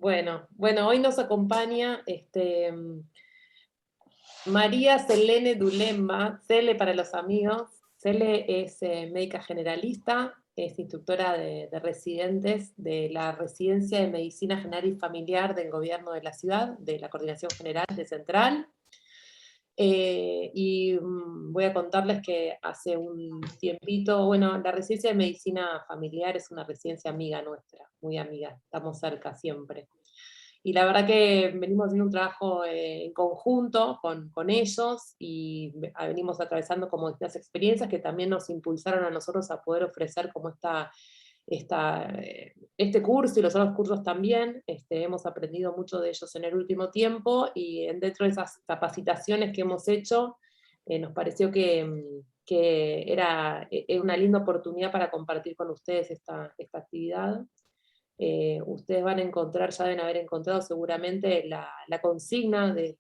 Bueno, hoy nos acompaña María Selene Dulemba, Cele para los amigos. Cele es médica generalista, es instructora de residentes de la Residencia de Medicina General y Familiar del Gobierno de la Ciudad, de la Coordinación General de Central. Voy a contarles que hace un tiempito, bueno, la Residencia de Medicina Familiar es una residencia amiga nuestra, muy amiga, estamos cerca siempre. Y la verdad que venimos haciendo un trabajo en conjunto con ellos y venimos atravesando como estas experiencias que también nos impulsaron a nosotros a poder ofrecer como este curso y los otros cursos también. Hemos aprendido mucho de ellos en el último tiempo y dentro de esas capacitaciones que hemos hecho, nos pareció que era una linda oportunidad para compartir con ustedes esta actividad. Ustedes van a encontrar, ya deben haber encontrado seguramente la consigna de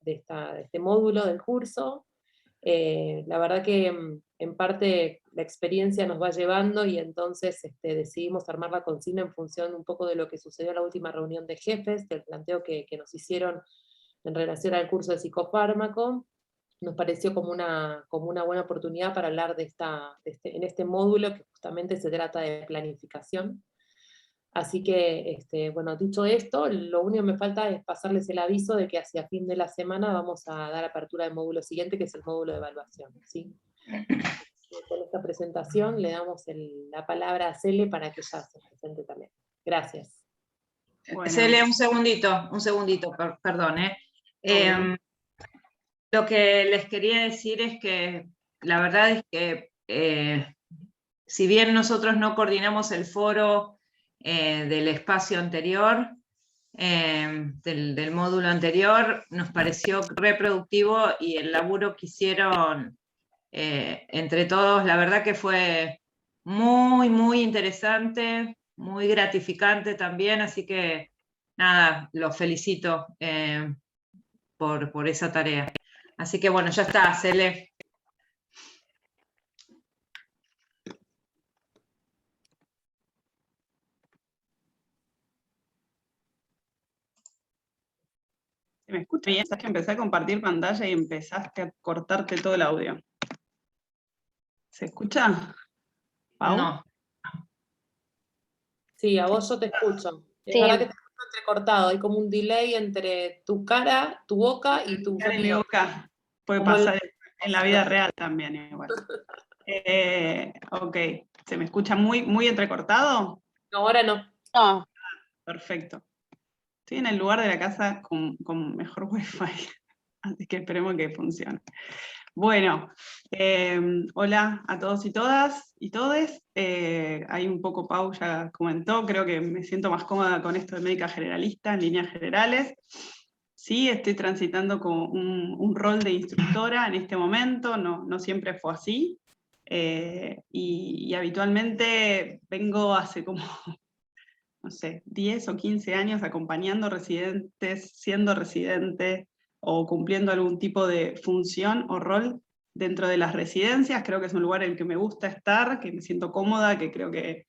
este módulo del curso. La verdad que en parte la experiencia nos va llevando y entonces decidimos armar la consigna en función un poco de lo que sucedió en la última reunión de jefes, del planteo que nos hicieron en relación al curso de psicofármaco. Nos pareció como una buena oportunidad para hablar en este módulo que justamente se trata de planificación. Así que, bueno, dicho esto, lo único que me falta es pasarles el aviso de que hacia fin de la semana vamos a dar apertura al módulo siguiente, que es el módulo de evaluación, ¿sí? Con esta presentación le damos la palabra a Cele para que ella se presente también. Gracias. Bueno. Cele, un segundito, perdón. Lo que les quería decir es que la verdad es que si bien nosotros no coordinamos el foro del espacio anterior, del módulo anterior, nos pareció reproductivo y el laburo que hicieron entre todos, la verdad que fue muy, muy interesante, muy gratificante también, así que nada, los felicito por esa tarea. Así que bueno, ya está, Cele. ¿Me escucha bien? Es que empecé a compartir pantalla y empezaste a cortarte todo el audio. ¿Se escucha? ¿Pau? No. Sí, a vos yo te escucho. Es verdad que te escucho entrecortado, hay como un delay entre tu cara, tu boca y tu cara y mi boca. Puede como pasar en la vida real también igual. Ok, ¿se me escucha muy, muy entrecortado? No, ahora no. No. Perfecto. Estoy en el lugar de la casa con mejor wifi, así que esperemos que funcione. Bueno, hola a todos y todas y todes. Ahí un poco Pau ya comentó, creo que me siento más cómoda con esto de médica generalista en líneas generales. Sí, estoy transitando con un rol de instructora en este momento, no siempre fue así. Y habitualmente vengo hace como, no sé, 10 o 15 años acompañando residentes, siendo residente o cumpliendo algún tipo de función o rol dentro de las residencias. Creo que es un lugar en el que me gusta estar, que me siento cómoda, que creo que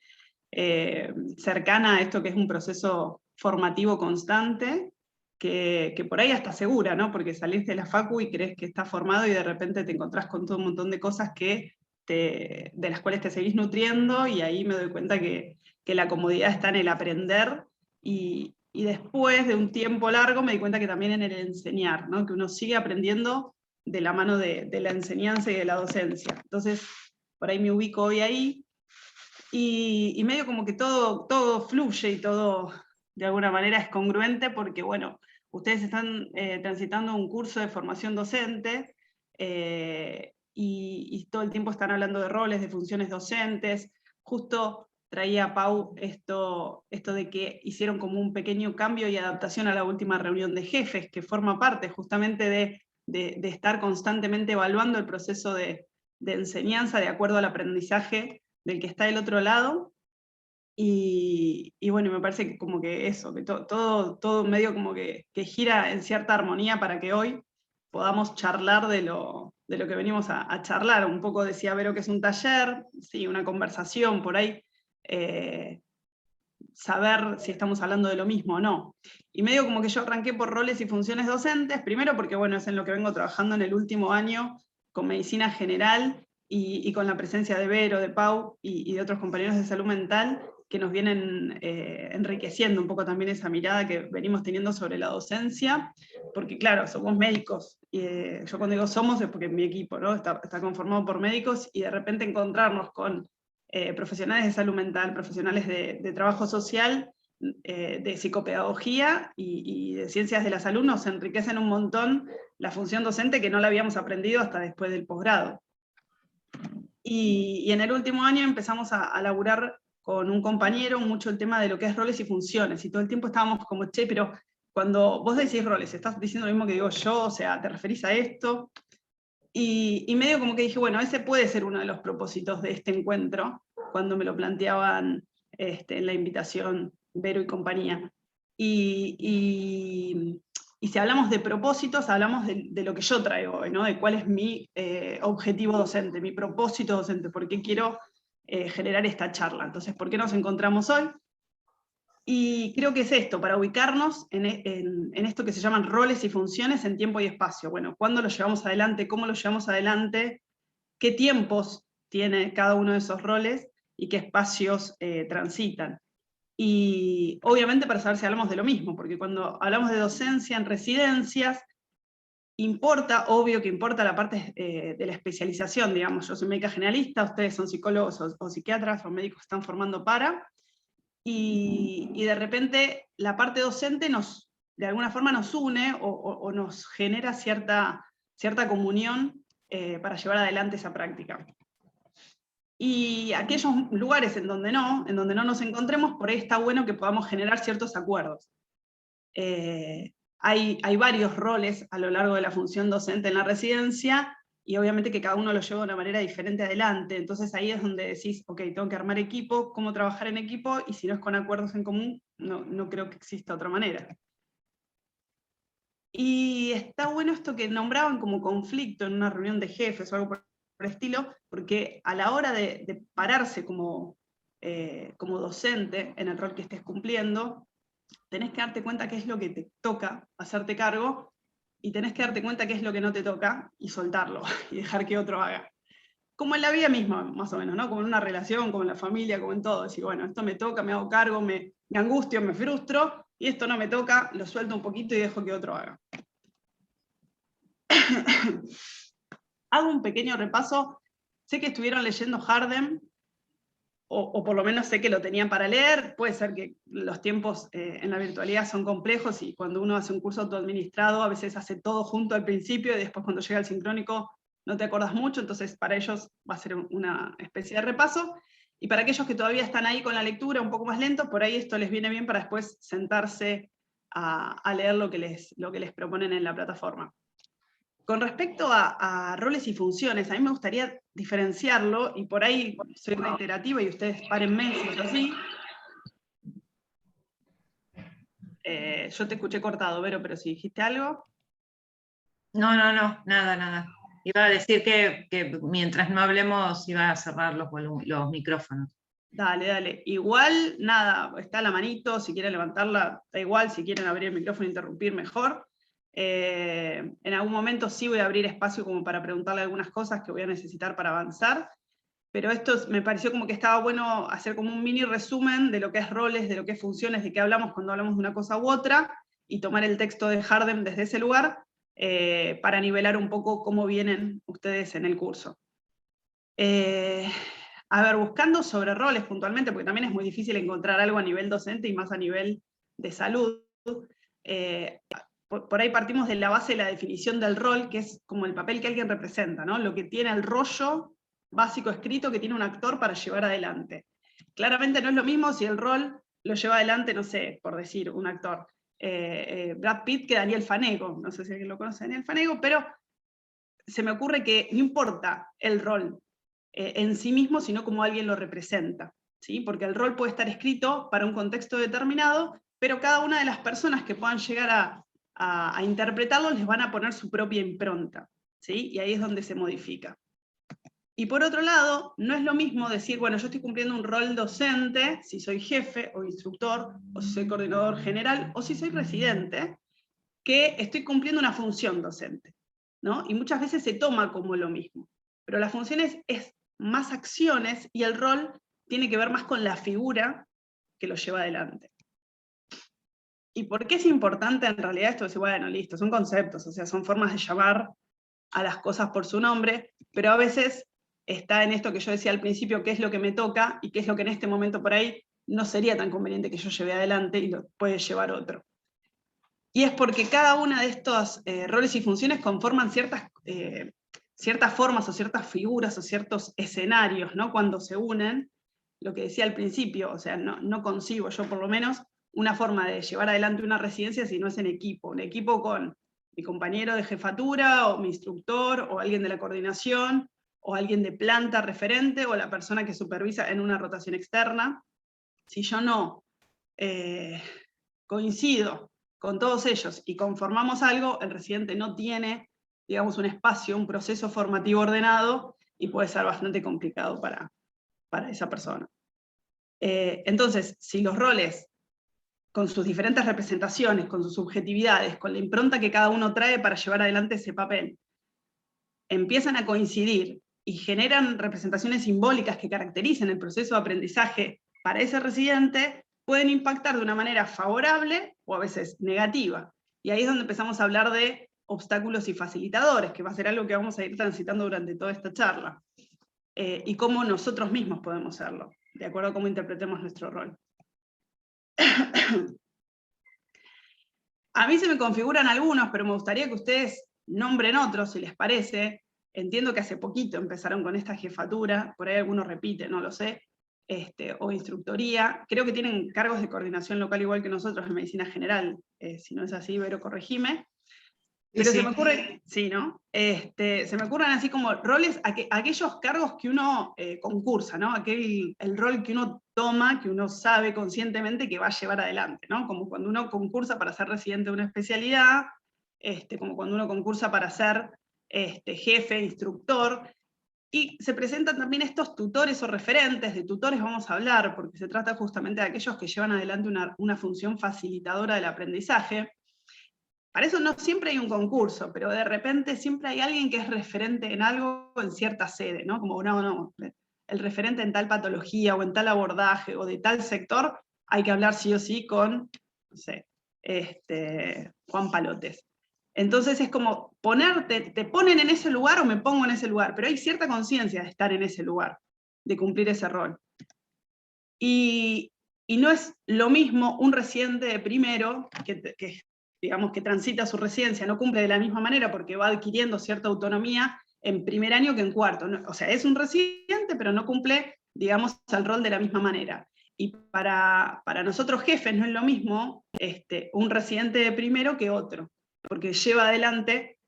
cercana a esto que es un proceso formativo constante, que por ahí hasta segura, ¿no? Porque salís de la facu y crees que estás formado y de repente te encontrás con todo un montón de cosas de las cuales te seguís nutriendo, y ahí me doy cuenta que la comodidad está en el aprender, y después de un tiempo largo me di cuenta que también en el enseñar, ¿no? Que uno sigue aprendiendo de la mano de la enseñanza y de la docencia. Entonces, por ahí me ubico hoy ahí, y medio como que todo fluye y todo de alguna manera es congruente, porque bueno, ustedes están transitando un curso de formación docente, y todo el tiempo están hablando de roles, de funciones docentes. Justo traía Pau esto de que hicieron como un pequeño cambio y adaptación a la última reunión de jefes, que forma parte justamente de estar constantemente evaluando el proceso de enseñanza de acuerdo al aprendizaje del que está del otro lado. Y bueno, me parece que como que eso, que todo medio como que gira en cierta armonía para que hoy podamos charlar de lo que venimos a charlar. Un poco decía Vero que es un taller, sí, una conversación por ahí. saber si estamos hablando de lo mismo o no. Y medio como que yo arranqué por roles y funciones docentes, primero porque bueno, es en lo que vengo trabajando en el último año con medicina general y con la presencia de Vero, de Pau y de otros compañeros de salud mental que nos vienen enriqueciendo un poco también esa mirada que venimos teniendo sobre la docencia, porque claro, somos médicos, yo cuando digo somos es porque mi equipo, ¿no? está conformado por médicos, y de repente encontrarnos con profesionales de salud mental, profesionales de trabajo social, de psicopedagogía y de ciencias de la salud nos enriquecen un montón la función docente que no la habíamos aprendido hasta después del posgrado. Y en el último año empezamos a laburar con un compañero mucho el tema de lo que es roles y funciones, y todo el tiempo estábamos como, che, pero cuando vos decís roles, ¿estás diciendo lo mismo que digo yo? O sea, ¿te referís a esto? Y medio como que dije, bueno, ese puede ser uno de los propósitos de este encuentro, cuando me lo planteaban en la invitación Vero y compañía. Y si hablamos de propósitos, hablamos de lo que yo traigo hoy, ¿no? De cuál es mi objetivo docente, mi propósito docente, por qué quiero generar esta charla. Entonces, ¿por qué nos encontramos hoy? Y creo que es esto, para ubicarnos en esto que se llaman roles y funciones en tiempo y espacio. Bueno, ¿cuándo lo llevamos adelante? ¿Cómo lo llevamos adelante? ¿Qué tiempos tiene cada uno de esos roles? ¿Y qué espacios transitan? Y obviamente para saber si hablamos de lo mismo, porque cuando hablamos de docencia en residencias, obvio que importa la parte de la especialización, digamos, yo soy médica generalista, ustedes son psicólogos o psiquiatras o médicos que están formando para, y de repente la parte docente de alguna forma nos une o nos genera cierta comunión para llevar adelante esa práctica. Y aquellos lugares en donde no nos encontremos, por ahí está bueno que podamos generar ciertos acuerdos. Hay varios roles a lo largo de la función docente en la residencia, y obviamente que cada uno lo lleva de una manera diferente adelante, entonces ahí es donde decís, ok, tengo que armar equipo, cómo trabajar en equipo, y si no es con acuerdos en común, no creo que exista otra manera. Y está bueno esto que nombraban como conflicto en una reunión de jefes o algo por el estilo, porque a la hora de pararse como docente en el rol que estés cumpliendo, tenés que darte cuenta qué es lo que te toca hacerte cargo, y tenés que darte cuenta qué es lo que no te toca, y soltarlo, y dejar que otro haga. Como en la vida misma, más o menos, ¿no? Como en una relación, como en la familia, como en todo. Decir, bueno, esto me toca, me hago cargo, me angustio, me frustro, y esto no me toca, lo suelto un poquito y dejo que otro haga. Hago un pequeño repaso. Sé que estuvieron leyendo Hardem, o por lo menos sé que lo tenían para leer. Puede ser que los tiempos en la virtualidad son complejos, y cuando uno hace un curso autoadministrado a veces hace todo junto al principio y después cuando llega el sincrónico no te acordás mucho, entonces para ellos va a ser una especie de repaso. Y para aquellos que todavía están ahí con la lectura un poco más lentos, por ahí esto les viene bien para después sentarse a leer lo que les proponen en la plataforma. Con respecto a roles y funciones, a mí me gustaría diferenciarlo, y por ahí soy reiterativa y ustedes párenme si es así. Yo te escuché cortado, Vero, pero si dijiste algo. No, nada. Iba a decir que mientras no hablemos iba a cerrar los micrófonos. Dale. Igual, nada, está la manito, si quieren levantarla, da igual, si quieren abrir el micrófono e interrumpir, mejor. En algún momento sí voy a abrir espacio como para preguntarle algunas cosas que voy a necesitar para avanzar, pero esto me pareció como que estaba bueno hacer como un mini resumen de lo que es roles, de lo que es funciones, de qué hablamos cuando hablamos de una cosa u otra, y tomar el texto de Hardem desde ese lugar, para nivelar un poco cómo vienen ustedes en el curso. A ver, buscando sobre roles puntualmente, porque también es muy difícil encontrar algo a nivel docente y más a nivel de salud. Por ahí partimos de la base de la definición del rol, que es como el papel que alguien representa, ¿no? Lo que tiene el rollo básico escrito que tiene un actor para llevar adelante. Claramente no es lo mismo si el rol lo lleva adelante, no sé, por decir un actor, Brad Pitt, que Daniel Fanego. No sé si alguien lo conoce, Daniel Fanego, pero se me ocurre que no importa el rol en sí mismo, sino como alguien lo representa, ¿sí? Porque el rol puede estar escrito para un contexto determinado, pero cada una de las personas que puedan llegar a interpretarlo les van a poner su propia impronta, ¿sí? Y ahí es donde se modifica. Y por otro lado, no es lo mismo decir, bueno, yo estoy cumpliendo un rol docente, si soy jefe o instructor, o si soy coordinador general, o si soy residente, que estoy cumpliendo una función docente, ¿no? Y muchas veces se toma como lo mismo. Pero la función es más acciones y el rol tiene que ver más con la figura que lo lleva adelante. ¿Y por qué es importante en realidad esto? Decir, bueno, listo, son conceptos, o sea, son formas de llamar a las cosas por su nombre, pero a veces está en esto que yo decía al principio, qué es lo que me toca y qué es lo que en este momento por ahí no sería tan conveniente que yo lleve adelante y lo puede llevar otro. Y es porque cada una de estos roles y funciones conforman ciertas formas o ciertas figuras o ciertos escenarios, ¿no? Cuando se unen, lo que decía al principio, o sea, no concibo yo por lo menos una forma de llevar adelante una residencia si no es en equipo. Un equipo con mi compañero de jefatura, o mi instructor, o alguien de la coordinación, o alguien de planta referente, o la persona que supervisa en una rotación externa. Si yo no coincido con todos ellos y conformamos algo, el residente no tiene, digamos, un espacio, un proceso formativo ordenado, y puede ser bastante complicado para esa persona. Entonces, si los roles, con sus diferentes representaciones, con sus subjetividades, con la impronta que cada uno trae para llevar adelante ese papel, empiezan a coincidir y generan representaciones simbólicas que caractericen el proceso de aprendizaje para ese residente, pueden impactar de una manera favorable o a veces negativa. Y ahí es donde empezamos a hablar de obstáculos y facilitadores, que va a ser algo que vamos a ir transitando durante toda esta charla. Y cómo nosotros mismos podemos serlo, de acuerdo a cómo interpretemos nuestro rol. A mí se me configuran algunos, pero me gustaría que ustedes nombren otros, si les parece. Entiendo que hace poquito empezaron con esta jefatura, por ahí algunos repiten, no lo sé, o instructoría. Creo que tienen cargos de coordinación local igual que nosotros en medicina general. Si no es así, Vero, corregime. Pero sí, se me ocurren, sí, ¿no? Se me ocurren así como roles, aquellos cargos que uno concursa, ¿no? El rol que uno toma, que uno sabe conscientemente que va a llevar adelante, ¿no? Como cuando uno concursa para ser residente de una especialidad, como cuando uno concursa para ser jefe, instructor, y se presentan también estos tutores o referentes. De tutores vamos a hablar, porque se trata justamente de aquellos que llevan adelante una función facilitadora del aprendizaje. Para eso no siempre hay un concurso, pero de repente siempre hay alguien que es referente en algo en cierta sede, ¿no? Como no, el referente en tal patología o en tal abordaje o de tal sector, hay que hablar sí o sí con, no sé, Juan Palotes. Entonces es como te ponen en ese lugar o me pongo en ese lugar, pero hay cierta conciencia de estar en ese lugar, de cumplir ese rol. Y no es lo mismo un residente de primero, que digamos que transita su residencia, no cumple de la misma manera porque va adquiriendo cierta autonomía en primer año que en cuarto. O sea, es un residente, pero no cumple, digamos, el rol de la misma manera. Y para nosotros jefes no es lo mismo un residente de primero que otro, porque lleva adelante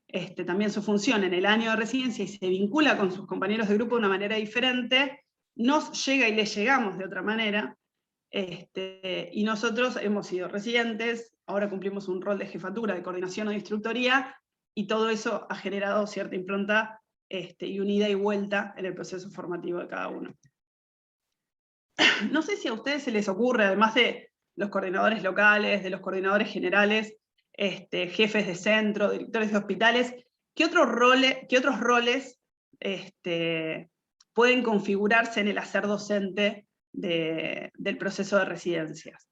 también su función en el año de residencia y se vincula con sus compañeros de grupo de una manera diferente, nos llega y le llegamos de otra manera. Y nosotros hemos sido residentes, ahora cumplimos un rol de jefatura, de coordinación o de instructoría, y todo eso ha generado cierta impronta y un ida y vuelta en el proceso formativo de cada uno. No sé si a ustedes se les ocurre, además de los coordinadores locales, de los coordinadores generales, jefes de centro, directores de hospitales, ¿qué otros roles pueden configurarse en el hacer docente del proceso de residencias?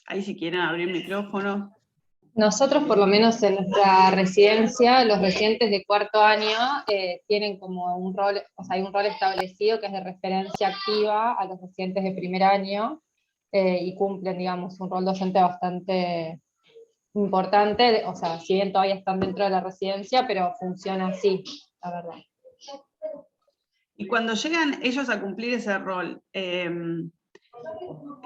Ahí si quieren abrir el micrófono. Nosotros, por lo menos en nuestra residencia, los residentes de cuarto año tienen como un rol, o sea, hay un rol establecido que es de referencia activa a los residentes de primer año, y cumplen, digamos, un rol docente bastante importante, o sea, si bien todavía están dentro de la residencia, pero funciona así, la verdad. Y cuando llegan ellos a cumplir ese rol,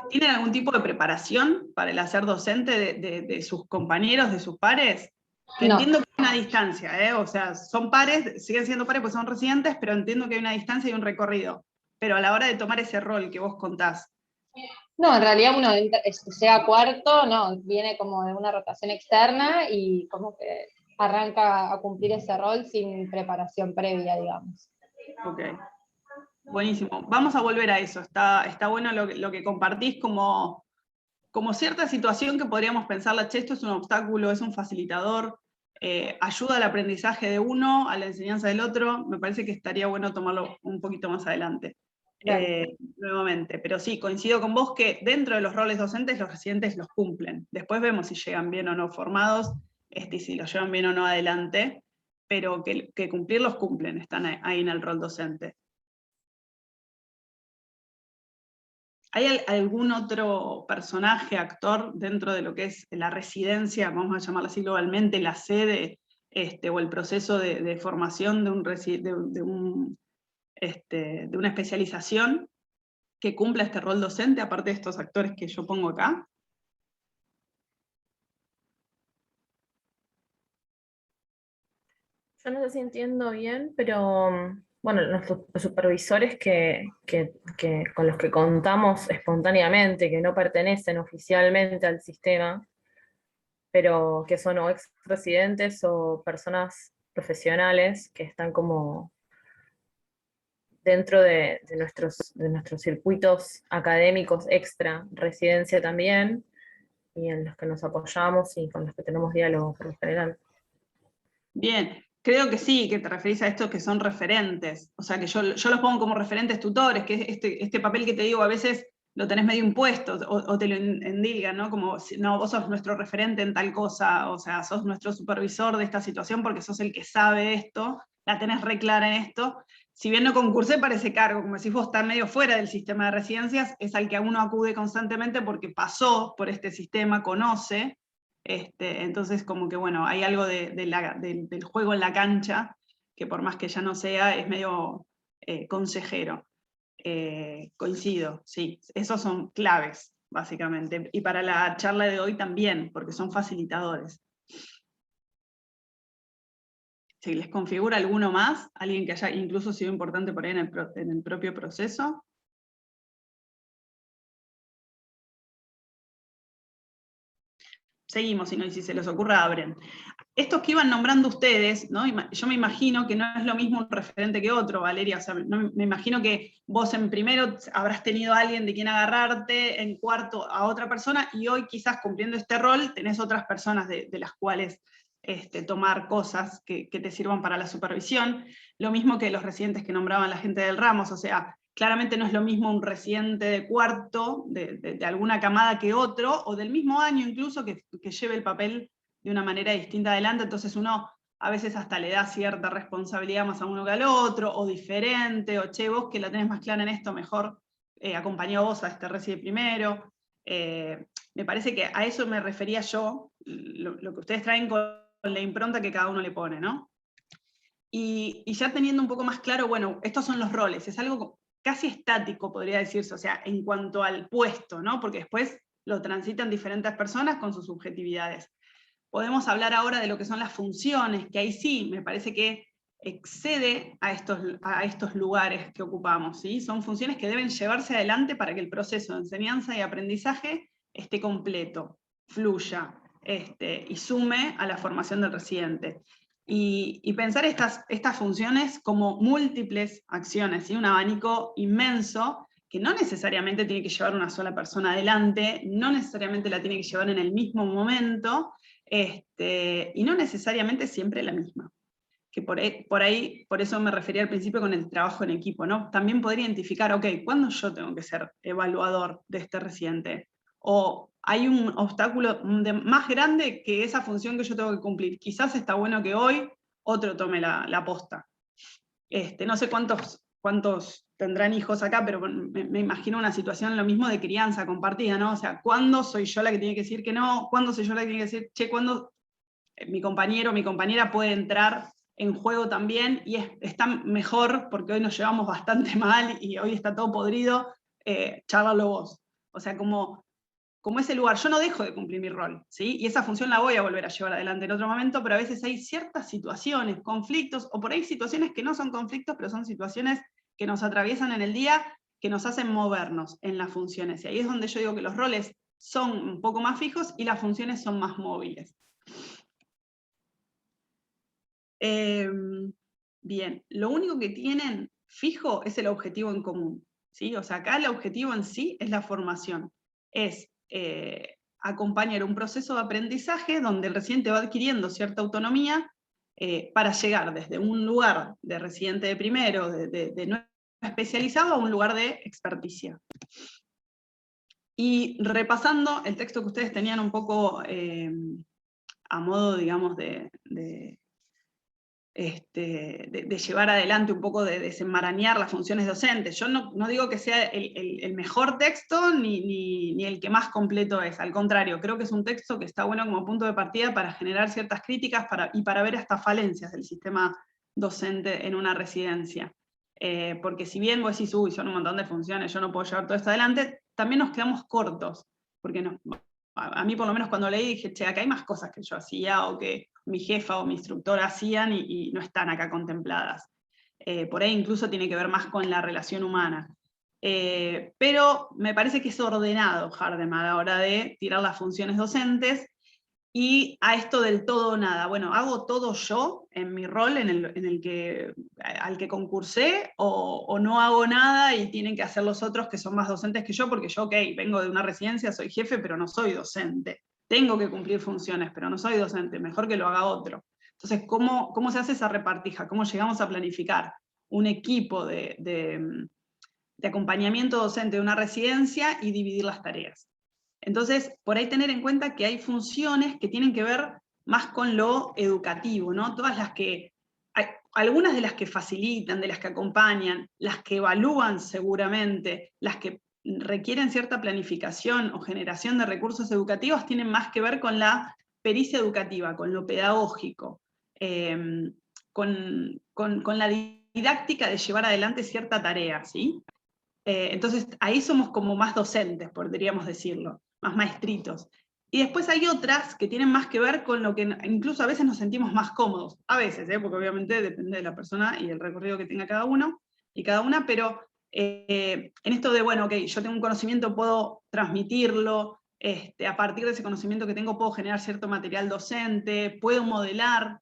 ¿tienen algún tipo de preparación para el hacer docente de sus compañeros, de sus pares? Que no. Entiendo que hay una distancia, o sea, son pares, siguen siendo pares pues son residentes, pero entiendo que hay una distancia y un recorrido. Pero a la hora de tomar ese rol que vos contás. No, en realidad uno llega cuarto, no, viene como de una rotación externa y como que arranca a cumplir ese rol sin preparación previa, digamos. Ok, buenísimo. Vamos a volver a eso, está bueno lo que compartís como cierta situación que podríamos pensarla, che, esto es un obstáculo, es un facilitador, ayuda al aprendizaje de uno, a la enseñanza del otro, me parece que estaría bueno tomarlo un poquito más adelante. Nuevamente, pero sí, coincido con vos que dentro de los roles docentes los residentes los cumplen. Después vemos si llegan bien o no formados, y si los llevan bien o no adelante, pero que cumplir los cumplen, están ahí en el rol docente. ¿Hay algún otro personaje, actor, dentro de lo que es la residencia, vamos a llamarla así globalmente, la sede, o el proceso de formación de una especialización que cumpla este rol docente, aparte de estos actores que yo pongo acá? Yo no sé si entiendo bien, pero bueno, los supervisores con los que contamos espontáneamente, que no pertenecen oficialmente al sistema, pero que son o ex residentes o personas profesionales que están como dentro de nuestros circuitos académicos extra residencia también, y en los que nos apoyamos y con los que tenemos diálogo por lo general. Bien, creo que sí, que te referís a estos que son referentes, o sea que yo los pongo como referentes tutores, que es este papel que te digo, a veces lo tenés medio impuesto, o te lo endilgan, ¿no? Como, no, vos sos nuestro referente en tal cosa, o sea, sos nuestro supervisor de esta situación porque sos el que sabe esto, la tenés re clara en esto. Si bien no concursé para ese cargo, como decís vos, está medio fuera del sistema de residencias, es al que uno acude constantemente porque pasó por este sistema, conoce. Entonces, como que bueno, hay algo del juego en la cancha, que por más que ya no sea, es medio consejero. Coincido, sí, esos son claves, básicamente. Y para la charla de hoy también, porque son facilitadores. Si les configura alguno más, alguien que haya incluso sido importante por ahí en el propio proceso. Seguimos, si se les ocurre, abren. Estos que iban nombrando ustedes, ¿no? Yo me imagino que no es lo mismo un referente que otro, Valeria, o sea, me imagino que vos en primero habrás tenido a alguien de quien agarrarte, en cuarto a otra persona, y hoy quizás cumpliendo este rol tenés otras personas de las cuales tomar cosas que te sirvan para la supervisión. Lo mismo que los residentes que nombraban la gente del Ramos, o sea, claramente no es lo mismo un residente de cuarto, de alguna camada que otro, o del mismo año incluso, que lleve el papel de una manera distinta adelante, entonces uno a veces hasta le da cierta responsabilidad más a uno que al otro, o diferente, o che, vos que la tenés más clara en esto, mejor acompañá vos a este recibe primero. Me parece que a eso me refería yo, lo que ustedes traen con la impronta que cada uno le pone, ¿no? Y ya teniendo un poco más claro, bueno, estos son los roles, es algo casi estático, podría decirse, o sea, en cuanto al puesto, ¿no? Porque después lo transitan diferentes personas con sus subjetividades. Podemos hablar ahora de lo que son las funciones, que ahí sí, me parece que excede a estos lugares que ocupamos, ¿sí? Son funciones que deben llevarse adelante para que el proceso de enseñanza y aprendizaje esté completo, fluya, y sume a la formación del residente. Y pensar estas funciones como múltiples acciones, ¿sí? Un abanico inmenso que no necesariamente tiene que llevar una sola persona adelante, no necesariamente la tiene que llevar en el mismo momento, y no necesariamente siempre la misma. Que por eso me refería al principio con el trabajo en equipo, ¿no? También poder identificar, ok, ¿cuándo yo tengo que ser evaluador de este residente? O hay un obstáculo más grande que esa función que yo tengo que cumplir. Quizás está bueno que hoy otro tome la posta. No sé cuántos tendrán hijos acá, pero me imagino una situación lo mismo de crianza compartida, ¿no? O sea, ¿cuándo soy yo la que tiene que decir que no? ¿Cuándo soy yo la que tiene que decir, che, cuándo mi compañero o mi compañera puede entrar en juego también? Y está mejor, porque hoy nos llevamos bastante mal y hoy está todo podrido, charlarlo vos. O sea, como ese lugar, yo no dejo de cumplir mi rol, ¿sí? Y esa función la voy a volver a llevar adelante en otro momento, pero a veces hay ciertas situaciones, conflictos, o por ahí situaciones que no son conflictos, pero son situaciones que nos atraviesan en el día, que nos hacen movernos en las funciones. Y ahí es donde yo digo que los roles son un poco más fijos y las funciones son más móviles. Bien, lo único que tienen fijo es el objetivo en común, ¿sí? O sea, acá el objetivo en sí es la formación, es acompañar un proceso de aprendizaje donde el residente va adquiriendo cierta autonomía para llegar desde un lugar de residente de primero, de no especializado, a un lugar de experticia. Y repasando el texto que ustedes tenían un poco a modo, digamos, de llevar adelante un poco, de desenmarañar las funciones docentes. Yo no digo que sea el mejor texto ni el que más completo es, al contrario, creo que es un texto que está bueno como punto de partida para generar ciertas críticas y para ver hasta falencias del sistema docente en una residencia. Porque si bien vos decís, uy, son un montón de funciones, yo no puedo llevar todo esto adelante, también nos quedamos cortos, porque a mí por lo menos cuando leí dije, che, acá hay más cosas que yo hacía, o que mi jefa o mi instructora hacían y no están acá contempladas. Por ahí incluso tiene que ver más con la relación humana. Pero me parece que es ordenado Hardeman a la hora de tirar las funciones docentes, y a esto del todo o nada. Bueno, ¿hago todo yo en mi rol al que concursé, o no hago nada y tienen que hacer los otros que son más docentes que yo? Porque yo, ok, vengo de una residencia, soy jefe, pero no soy docente. Tengo que cumplir funciones, pero no soy docente, mejor que lo haga otro. Entonces, ¿cómo se hace esa repartija? ¿Cómo llegamos a planificar un equipo de acompañamiento docente de una residencia y dividir las tareas? Entonces, por ahí tener en cuenta que hay funciones que tienen que ver más con lo educativo, ¿no? Algunas de las que facilitan, de las que acompañan, las que evalúan seguramente, las que requieren cierta planificación o generación de recursos educativos, tienen más que ver con la pericia educativa, con lo pedagógico, con la didáctica de llevar adelante cierta tarea, ¿sí? Entonces ahí somos como más docentes, podríamos decirlo, más maestritos. Y después hay otras que tienen más que ver con lo que incluso a veces nos sentimos más cómodos, a veces, porque obviamente depende de la persona y el recorrido que tenga cada uno y cada una, pero en esto de, bueno, ok, yo tengo un conocimiento, puedo transmitirlo, a partir de ese conocimiento que tengo puedo generar cierto material docente, puedo modelar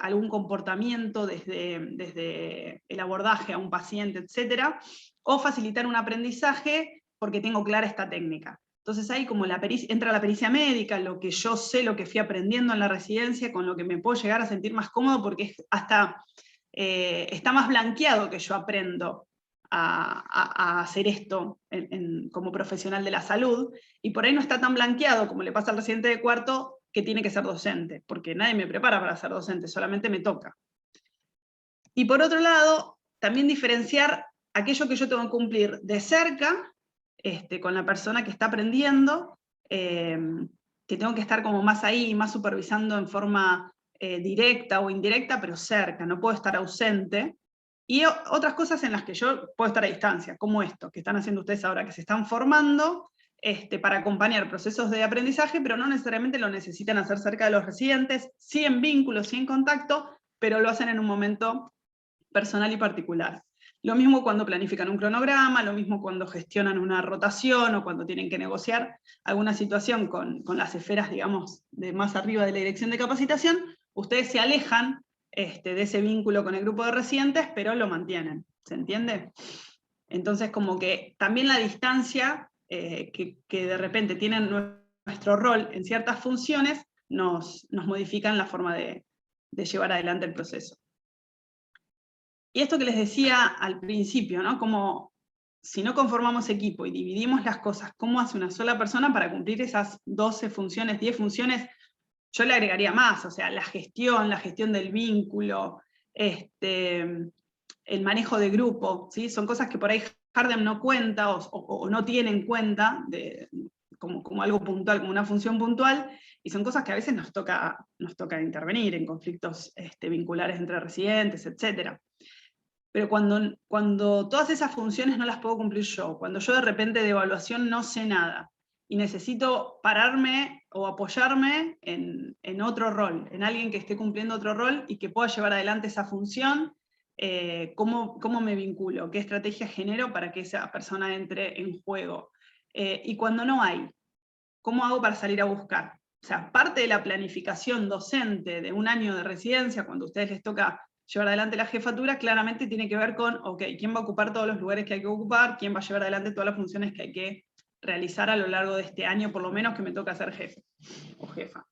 algún comportamiento desde el abordaje a un paciente, etcétera, o facilitar un aprendizaje porque tengo clara esta técnica. Entonces ahí como entra la pericia médica, lo que yo sé, lo que fui aprendiendo en la residencia, con lo que me puedo llegar a sentir más cómodo, porque hasta está más blanqueado que yo aprendo a hacer esto como profesional de la salud, y por ahí no está tan blanqueado como le pasa al residente de cuarto, que tiene que ser docente, porque nadie me prepara para ser docente, solamente me toca. Y por otro lado, también diferenciar aquello que yo tengo que cumplir de cerca, con la persona que está aprendiendo, que tengo que estar como más ahí, más supervisando en forma directa o indirecta, pero cerca, no puedo estar ausente. Y otras cosas en las que yo puedo estar a distancia, como esto que están haciendo ustedes ahora, que se están formando para acompañar procesos de aprendizaje, pero no necesariamente lo necesitan hacer cerca de los residentes, sí en vínculo, sí en contacto, pero lo hacen en un momento personal y particular. Lo mismo cuando planifican un cronograma, lo mismo cuando gestionan una rotación o cuando tienen que negociar alguna situación con las esferas, digamos, de más arriba de la dirección de capacitación, ustedes se alejan de ese vínculo con el grupo de residentes, pero lo mantienen, ¿se entiende? Entonces como que también la distancia que de repente tienen nuestro rol en ciertas funciones nos modifican la forma de llevar adelante el proceso. Y esto que les decía al principio, ¿no? Como si no conformamos equipo y dividimos las cosas, ¿cómo hace una sola persona para cumplir esas 12 funciones, 10 funciones? Yo le agregaría más, o sea, la gestión del vínculo, el manejo de grupo, ¿sí? Son cosas que por ahí Hardeman no cuenta o no tiene en cuenta como algo puntual, como una función puntual, y son cosas que a veces nos toca intervenir en conflictos vinculares entre residentes, etc. Pero cuando todas esas funciones no las puedo cumplir yo, cuando yo de repente de evaluación no sé nada, y necesito pararme o apoyarme en otro rol, en alguien que esté cumpliendo otro rol y que pueda llevar adelante esa función, cómo me vinculo, qué estrategia genero para que esa persona entre en juego. Y cuando no hay, ¿cómo hago para salir a buscar? O sea, parte de la planificación docente de un año de residencia, cuando a ustedes les toca llevar adelante la jefatura, claramente tiene que ver con, ok, ¿quién va a ocupar todos los lugares que hay que ocupar? ¿Quién va a llevar adelante todas las funciones que hay que realizar a lo largo de este año, por lo menos que me toca ser jefe o jefa?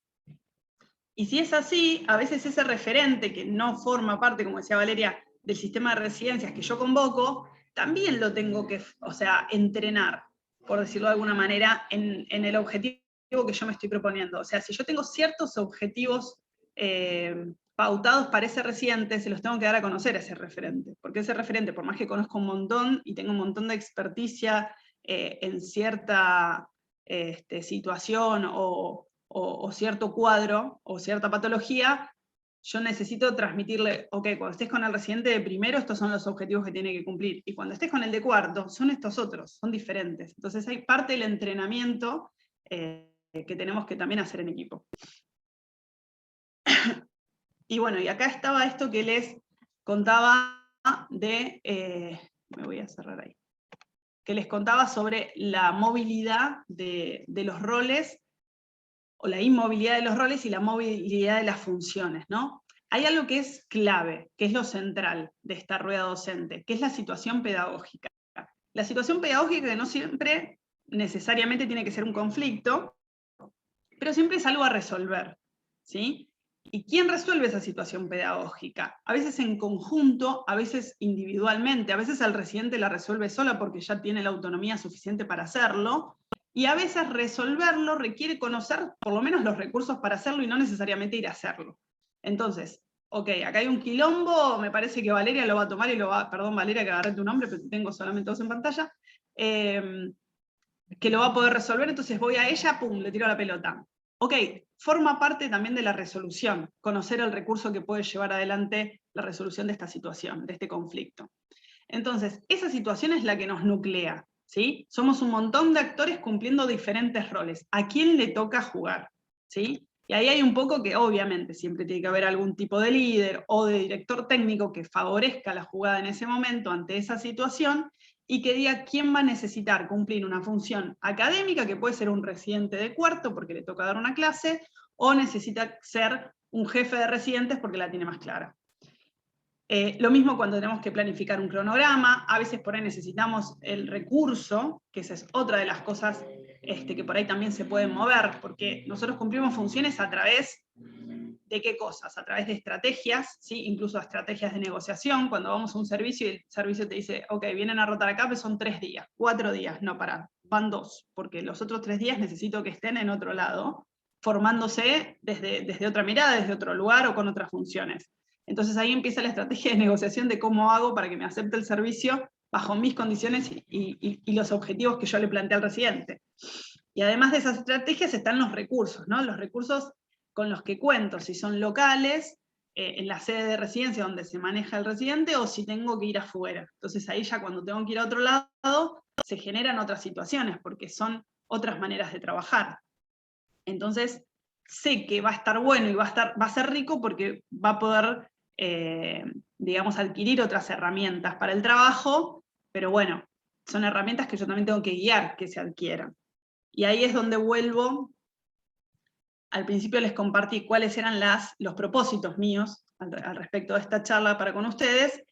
Y si es así, a veces ese referente que no forma parte, como decía Valeria, del sistema de residencias que yo convoco, también lo tengo que, o sea, entrenar, por decirlo de alguna manera, en el objetivo que yo me estoy proponiendo. O sea, si yo tengo ciertos objetivos pautados para ese residente, se los tengo que dar a conocer a ese referente, porque ese referente, por más que conozco un montón y tengo un montón de experticia en cierta situación o cierto cuadro o cierta patología, yo necesito transmitirle, ok, cuando estés con el residente de primero, estos son los objetivos que tiene que cumplir, y cuando estés con el de cuarto, son estos otros, son diferentes. Entonces hay parte del entrenamiento que tenemos que también hacer en equipo. Y bueno, y acá estaba esto que les contaba de, me voy a cerrar ahí, que les contaba sobre la movilidad de los roles, o la inmovilidad de los roles y la movilidad de las funciones, ¿no? Hay algo que es clave, que es lo central de esta rueda docente, que es la situación pedagógica. La situación pedagógica que no siempre necesariamente tiene que ser un conflicto, pero siempre es algo a resolver, ¿sí? ¿Y quién resuelve esa situación pedagógica? A veces en conjunto, a veces individualmente, a veces el residente la resuelve sola porque ya tiene la autonomía suficiente para hacerlo, y a veces resolverlo requiere conocer por lo menos los recursos para hacerlo y no necesariamente ir a hacerlo. Entonces, ok, acá hay un quilombo, me parece que Valeria lo va a tomar y lo va, perdón Valeria que agarré tu nombre, pero tengo solamente dos en pantalla, que lo va a poder resolver, entonces voy a ella, pum, le tiro la pelota. Ok, forma parte también de la resolución, conocer el recurso que puede llevar adelante la resolución de esta situación, de este conflicto. Entonces, esa situación es la que nos nuclea, ¿sí? Somos un montón de actores cumpliendo diferentes roles. ¿A quién le toca jugar? ¿Sí? Y ahí hay un poco que obviamente siempre tiene que haber algún tipo de líder o de director técnico que favorezca la jugada en ese momento ante esa situación y que diga quién va a necesitar cumplir una función académica, que puede ser un residente de cuarto porque le toca dar una clase, o necesita ser un jefe de residentes porque la tiene más clara. Lo mismo cuando tenemos que planificar un cronograma, a veces por ahí necesitamos el recurso, que esa es otra de las cosas que por ahí también se pueden mover, porque nosotros cumplimos funciones a través de qué cosas, a través de estrategias, ¿sí? Incluso estrategias de negociación, cuando vamos a un servicio y el servicio te dice, ok, vienen a rotar acá, pero son 3 días, 4 días, no, van 2, porque los otros 3 días necesito que estén en otro lado, formándose desde otra mirada, desde otro lugar o con otras funciones. Entonces ahí empieza la estrategia de negociación de cómo hago para que me acepte el servicio bajo mis condiciones y los objetivos que yo le planteé al residente. Y además de esas estrategias están los recursos, ¿no? Los recursos con los que cuento, si son locales, en la sede de residencia donde se maneja el residente, o si tengo que ir afuera. Entonces ahí ya cuando tengo que ir a otro lado, se generan otras situaciones, porque son otras maneras de trabajar. Entonces, sé que va a estar bueno y va a ser rico porque va a poder, digamos, adquirir otras herramientas para el trabajo, pero bueno, son herramientas que yo también tengo que guiar que se adquieran. Y ahí es donde vuelvo. Al principio les compartí cuáles eran los propósitos míos al respecto de esta charla para con ustedes,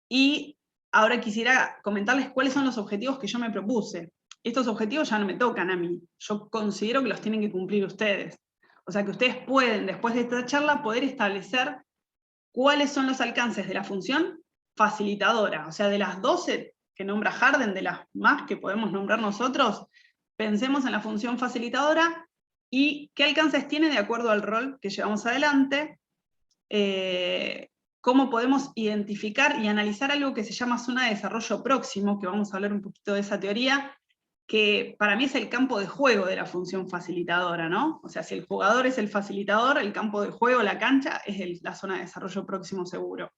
y ahora quisiera comentarles cuáles son los objetivos que yo me propuse. Estos objetivos ya no me tocan a mí, yo considero que los tienen que cumplir ustedes. O sea que ustedes pueden, después de esta charla, poder establecer cuáles son los alcances de la función facilitadora. O sea, de las 12 que nombra Harden, de las más que podemos nombrar nosotros, pensemos en la función facilitadora y qué alcances tiene de acuerdo al rol que llevamos adelante, cómo podemos identificar y analizar algo que se llama zona de desarrollo próximo, que vamos a hablar un poquito de esa teoría, que para mí es el campo de juego de la función facilitadora, ¿no? O sea, si el jugador es el facilitador, el campo de juego, la cancha, es la zona de desarrollo próximo seguro.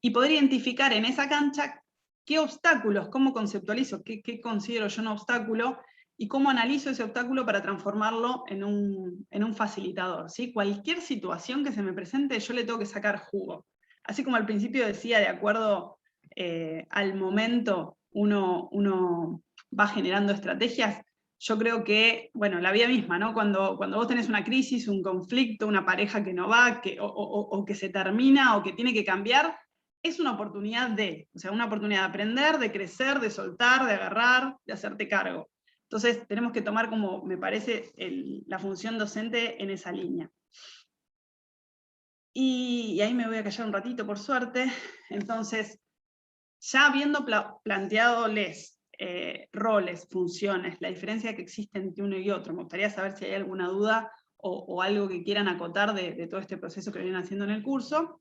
Y poder identificar en esa cancha qué obstáculos, cómo conceptualizo, qué considero yo un obstáculo, y cómo analizo ese obstáculo para transformarlo en un facilitador, ¿sí? Cualquier situación que se me presente, yo le tengo que sacar jugo. así como al principio decía, de acuerdo al momento, uno va generando estrategias. Yo creo que, bueno, la vida misma, ¿no? Cuando vos tenés una crisis, un conflicto, una pareja que no va, o que se termina, o que tiene que cambiar, es una oportunidad o sea, una oportunidad de aprender, de crecer, de soltar, de agarrar, de hacerte cargo. Entonces tenemos que tomar como, me parece, la función docente en esa línea. Y ahí me voy a callar un ratito, por suerte. Entonces, ya habiendo planteadoles roles, funciones, la diferencia que existe entre uno y otro, me gustaría saber si hay alguna duda o algo que quieran acotar de todo este proceso que vienen haciendo en el curso,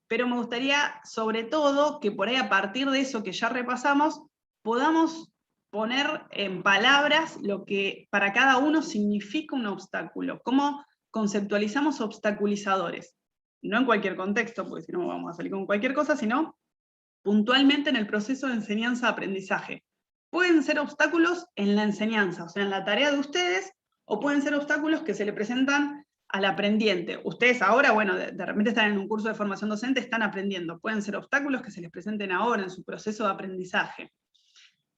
pero me gustaría sobre todo que por ahí a partir de eso que ya repasamos, podamos poner en palabras lo que para cada uno significa un obstáculo, cómo conceptualizamos obstaculizadores, no en cualquier contexto, porque si no vamos a salir con cualquier cosa, sino puntualmente en el proceso de enseñanza-aprendizaje. Pueden ser obstáculos en la enseñanza, o sea, en la tarea de ustedes, o pueden ser obstáculos que se le presentan al aprendiente. Ustedes ahora, bueno, de repente están en un curso de formación docente, están aprendiendo. Pueden ser obstáculos que se les presenten ahora en su proceso de aprendizaje.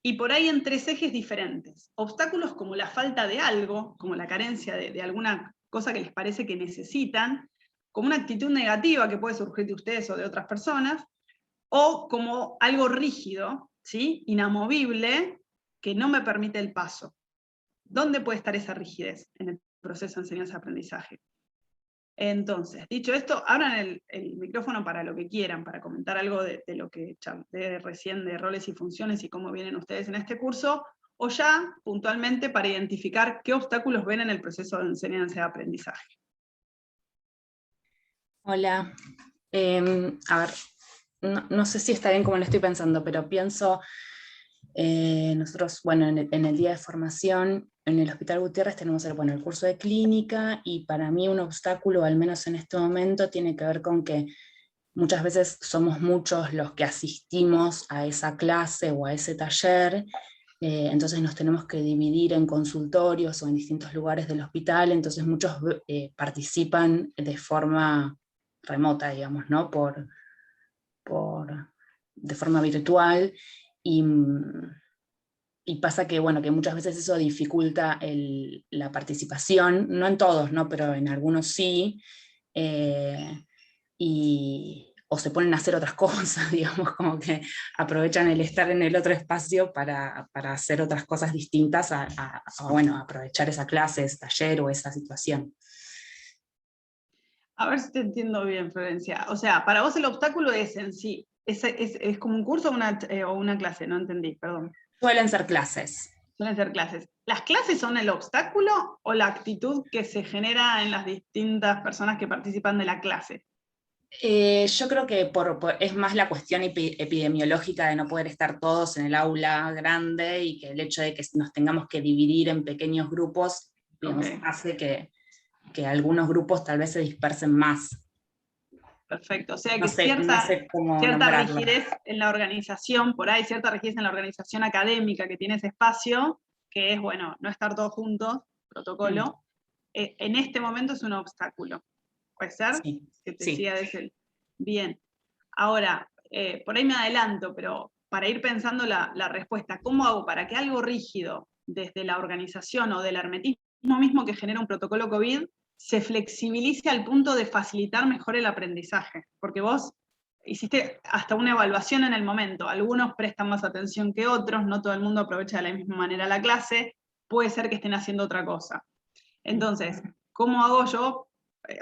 Y por ahí en 3 ejes diferentes. Obstáculos como la falta de algo, como la carencia de alguna cosa que les parece que necesitan, como una actitud negativa que puede surgir de ustedes o de otras personas, o como algo rígido, ¿sí? Inamovible, que no me permite el paso. ¿Dónde puede estar esa rigidez en el proceso de enseñanza-aprendizaje? Entonces, dicho esto, abran el micrófono para lo que quieran, para comentar algo de lo que charlé recién de roles y funciones y cómo vienen ustedes en este curso, o ya puntualmente para identificar qué obstáculos ven en el proceso de enseñanza-aprendizaje. Hola. A ver, no sé si está bien como lo estoy pensando, pero pienso, nosotros, bueno, en el día de formación, en el Hospital Gutiérrez tenemos el curso de clínica, y para mí un obstáculo, al menos en este momento, tiene que ver con que muchas veces somos muchos los que asistimos a esa clase o a ese taller, entonces nos tenemos que dividir en consultorios o en distintos lugares del hospital, entonces muchos participan de forma remota, digamos, ¿no? De forma virtual, y pasa que, bueno, que muchas veces eso dificulta la participación, no en todos, ¿no? Pero en algunos sí, o se ponen a hacer otras cosas, digamos, como que aprovechan el estar en el otro espacio para hacer otras cosas distintas bueno, aprovechar esa clase, ese taller o esa situación. A ver si te entiendo bien, Florencia. O sea, para vos el obstáculo es en sí, es como un curso o una clase, no entendí, perdón. Suelen ser clases. Suelen ser clases. ¿Las clases son el obstáculo o la actitud que se genera en las distintas personas que participan de la clase? Yo creo que es más la cuestión epidemiológica de no poder estar todos en el aula grande, y que el hecho de que nos tengamos que dividir en pequeños grupos, digamos, hace que algunos grupos tal vez se dispersen más. Perfecto, o sea que No sé cómo cierta nombrarlo. rigidez en la organización, por ahí cierta rigidez en la organización académica que tiene ese espacio, que es, bueno, no estar todos juntos, protocolo, en este momento es un obstáculo. ¿Puede ser? Sí. Que te Sí. siga desde el... Bien. Ahora, por ahí me adelanto, pero para ir pensando la respuesta, ¿cómo hago para que algo rígido desde la organización o del hermetismo mismo que genera un protocolo COVID se flexibilice al punto de facilitar mejor el aprendizaje? Porque vos hiciste hasta una evaluación en el momento, algunos prestan más atención que otros, no todo el mundo aprovecha de la misma manera la clase, puede ser que estén haciendo otra cosa. Entonces, ¿cómo hago yo?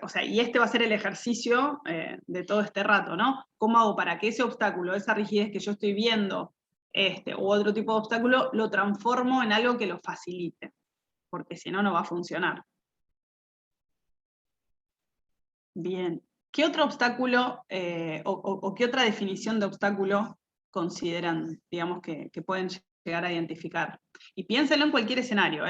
O sea, y este va a ser el ejercicio de todo este rato, ¿no? ¿Cómo hago para que ese obstáculo, esa rigidez que yo estoy viendo, u otro tipo de obstáculo, lo transformo en algo que lo facilite? Porque si no, no va a funcionar. Bien. ¿Qué otro obstáculo o qué otra definición de obstáculo consideran, digamos, que pueden llegar a identificar? Y piénsenlo en cualquier escenario.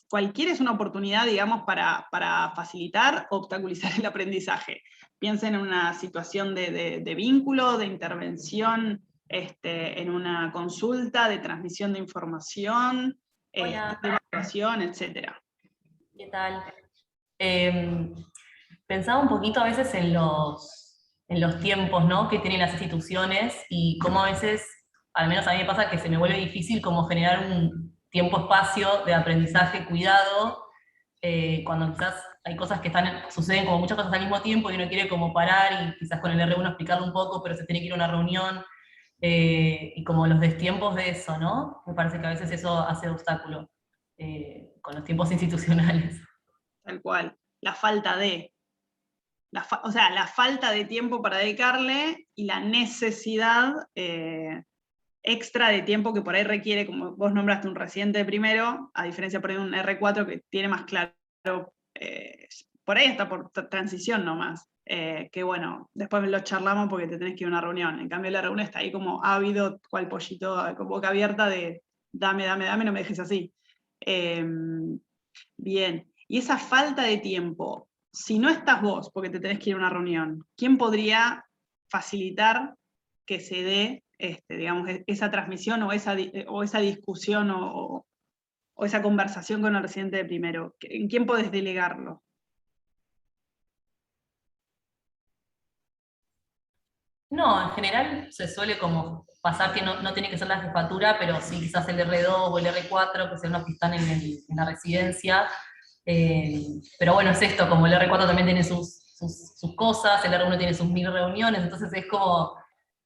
Cualquiera es una oportunidad, digamos, para facilitar o obstaculizar el aprendizaje. Piensen en una situación de vínculo, de intervención, en una consulta, de transmisión de información, de evaluación, etc. ¿Qué tal? Pensaba un poquito a veces en los los tiempos, ¿no?, que tienen las instituciones, y cómo a veces, al menos a mí me pasa que se me vuelve difícil como generar un tiempo-espacio de aprendizaje cuidado, cuando quizás hay cosas que suceden como muchas cosas al mismo tiempo y uno quiere como parar y quizás con el R1 explicarlo un poco, pero se tiene que ir a una reunión, y como los destiempos de eso, ¿no? Me parece que a veces eso hace obstáculo con los tiempos institucionales. Tal cual. La falta de. O sea, la falta de tiempo para dedicarle y la necesidad extra de tiempo que por ahí requiere, como vos nombraste, un residente de primero, a diferencia por ahí de un R4 que tiene más claro, por ahí está por transición nomás, que bueno, después lo charlamos porque te tenés que ir a una reunión. En cambio la reunión está ahí como ávido, cual pollito con boca abierta de dame, no me dejes así. Bien, y esa falta de tiempo, si no estás vos porque te tenés que ir a una reunión, ¿quién podría facilitar que se dé digamos, esa transmisión o esa discusión o esa conversación con el residente de primero? ¿En quién podés delegarlo? No, en general se suele como pasar que no tiene que ser la jefatura, pero sí quizás el R2 o el R4, que son los que están en la residencia. Pero bueno, es esto, como el R4 también tiene sus cosas, el R1 tiene sus 1000 reuniones, entonces es como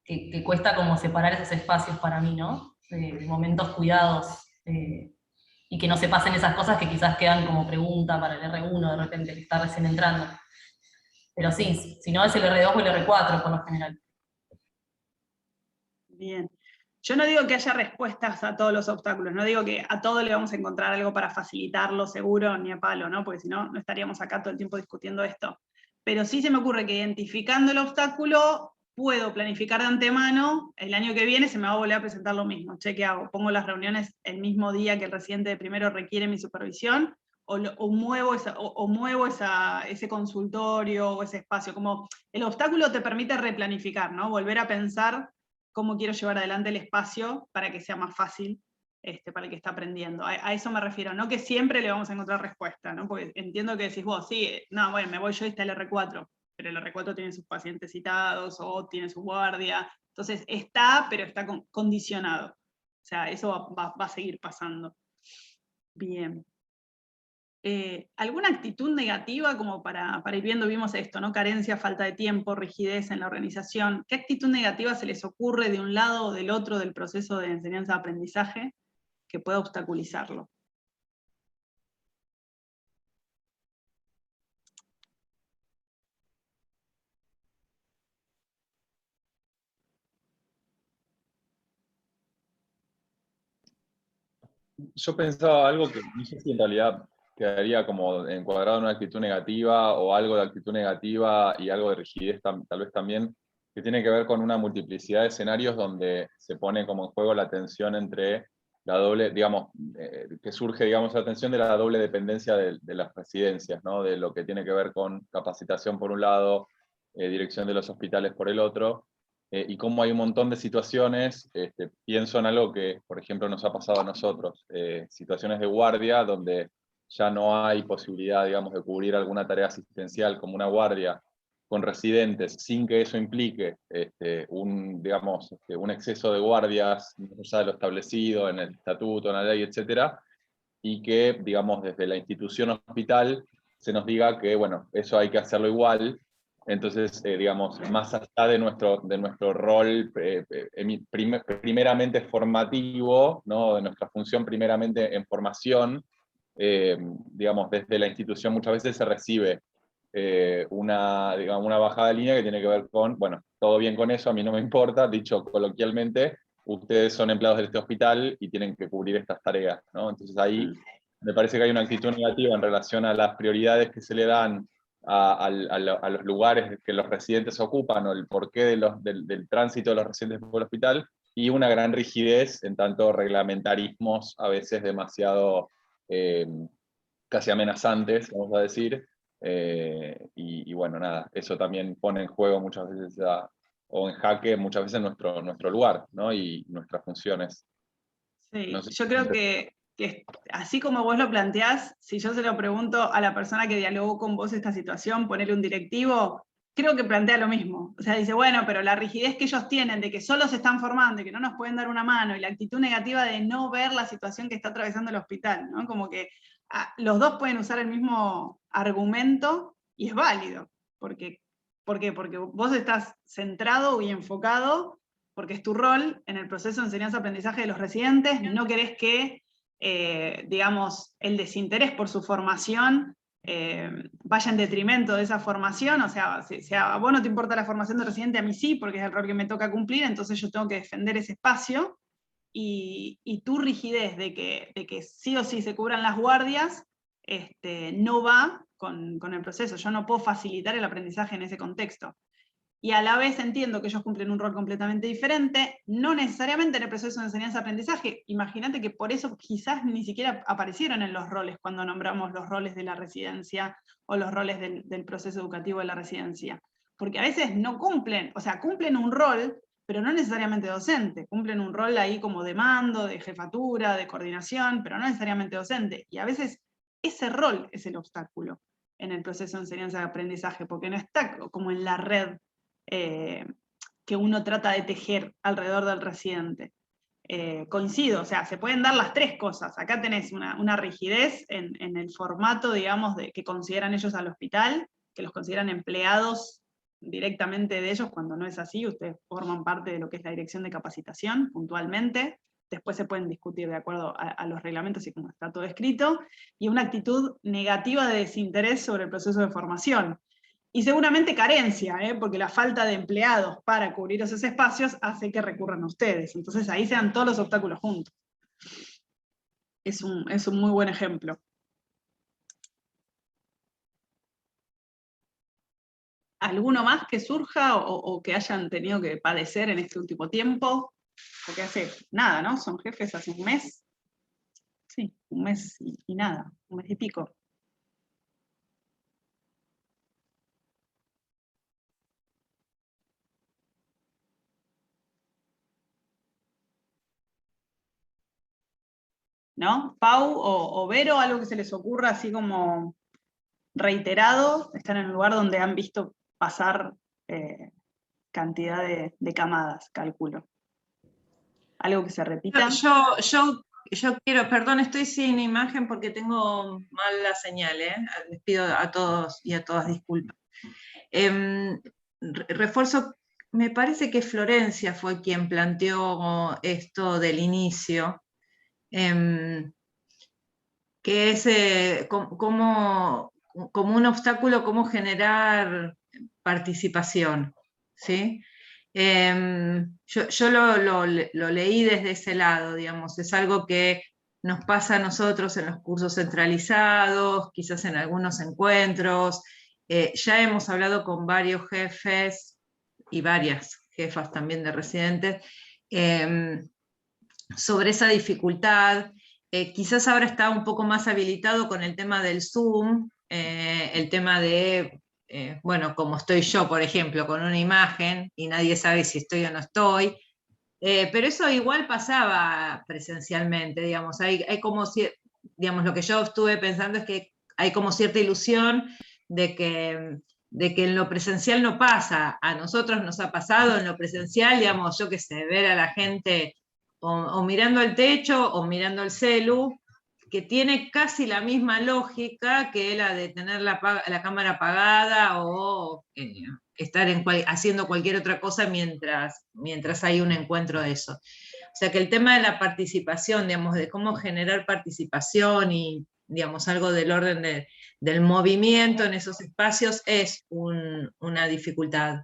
que cuesta como separar esos espacios para mí, ¿no? De momentos cuidados, y que no se pasen esas cosas que quizás quedan como pregunta para el R1 de repente, que está recién entrando. Pero sí, si no es el R2 o el R4 por lo general. Bien. Yo no digo que haya respuestas a todos los obstáculos, no digo que a todo le vamos a encontrar algo para facilitarlo seguro, ni a palo, ¿no? Porque si no, no estaríamos acá todo el tiempo discutiendo esto. Pero sí se me ocurre que identificando el obstáculo, puedo planificar de antemano, el año que viene se me va a volver a presentar lo mismo. Che, ¿qué hago? ¿Pongo las reuniones el mismo día que el residente de primero requiere mi supervisión? ¿O muevo, ese consultorio o ese espacio? Como el obstáculo te permite replanificar, ¿no? Volver a pensar cómo quiero llevar adelante el espacio para que sea más fácil para el que está aprendiendo. A eso me refiero, no que siempre le vamos a encontrar respuesta, ¿no? Porque entiendo que decís vos, sí, no, bueno, me voy yo y está el R4, pero el R4 tiene sus pacientes citados o tiene su guardia, entonces está, pero está condicionado. O sea, eso va a seguir pasando. Bien. ¿Alguna actitud negativa como para ir viendo? Vimos esto, ¿no? Carencia, falta de tiempo, rigidez en la organización. ¿Qué actitud negativa se les ocurre de un lado o del otro del proceso de enseñanza-aprendizaje que pueda obstaculizarlo? Yo pensaba algo que no sé si en realidad quedaría como encuadrado en una actitud negativa o algo de actitud negativa y algo de rigidez tal vez también, que tiene que ver con una multiplicidad de escenarios donde se pone como en juego la tensión entre la doble, digamos, que surge, digamos, la tensión de la doble dependencia de las residencias, ¿no? De lo que tiene que ver con capacitación por un lado, dirección de los hospitales por el otro, y cómo hay un montón de situaciones, pienso en algo que, por ejemplo, nos ha pasado a nosotros, situaciones de guardia donde ya no hay posibilidad, digamos, de cubrir alguna tarea asistencial como una guardia con residentes, sin que eso implique digamos, un exceso de guardias, más allá de lo establecido en el estatuto, en la ley, etcétera, y que, digamos, desde la institución hospital se nos diga que, bueno, eso hay que hacerlo igual. Entonces, digamos, más allá de nuestro rol primeramente formativo, ¿no? De nuestra función primeramente en formación, digamos, desde la institución muchas veces se recibe digamos, una bajada de línea que tiene que ver con, bueno, todo bien con eso, a mí no me importa, dicho coloquialmente, ustedes son empleados de este hospital y tienen que cubrir estas tareas, ¿no? Entonces ahí me parece que hay una actitud negativa en relación a las prioridades que se le dan a los lugares que los residentes ocupan o el porqué del tránsito de los residentes por el hospital, y una gran rigidez en tanto reglamentarismos a veces demasiado casi amenazantes, vamos a decir, y bueno, nada, eso también pone en juego muchas veces o en jaque muchas veces nuestro lugar, ¿no? Y nuestras funciones. Sí, No sé yo creo que así como vos lo planteás, si yo se lo pregunto a la persona que dialogó con vos esta situación, ponerle un directivo, creo que plantea lo mismo. O sea, dice, bueno, pero la rigidez que ellos tienen de que solo se están formando y que no nos pueden dar una mano, y la actitud negativa de no ver la situación que está atravesando el hospital, ¿no? Como que los dos pueden usar el mismo argumento y es válido. ¿Por qué? Porque vos estás centrado y enfocado, porque es tu rol en el proceso de enseñanza-aprendizaje de los residentes, no querés que, digamos, el desinterés por su formación vaya en detrimento de esa formación. O sea, si a vos no te importa la formación de residente, a mí sí, porque es el rol que me toca cumplir, entonces yo tengo que defender ese espacio, y tu rigidez de que sí o sí se cubran las guardias, no va con el proceso. Yo no puedo facilitar el aprendizaje en ese contexto. Y a la vez entiendo que ellos cumplen un rol completamente diferente, no necesariamente en el proceso de enseñanza-aprendizaje. Imagínate que por eso quizás ni siquiera aparecieron en los roles cuando nombramos los roles de la residencia o los roles del proceso educativo de la residencia. Porque a veces no cumplen, o sea, cumplen un rol, pero no necesariamente docente. Cumplen un rol ahí como de mando, de jefatura, de coordinación, pero no necesariamente docente. Y a veces ese rol es el obstáculo en el proceso de enseñanza-aprendizaje, porque no está como en la red que uno trata de tejer alrededor del residente. Coincido, o sea, se pueden dar las tres cosas. Acá tenés una rigidez en el formato, digamos, que consideran ellos al hospital, que los consideran empleados directamente de ellos, cuando no es así. Ustedes forman parte de lo que es la dirección de capacitación, puntualmente. Después se pueden discutir de acuerdo a los reglamentos y como está todo escrito. Y una actitud negativa de desinterés sobre el proceso de formación. Y seguramente carencia, porque la falta de empleados para cubrir esos espacios hace que recurran a ustedes. Entonces ahí se dan todos los obstáculos juntos. Es un muy buen ejemplo. ¿Alguno más que surja o que hayan tenido que padecer en este último tiempo? Porque hace nada, ¿no? Son jefes hace un mes. Sí, un mes y nada, un mes y pico. ¿No? Pau o Vero, algo que se les ocurra así como reiterado, están en un lugar donde han visto pasar cantidad de camadas, calculo. ¿Algo que se repita? Yo quiero, perdón, estoy sin imagen porque tengo mal la señal, les pido a todos y a todas disculpas. Refuerzo, me parece que Florencia fue quien planteó esto del inicio, que es como un obstáculo, cómo generar participación, ¿sí? Yo lo leí desde ese lado, digamos, es algo que nos pasa a nosotros en los cursos centralizados, quizás en algunos encuentros. Ya hemos hablado con varios jefes y varias jefas también de residentes sobre esa dificultad. Quizás ahora está un poco más habilitado con el tema del Zoom, el tema de, bueno, como estoy yo, por ejemplo, con una imagen y nadie sabe si estoy o no estoy, pero eso igual pasaba presencialmente, digamos, hay como, digamos, lo que yo estuve pensando es que hay como cierta ilusión de que en lo presencial no pasa. A nosotros nos ha pasado en lo presencial, digamos, yo qué sé, ver a la gente o mirando el techo o mirando el celu, que tiene casi la misma lógica que la de tener la cámara apagada o estar haciendo cualquier otra cosa mientras hay un encuentro de eso. O sea que el tema de la participación, digamos, de cómo generar participación y, digamos, algo del orden del movimiento en esos espacios es una dificultad.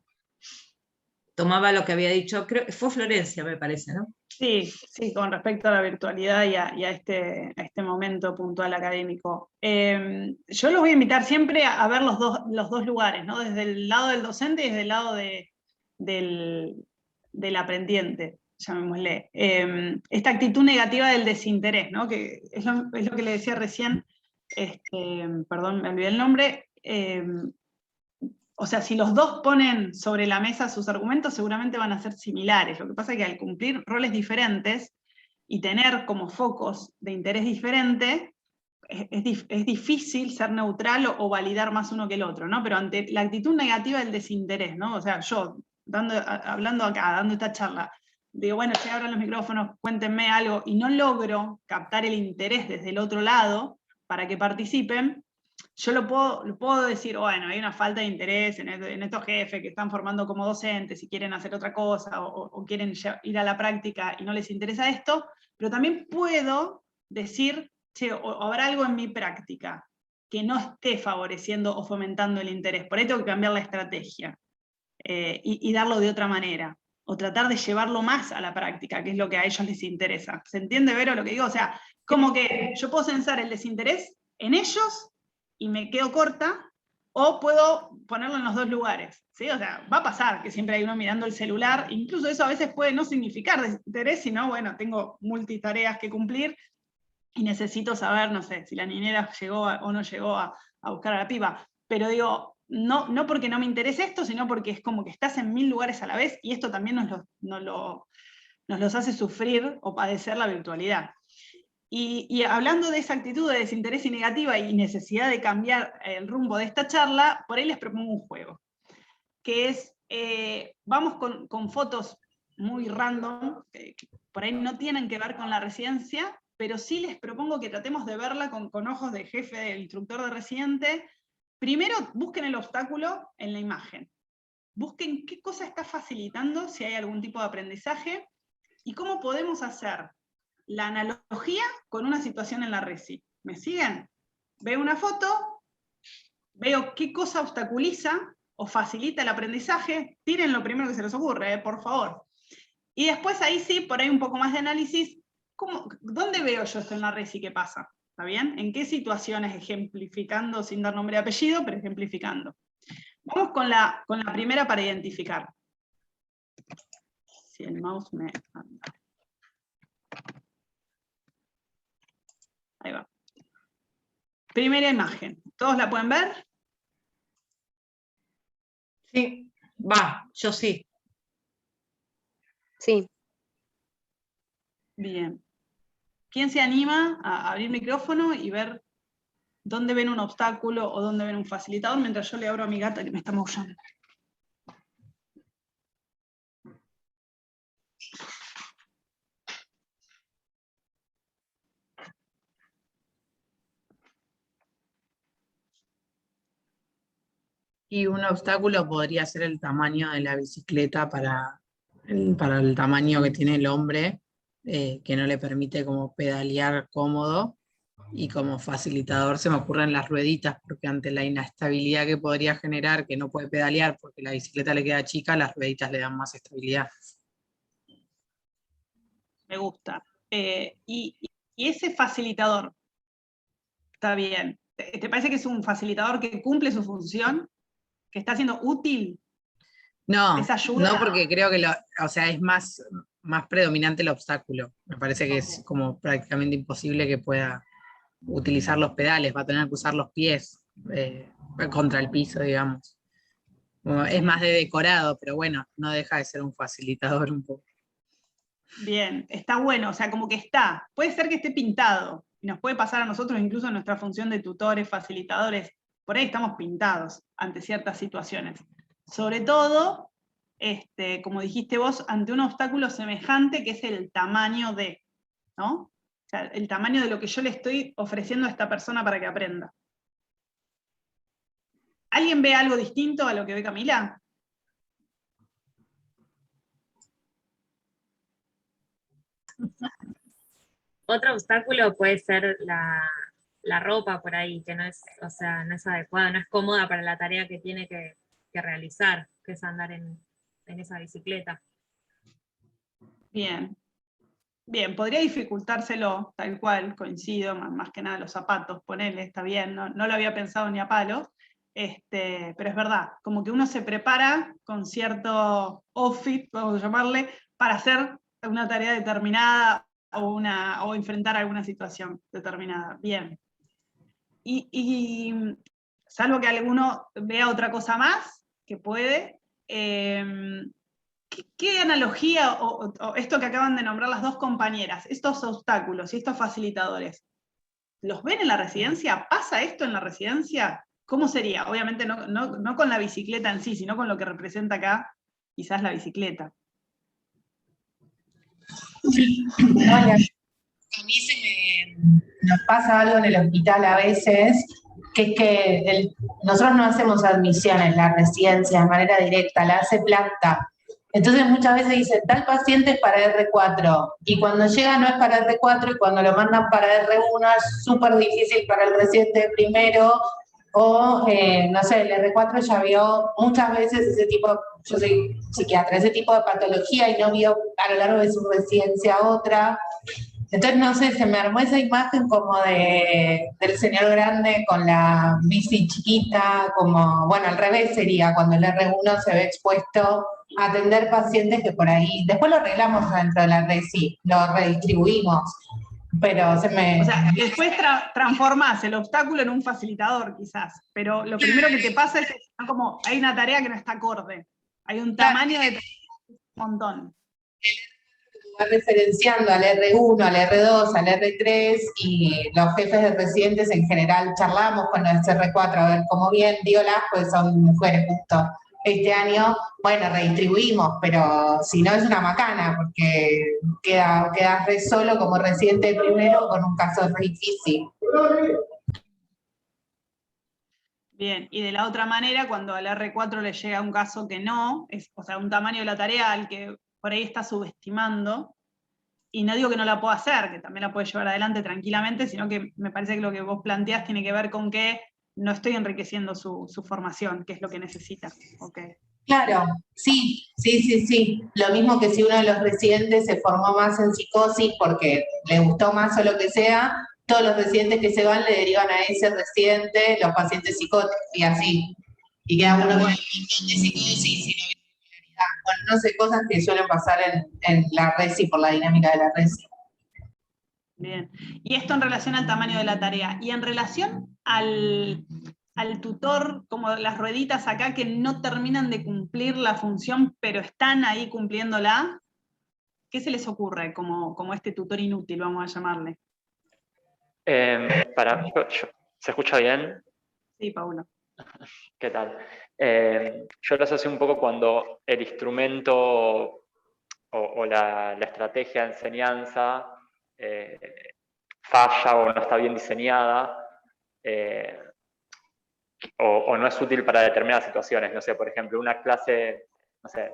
Tomaba lo que había dicho, creo que fue Florencia, me parece, ¿no? Sí, con respecto a la virtualidad y a este momento puntual académico. Yo los voy a invitar siempre a ver los dos lugares, ¿no? Desde el lado del docente y desde el lado del aprendiente, llamémosle. Esta actitud negativa del desinterés, ¿no? Que es lo que le decía recién, perdón, me olvidé el nombre. O sea, si los dos ponen sobre la mesa sus argumentos, seguramente van a ser similares. Lo que pasa es que al cumplir roles diferentes y tener como focos de interés diferente, es difícil ser neutral o validar más uno que el otro, ¿no? Pero ante la actitud negativa del desinterés, ¿no? O sea, yo, hablando acá, dando esta charla, digo, bueno, si abran los micrófonos, cuéntenme algo, y no logro captar el interés desde el otro lado para que participen, yo lo puedo decir, bueno, hay una falta de interés en estos jefes que están formando como docentes y quieren hacer otra cosa, o quieren ir a la práctica y no les interesa esto, pero también puedo decir, che, o habrá algo en mi práctica que no esté favoreciendo o fomentando el interés, por ahí tengo que cambiar la estrategia y darlo de otra manera, o tratar de llevarlo más a la práctica, que es lo que a ellos les interesa. ¿Se entiende, Vero, lo que digo? O sea, como que yo puedo censar el desinterés en ellos y me quedo corta, o puedo ponerlo en los dos lugares, ¿sí? O sea, va a pasar que siempre hay uno mirando el celular, incluso eso a veces puede no significar desinterés, sino, bueno, tengo multitareas que cumplir, y necesito saber, no sé, si la niñera llegó o no llegó a buscar a la piba. Pero digo, no porque no me interese esto, sino porque es como que estás en 1000 lugares a la vez, y esto también nos los hace sufrir o padecer la virtualidad. Y hablando de esa actitud de desinterés y negativa y necesidad de cambiar el rumbo de esta charla, por ahí les propongo un juego, que es, vamos con fotos muy random, que por ahí no tienen que ver con la residencia, pero sí les propongo que tratemos de verla con ojos de jefe, del instructor de residente. Primero, busquen el obstáculo en la imagen. Busquen qué cosa está facilitando, si hay algún tipo de aprendizaje, y cómo podemos hacer la analogía con una situación en la resi. ¿Me siguen? Veo una foto, veo qué cosa obstaculiza o facilita el aprendizaje, tiren lo primero que se les ocurre, por favor. Y después ahí sí, por ahí un poco más de análisis, ¿dónde veo yo esto en la resi? ¿Qué pasa? ¿Está bien? ¿En qué situaciones? Ejemplificando, sin dar nombre y apellido, pero ejemplificando. Vamos con la primera para identificar. Si el mouse me anda. Ahí va. Primera imagen. ¿Todos la pueden ver? Sí, va, yo sí. Sí. Bien. ¿Quién se anima a abrir micrófono y ver dónde ven un obstáculo o dónde ven un facilitador, mientras yo le abro a mi gata que me está maullando? Y un obstáculo podría ser el tamaño de la bicicleta para el tamaño que tiene el hombre, que no le permite como pedalear cómodo, y como facilitador se me ocurren las rueditas, porque ante la inestabilidad que podría generar que no puede pedalear porque la bicicleta le queda chica, las rueditas le dan más estabilidad. Me gusta. Y ese facilitador, está bien. ¿Te parece que es un facilitador que cumple su función? ¿Que está siendo útil? No, ¿Esa ayuda? no, porque creo que es más predominante el obstáculo. Me parece que es como prácticamente imposible que pueda utilizar los pedales, va a tener que usar los pies contra el piso, digamos. Es más de decorado, pero bueno, no deja de ser un facilitador un poco. Bien, está bueno, o sea, como que está. Puede ser que esté pintado, y nos puede pasar a nosotros incluso en nuestra función de tutores, facilitadores, por ahí estamos pintados ante ciertas situaciones. Sobre todo, como dijiste vos, ante un obstáculo semejante que es el tamaño de, ¿no? O sea, el tamaño de lo que yo le estoy ofreciendo a esta persona para que aprenda. ¿Alguien ve algo distinto a lo que ve Camila? Otro obstáculo puede ser la ropa por ahí, que no es, o sea, no es adecuada, no es cómoda para la tarea que tiene que realizar, que es andar en esa bicicleta. Bien. Bien, podría dificultárselo, tal cual, coincido, más que nada los zapatos, ponele, está bien, no lo había pensado ni a palo, pero es verdad, como que uno se prepara con cierto outfit, vamos a llamarle, para hacer una tarea determinada o enfrentar alguna situación determinada. Bien. Y salvo que alguno vea otra cosa más, que puede, ¿qué analogía o esto que acaban de nombrar las dos compañeras, estos obstáculos y estos facilitadores, ¿Los ven en la residencia? ¿Pasa esto en la residencia? ¿Cómo sería? Obviamente no con la bicicleta en sí, sino con lo que representa acá, quizás la bicicleta. Hola. A mí nos pasa algo en el hospital a veces, que es que nosotros no hacemos admisión en la residencia de manera directa, la hace planta. Entonces muchas veces dicen, tal paciente es para R4, y cuando llega no es para R4, y cuando lo mandan para R1 es súper difícil para el residente de primero, o no sé, el R4 ya vio muchas veces ese tipo, yo soy psiquiatra, ese tipo de patología y no vio a lo largo de su residencia otra. Entonces, no sé, se me armó esa imagen como del señor grande con la bici chiquita, como, bueno, al revés sería, cuando el R1 se ve expuesto a atender pacientes que por ahí, después lo arreglamos dentro de la RESI, lo redistribuimos, pero se me... O sea, después transformás el obstáculo en un facilitador, quizás, pero lo primero que te pasa es que como hay una tarea que no está acorde, hay un tamaño de un montón. Va referenciando al R1, al R2, al R3, y los jefes de residentes en general charlamos con los R4 a ver cómo bien, dígolas, pues son mujeres justo. Este año, bueno, redistribuimos, pero si no es una macana, porque quedas re solo como residente de primero con un caso re difícil. Bien, y de la otra manera, cuando al R4 le llega un caso que no, o sea, un tamaño de la tarea al que por ahí está subestimando, y no digo que no la pueda hacer, que también la puede llevar adelante tranquilamente, sino que me parece que lo que vos planteás tiene que ver con que no estoy enriqueciendo su formación, que es lo que necesita. Okay. Claro, sí. Lo mismo que si uno de los residentes se formó más en psicosis porque le gustó más o lo que sea, todos los residentes que se van le derivan a ese residente los pacientes psicóticos, y así. Y queda uno con el montón de psicosis y no hay popularidad. Bueno, no sé, cosas que suelen pasar en la RESI por la dinámica de la RESI. Bien, y esto en relación al tamaño de la tarea. Y en relación al tutor, como las rueditas acá que no terminan de cumplir la función, pero están ahí cumpliéndola, ¿qué se les ocurre como este tutor inútil, vamos a llamarle? ¿Se escucha bien? Sí, Paulo. ¿Qué tal? Yo lo asocio un poco cuando el instrumento o la estrategia de enseñanza falla o no está bien diseñada, o no es útil para determinadas situaciones. No sé, por ejemplo, una clase, no sé,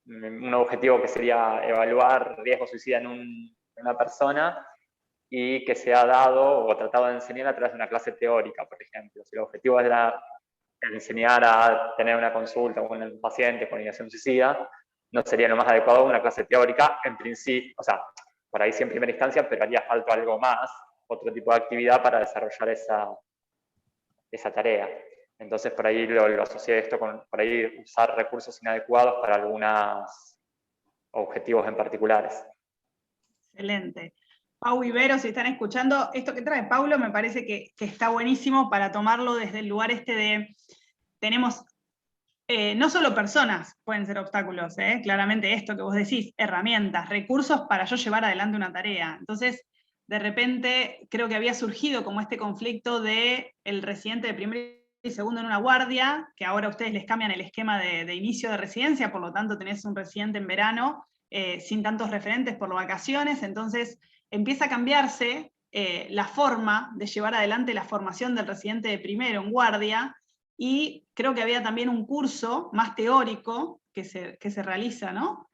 un objetivo que sería evaluar riesgo suicida en una persona, y que se ha dado o tratado de enseñar a través de una clase teórica, por ejemplo. Si el objetivo es enseñar a tener una consulta con un paciente con ideación suicida, no sería lo más adecuado una clase teórica, en principio, o sea, por ahí sí en primera instancia, pero haría falta algo más, otro tipo de actividad para desarrollar esa tarea. Entonces por ahí lo asocié esto con, por ahí usar recursos inadecuados para algunos objetivos en particulares. Excelente. Pau y Vero, si están escuchando, esto que trae Paulo me parece que está buenísimo para tomarlo desde el lugar de, tenemos, no solo personas pueden ser obstáculos, claramente esto que vos decís, herramientas, recursos para yo llevar adelante una tarea. Entonces, de repente, creo que había surgido como este conflicto de el residente de primero y segundo en una guardia, que ahora ustedes les cambian el esquema de inicio de residencia, por lo tanto tenés un residente en verano, sin tantos referentes por las vacaciones, entonces empieza a cambiarse la forma de llevar adelante la formación del residente de primero en guardia, y creo que había también un curso más teórico que se realiza, ¿no?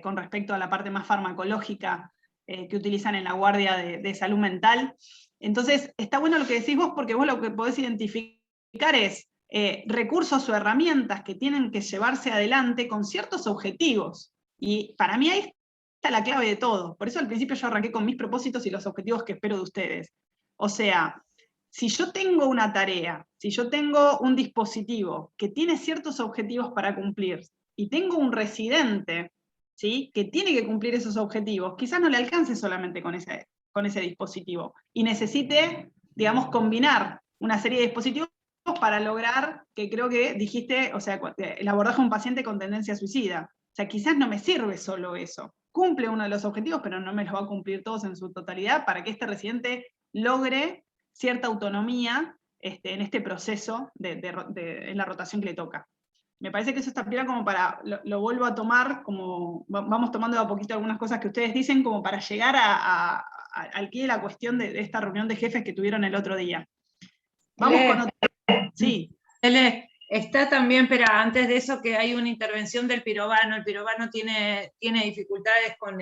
Con respecto a la parte más farmacológica que utilizan en la guardia de salud mental. Entonces, está bueno lo que decís vos, porque vos lo que podés identificar es recursos o herramientas que tienen que llevarse adelante con ciertos objetivos. Y para mí ahí está la clave de todo. Por eso al principio yo arranqué con mis propósitos y los objetivos que espero de ustedes. O sea, si yo tengo una tarea, si yo tengo un dispositivo que tiene ciertos objetivos para cumplir, y tengo un residente, ¿sí?, que tiene que cumplir esos objetivos, quizás no le alcance solamente con ese dispositivo, y necesite, digamos, combinar una serie de dispositivos para lograr, que creo que dijiste, o sea, el abordaje de un paciente con tendencia suicida. O sea, quizás no me sirve solo eso. Cumple uno de los objetivos, pero no me los va a cumplir todos en su totalidad para que este residente logre cierta autonomía en este proceso en la rotación que le toca. Me parece que eso está bien como para, lo vuelvo a tomar, como vamos tomando de a poquito algunas cosas que ustedes dicen, como para llegar al quid de la cuestión de esta reunión de jefes que tuvieron el otro día. Vamos con otra. Sí. Está también, pero antes de eso, que hay una intervención del pirobano. El pirobano tiene dificultades con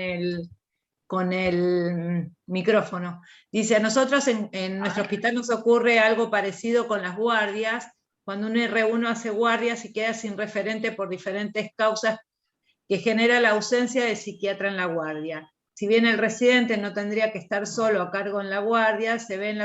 el micrófono. Dice, a nosotros en nuestro hospital nos ocurre algo parecido con las guardias, cuando un R1 hace guardias y queda sin referente por diferentes causas que genera la ausencia de psiquiatra en la guardia. Si bien el residente no tendría que estar solo a cargo en la guardia, se ve en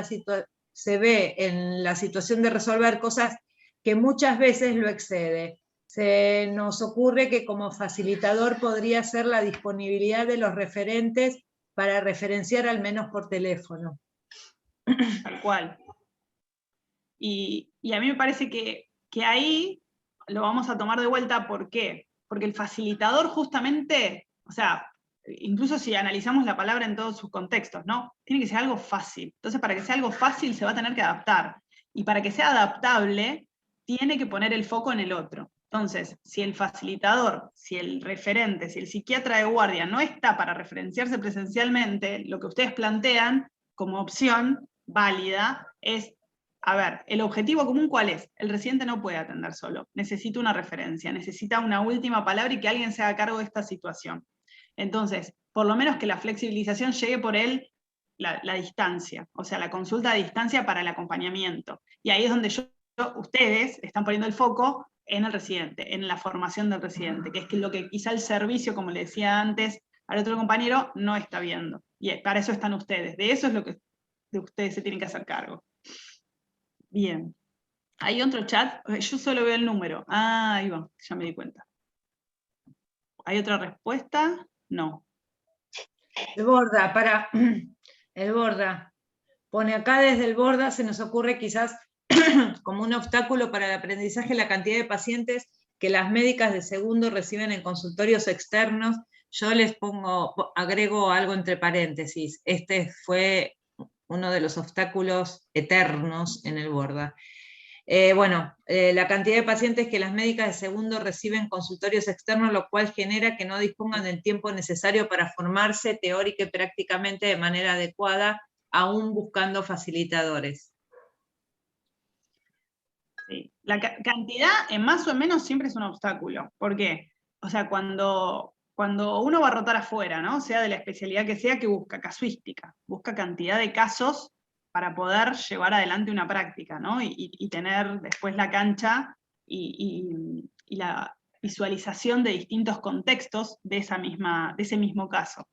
la situación de resolver cosas que muchas veces lo excede. Se nos ocurre que como facilitador podría ser la disponibilidad de los referentes para referenciar al menos por teléfono. Tal cual. Y a mí me parece que ahí lo vamos a tomar de vuelta. ¿Por qué? Porque el facilitador justamente, o sea, incluso si analizamos la palabra en todos sus contextos, ¿no? Tiene que ser algo fácil. Entonces, para que sea algo fácil se va a tener que adaptar. Y para que sea adaptable, tiene que poner el foco en el otro. Entonces, si el facilitador, si el referente, si el psiquiatra de guardia no está para referenciarse presencialmente, lo que ustedes plantean como opción válida es, a ver, ¿el objetivo común cuál es? El residente no puede atender solo, necesita una referencia, necesita una última palabra y que alguien se haga cargo de esta situación. Entonces, por lo menos que la flexibilización llegue por él la distancia, o sea, la consulta a distancia para el acompañamiento. Y ahí es donde ustedes están poniendo el foco en el residente, en la formación del residente, que es lo que quizá el servicio, como le decía antes al otro compañero, no está viendo. Y para eso están ustedes, de eso es lo que ustedes se tienen que hacer cargo. Bien. ¿Hay otro chat? Yo solo veo el número. Ah, ahí va, ya me di cuenta. ¿Hay otra respuesta? No. El Borda. Pone acá desde el Borda, se nos ocurre quizás como un obstáculo para el aprendizaje la cantidad de pacientes que las médicas de segundo reciben en consultorios externos. Yo agrego algo entre paréntesis. Este fue uno de los obstáculos eternos en el Borda. La cantidad de pacientes que las médicas de segundo reciben en consultorios externos, lo cual genera que no dispongan del tiempo necesario para formarse teórica y prácticamente de manera adecuada, aún buscando facilitadores. Sí. La cantidad, en más o menos, siempre es un obstáculo. ¿Por qué? O sea, cuando uno va a rotar afuera, ¿no? Sea de la especialidad que sea, que busca casuística, busca cantidad de casos para poder llevar adelante una práctica, ¿no? Y tener después la cancha y la visualización de distintos contextos de ese mismo caso.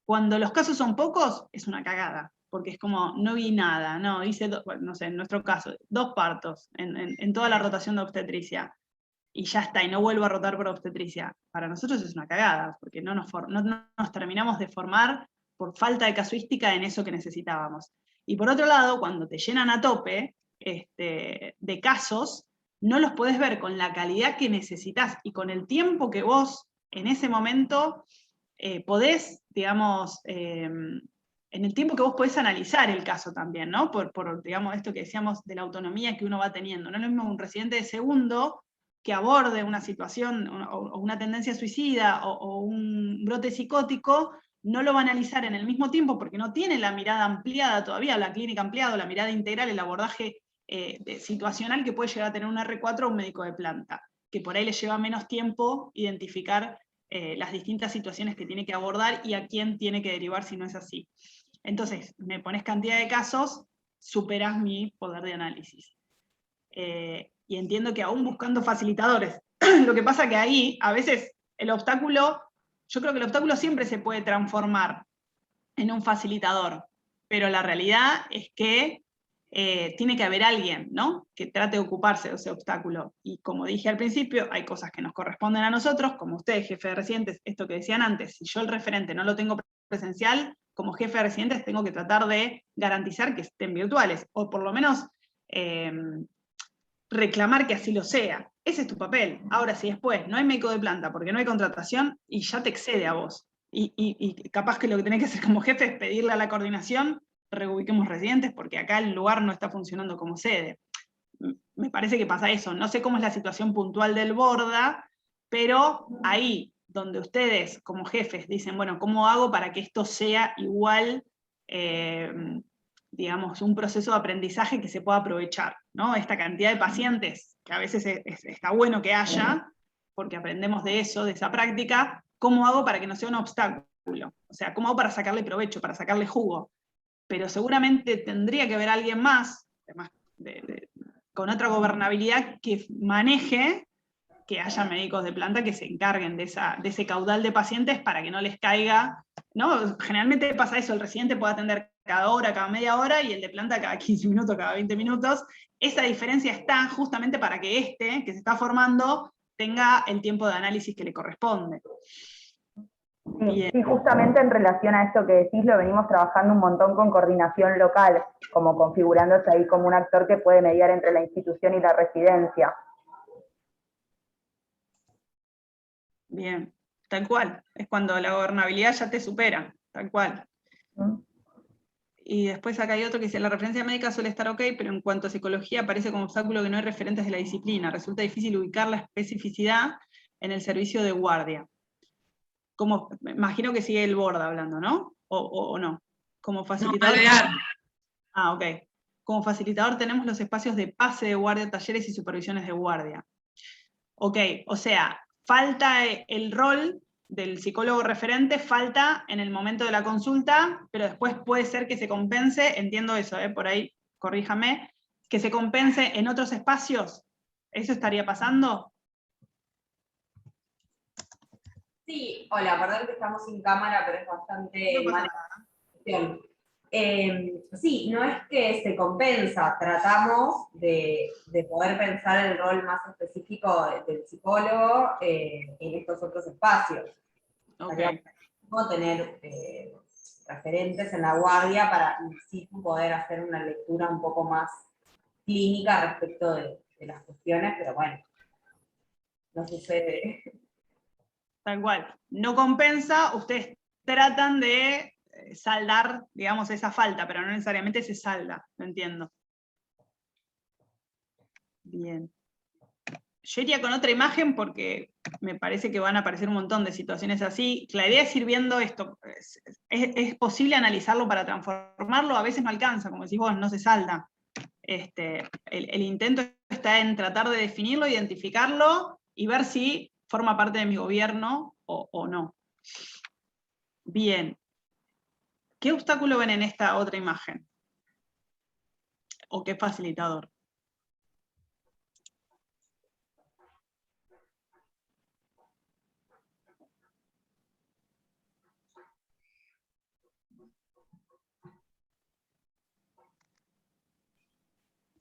Cuando los casos son pocos, es una cagada, porque es como, no vi nada, no, hice, no sé, en nuestro caso, 2 partos en toda la rotación de obstetricia, y ya está, y no vuelvo a rotar por obstetricia. Para nosotros es una cagada, porque no nos terminamos de formar por falta de casuística en eso que necesitábamos. Y por otro lado, cuando te llenan a tope de casos, no los podés ver con la calidad que necesitas y con el tiempo que vos en ese momento podés, digamos, en el tiempo que vos podés analizar el caso también, ¿no? Por digamos, esto que decíamos de la autonomía que uno va teniendo. No es lo mismo un residente de segundo que aborde una situación o una tendencia suicida o un brote psicótico, no lo va a analizar en el mismo tiempo porque no tiene la mirada ampliada todavía, la clínica ampliada, la mirada integral, el abordaje situacional que puede llegar a tener un R4 o un médico de planta, que por ahí le lleva menos tiempo identificar las distintas situaciones que tiene que abordar y a quién tiene que derivar si no es así. Entonces, me pones cantidad de casos, superás mi poder de análisis. Y entiendo que aún buscando facilitadores, lo que pasa que ahí, a veces, el obstáculo, yo creo que el obstáculo siempre se puede transformar en un facilitador, pero la realidad es que tiene que haber alguien, ¿no?, que trate de ocuparse de ese obstáculo. Y como dije al principio, hay cosas que nos corresponden a nosotros, como ustedes, jefe de residentes, esto que decían antes, si yo el referente no lo tengo presencial, como jefe de residentes tengo que tratar de garantizar que estén virtuales, o por lo menos reclamar que así lo sea. Ese es tu papel. Ahora, si después no hay médico de planta porque no hay contratación, y ya te excede a vos, y capaz que lo que tenés que hacer como jefe es pedirle a la coordinación reubiquemos residentes porque acá el lugar no está funcionando como sede. Me parece que pasa eso. No sé cómo es la situación puntual del Borda, pero ahí donde ustedes como jefes dicen, bueno, ¿cómo hago para que esto sea igual, digamos, un proceso de aprendizaje que se pueda aprovechar, ¿no? Esta cantidad de pacientes, que a veces está bueno que haya, porque aprendemos de eso, de esa práctica, ¿cómo hago para que no sea un obstáculo? O sea, ¿cómo hago para sacarle provecho, para sacarle jugo? Pero seguramente tendría que haber alguien más, además con otra gobernabilidad, que maneje que haya médicos de planta que se encarguen de ese caudal de pacientes para que no les caiga, ¿no? Generalmente pasa eso, el residente puede atender cada hora, cada media hora, y el de planta cada 15 minutos, cada 20 minutos. Esa diferencia está justamente para que que se está formando, tenga el tiempo de análisis que le corresponde. Sí, sí, justamente en relación a esto que decís, lo venimos trabajando un montón con coordinación local, como configurándose ahí como un actor que puede mediar entre la institución y la residencia. Bien, tal cual. Es cuando la gobernabilidad ya te supera, tal cual. Y después acá hay otro que dice, la referencia médica suele estar ok, pero en cuanto a psicología aparece como obstáculo que no hay referentes de la disciplina. Resulta difícil ubicar la especificidad en el servicio de guardia. Como, me imagino que sigue el Borda hablando, ¿no? ¿O no? Como facilitador. Ok. Como facilitador tenemos los espacios de pase de guardia, talleres y supervisiones de guardia. Ok, o sea, falta el rol del psicólogo referente, falta en el momento de la consulta, pero después puede ser que se compense, entiendo eso, por ahí, corríjame, que se compense en otros espacios. ¿Eso estaría pasando? Sí, hola, perdón que estamos sin cámara, pero es bastante mala cuestión. Sí, no es que se compensa, tratamos de poder pensar el rol más específico del psicólogo en estos otros espacios. Okay. Tener referentes en la guardia para sí poder hacer una lectura un poco más clínica respecto de las cuestiones, pero bueno, no sucede. Tal cual. No compensa, ustedes tratan de saldar, digamos, esa falta, pero no necesariamente se salda, lo entiendo. Bien. Yo iría con otra imagen porque me parece que van a aparecer un montón de situaciones así. La idea es ir viendo esto. Es posible analizarlo para transformarlo, a veces no alcanza, como decís vos, no se salda. El intento está en tratar de definirlo, identificarlo y ver si forma parte de mi gobierno o no. Bien. ¿Qué obstáculo ven en esta otra imagen? ¿O qué facilitador?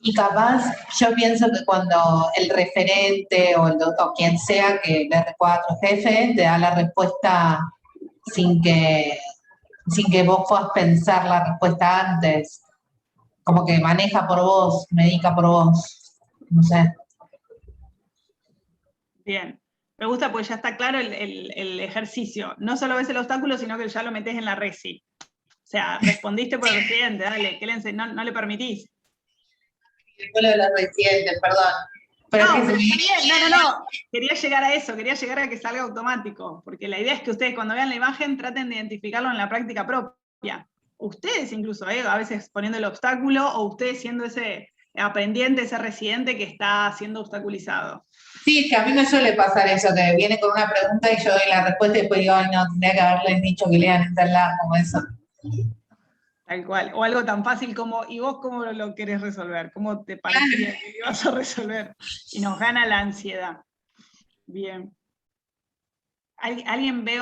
Y capaz, yo pienso que cuando el referente o quien sea que el R4 jefe te da la respuesta sin que vos puedas pensar la respuesta antes, como que maneja por vos, medica por vos, no sé. Bien, me gusta porque ya está claro el ejercicio. No solo ves el obstáculo, sino que ya lo metés en la resi. O sea, respondiste por el residente, dale, ¿qué no le permitís? Después lo de los residentes, perdón. Pero no, pero bien, no. Quería llegar a eso, quería llegar a que salga automático, porque la idea es que ustedes cuando vean la imagen traten de identificarlo en la práctica propia. Ustedes incluso, a veces poniendo el obstáculo, o ustedes siendo ese aprendiente, ese residente que está siendo obstaculizado. Sí, es que a mí me suele pasar eso, que viene con una pregunta y yo doy la respuesta y después digo, ay no, tendría que haberles dicho que lean en tal lado, como eso. Tal cual, o algo tan fácil como, ¿y vos cómo lo querés resolver? ¿Cómo te parecía que lo ibas a resolver? Y nos gana la ansiedad. Bien. ¿Alguien ve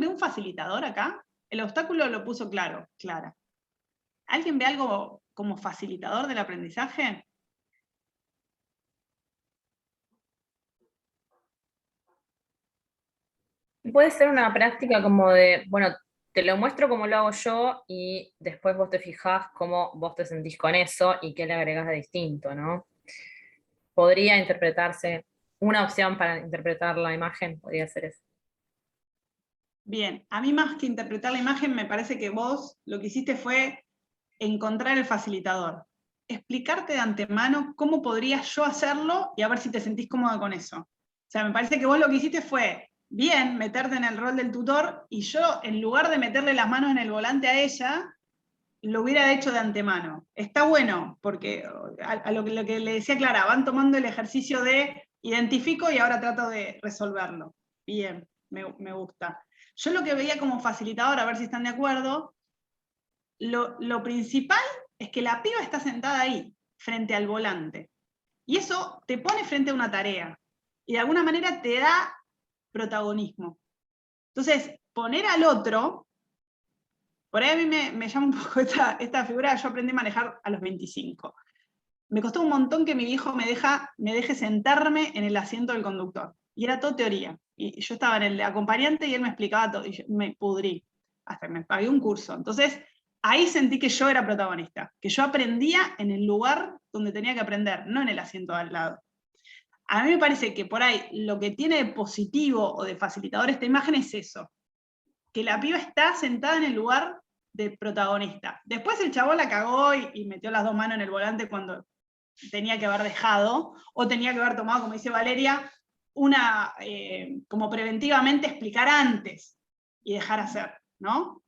un facilitador acá? El obstáculo lo puso Clara. ¿Alguien ve algo como facilitador del aprendizaje? Puede ser una práctica como de, bueno, te lo muestro como lo hago yo y después vos te fijás cómo vos te sentís con eso y qué le agregás de distinto, ¿no? Podría interpretarse, una opción para interpretar la imagen podría ser eso. Bien, a mí más que interpretar la imagen me parece que vos lo que hiciste fue encontrar el facilitador. Explicarte de antemano cómo podría yo hacerlo y a ver si te sentís cómoda con eso. O sea, me parece que vos lo que hiciste fue, bien, meterte en el rol del tutor, y yo, en lugar de meterle las manos en el volante a ella, lo hubiera hecho de antemano. Está bueno, porque a lo que le decía Clara, van tomando el ejercicio de identifico y ahora trato de resolverlo. Bien, me gusta. Yo lo que veía como facilitador, a ver si están de acuerdo, lo principal es que la piba está sentada ahí, frente al volante. Y eso te pone frente a una tarea. Y de alguna manera te da protagonismo. Entonces, poner al otro, por ahí a mí me llama un poco esta figura. Yo aprendí a manejar a los 25. Me costó un montón que mi viejo me deje sentarme en el asiento del conductor. Y era todo teoría. Y yo estaba en el de acompañante y él me explicaba todo. Y yo me pudrí. Hasta que me pagué un curso. Entonces, ahí sentí que yo era protagonista. Que yo aprendía en el lugar donde tenía que aprender, no en el asiento de al lado. A mí me parece que por ahí lo que tiene de positivo o de facilitador esta imagen es eso. Que la piba está sentada en el lugar de protagonista. Después el chabón la cagó y metió las dos manos en el volante cuando tenía que haber dejado, o tenía que haber tomado, como dice Valeria, como preventivamente explicar antes y dejar hacer, ¿no?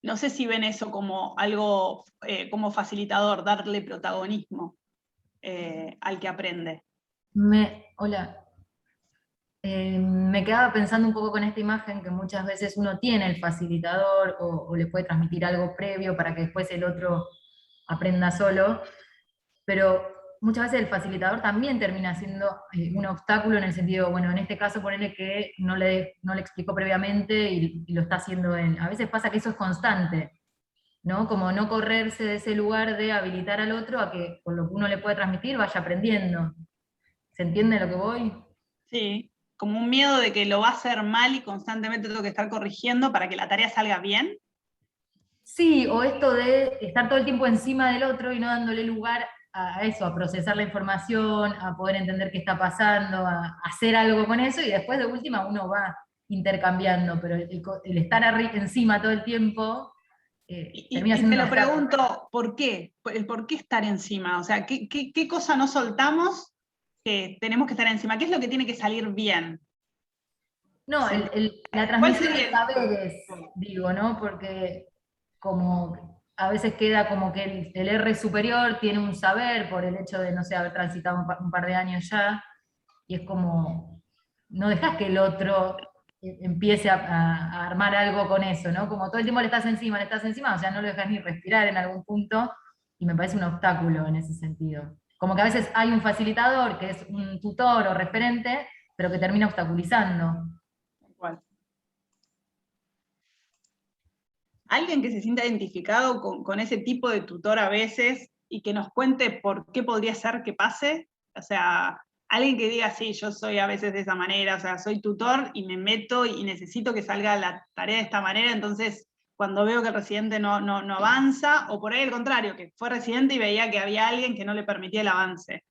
No sé si ven eso como algo, como facilitador, darle protagonismo al que aprende. Hola. Me quedaba pensando un poco con esta imagen que muchas veces uno tiene el facilitador o le puede transmitir algo previo para que después el otro aprenda solo, pero muchas veces el facilitador también termina siendo un obstáculo en el sentido, bueno, en este caso ponerle que no le explicó previamente y lo está haciendo él. A veces pasa que eso es constante, ¿no? Como no correrse de ese lugar de habilitar al otro a que con lo que uno le puede transmitir vaya aprendiendo. ¿Se entiende lo que voy? Sí, como un miedo de que lo va a hacer mal y constantemente tengo que estar corrigiendo para que la tarea salga bien. Sí, o esto de estar todo el tiempo encima del otro y no dándole lugar a eso, a procesar la información, a poder entender qué está pasando, a hacer algo con eso, y después de última uno va intercambiando, pero el estar encima todo el tiempo termina siendo te lo una pregunto, ¿por qué? ¿Por qué estar encima? O sea, ¿qué cosa no soltamos que tenemos que estar encima? ¿Qué es lo que tiene que salir bien? No, la transmisión de saberes, digo, ¿no? Porque como a veces queda como que el R superior tiene un saber por el hecho de, no sé, haber transitado un par de años ya, y es como, no dejas que el otro empiece a armar algo con eso, ¿no? Como todo el tiempo le estás encima, o sea, no lo dejas ni respirar en algún punto, y me parece un obstáculo en ese sentido. Como que a veces hay un facilitador que es un tutor o referente, pero que termina obstaculizando. Igual. Alguien que se sienta identificado con ese tipo de tutor a veces y que nos cuente por qué podría ser que pase. O sea, alguien que diga, sí, yo soy a veces de esa manera, o sea, soy tutor y me meto y necesito que salga la tarea de esta manera, entonces cuando veo que el residente no avanza, o por ahí al contrario, que fue residente y veía que había alguien que no le permitía el avance.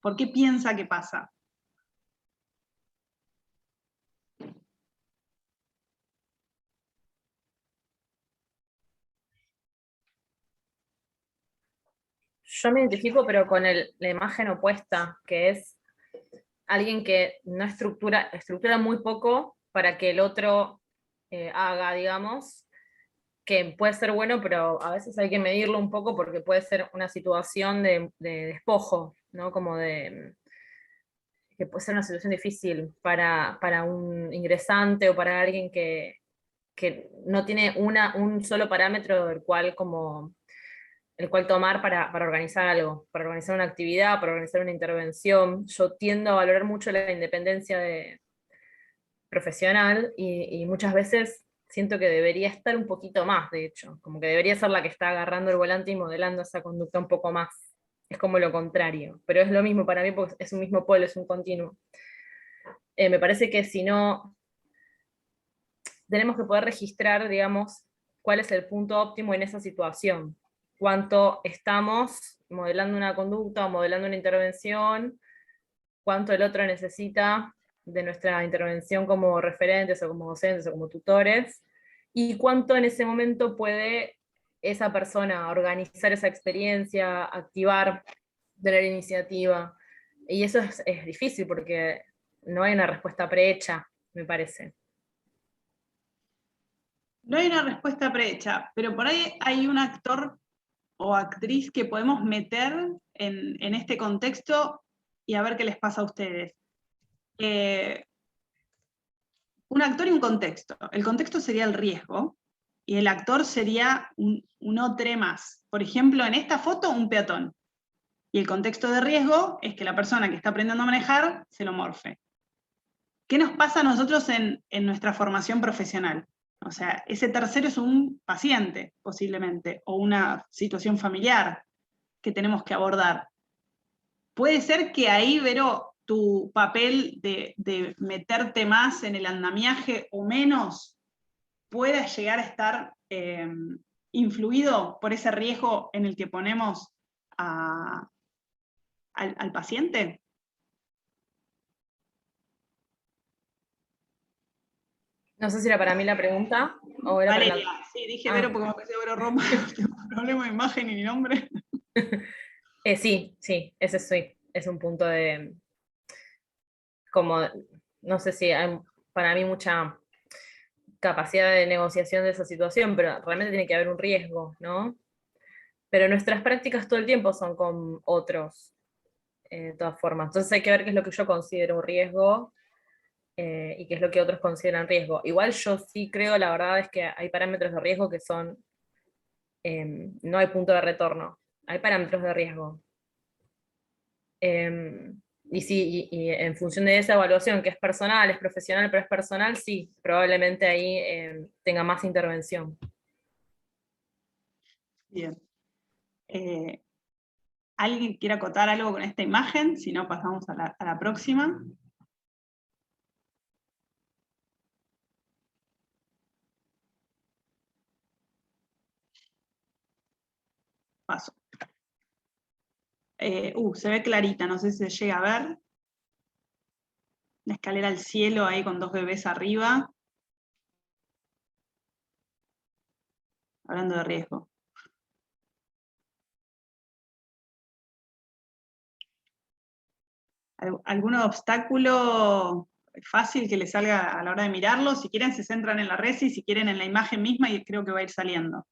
¿Por qué piensa que pasa? Yo me identifico, pero con la imagen opuesta, que es alguien que no estructura muy poco para que el otro haga, digamos, que puede ser bueno, pero a veces hay que medirlo un poco porque puede ser una situación de despojo, ¿no? Como que puede ser una situación difícil para un ingresante o para alguien que no tiene un solo parámetro el cual tomar para organizar algo, para organizar una actividad, para organizar una intervención. Yo tiendo a valorar mucho la independencia profesional y muchas veces siento que debería estar un poquito más, de hecho, como que debería ser la que está agarrando el volante y modelando esa conducta un poco más. Es como lo contrario, pero es lo mismo para mí porque es un mismo polo, es un continuo. Me parece que si no, tenemos que poder registrar, digamos, cuál es el punto óptimo en esa situación. Cuánto estamos modelando una conducta o modelando una intervención, cuánto el otro necesita de nuestra intervención como referentes o como docentes o como tutores, y cuánto en ese momento puede esa persona a organizar esa experiencia, activar, tener iniciativa. Y eso es difícil porque no hay una respuesta prehecha, me parece. No hay una respuesta prehecha, pero por ahí hay un actor o actriz que podemos meter en este contexto y a ver qué les pasa a ustedes. Un actor y un contexto. El contexto sería el riesgo y el actor sería un otro más. Por ejemplo, en esta foto, un peatón. Y el contexto de riesgo es que la persona que está aprendiendo a manejar se lo morfe. ¿Qué nos pasa a nosotros en nuestra formación profesional? O sea, ese tercero es un paciente, posiblemente, o una situación familiar que tenemos que abordar. Puede ser que ahí, Vero, tu papel de meterte más en el andamiaje o menos pueda llegar a estar influido por ese riesgo en el que ponemos al paciente. No sé si era para mí la pregunta o era Valeria, para la... sí, dije Vero porque me pareció Vero Roma, tengo problema de imagen y nombre. Sí, ese sí, es un punto de, como, no sé si hay para mí mucha capacidad de negociación de esa situación, pero realmente tiene que haber un riesgo, ¿no? Pero nuestras prácticas todo el tiempo son con otros, de todas formas. Entonces hay que ver qué es lo que yo considero un riesgo y qué es lo que otros consideran riesgo. Igual yo sí creo, la verdad es que hay parámetros de riesgo que son, no hay punto de retorno, hay parámetros de riesgo. Y sí, y en función de esa evaluación, que es personal, es profesional, pero es personal, sí, probablemente ahí tenga más intervención. Bien. ¿Alguien quiere acotar algo con esta imagen? Si no, pasamos a la próxima. Paso. Se ve clarita, no sé si se llega a ver. La escalera al cielo ahí con dos bebés arriba. Hablando de riesgo. ¿Algún obstáculo fácil que les salga a la hora de mirarlo? Si quieren se centran en la resi, si quieren en la imagen misma y creo que va a ir saliendo.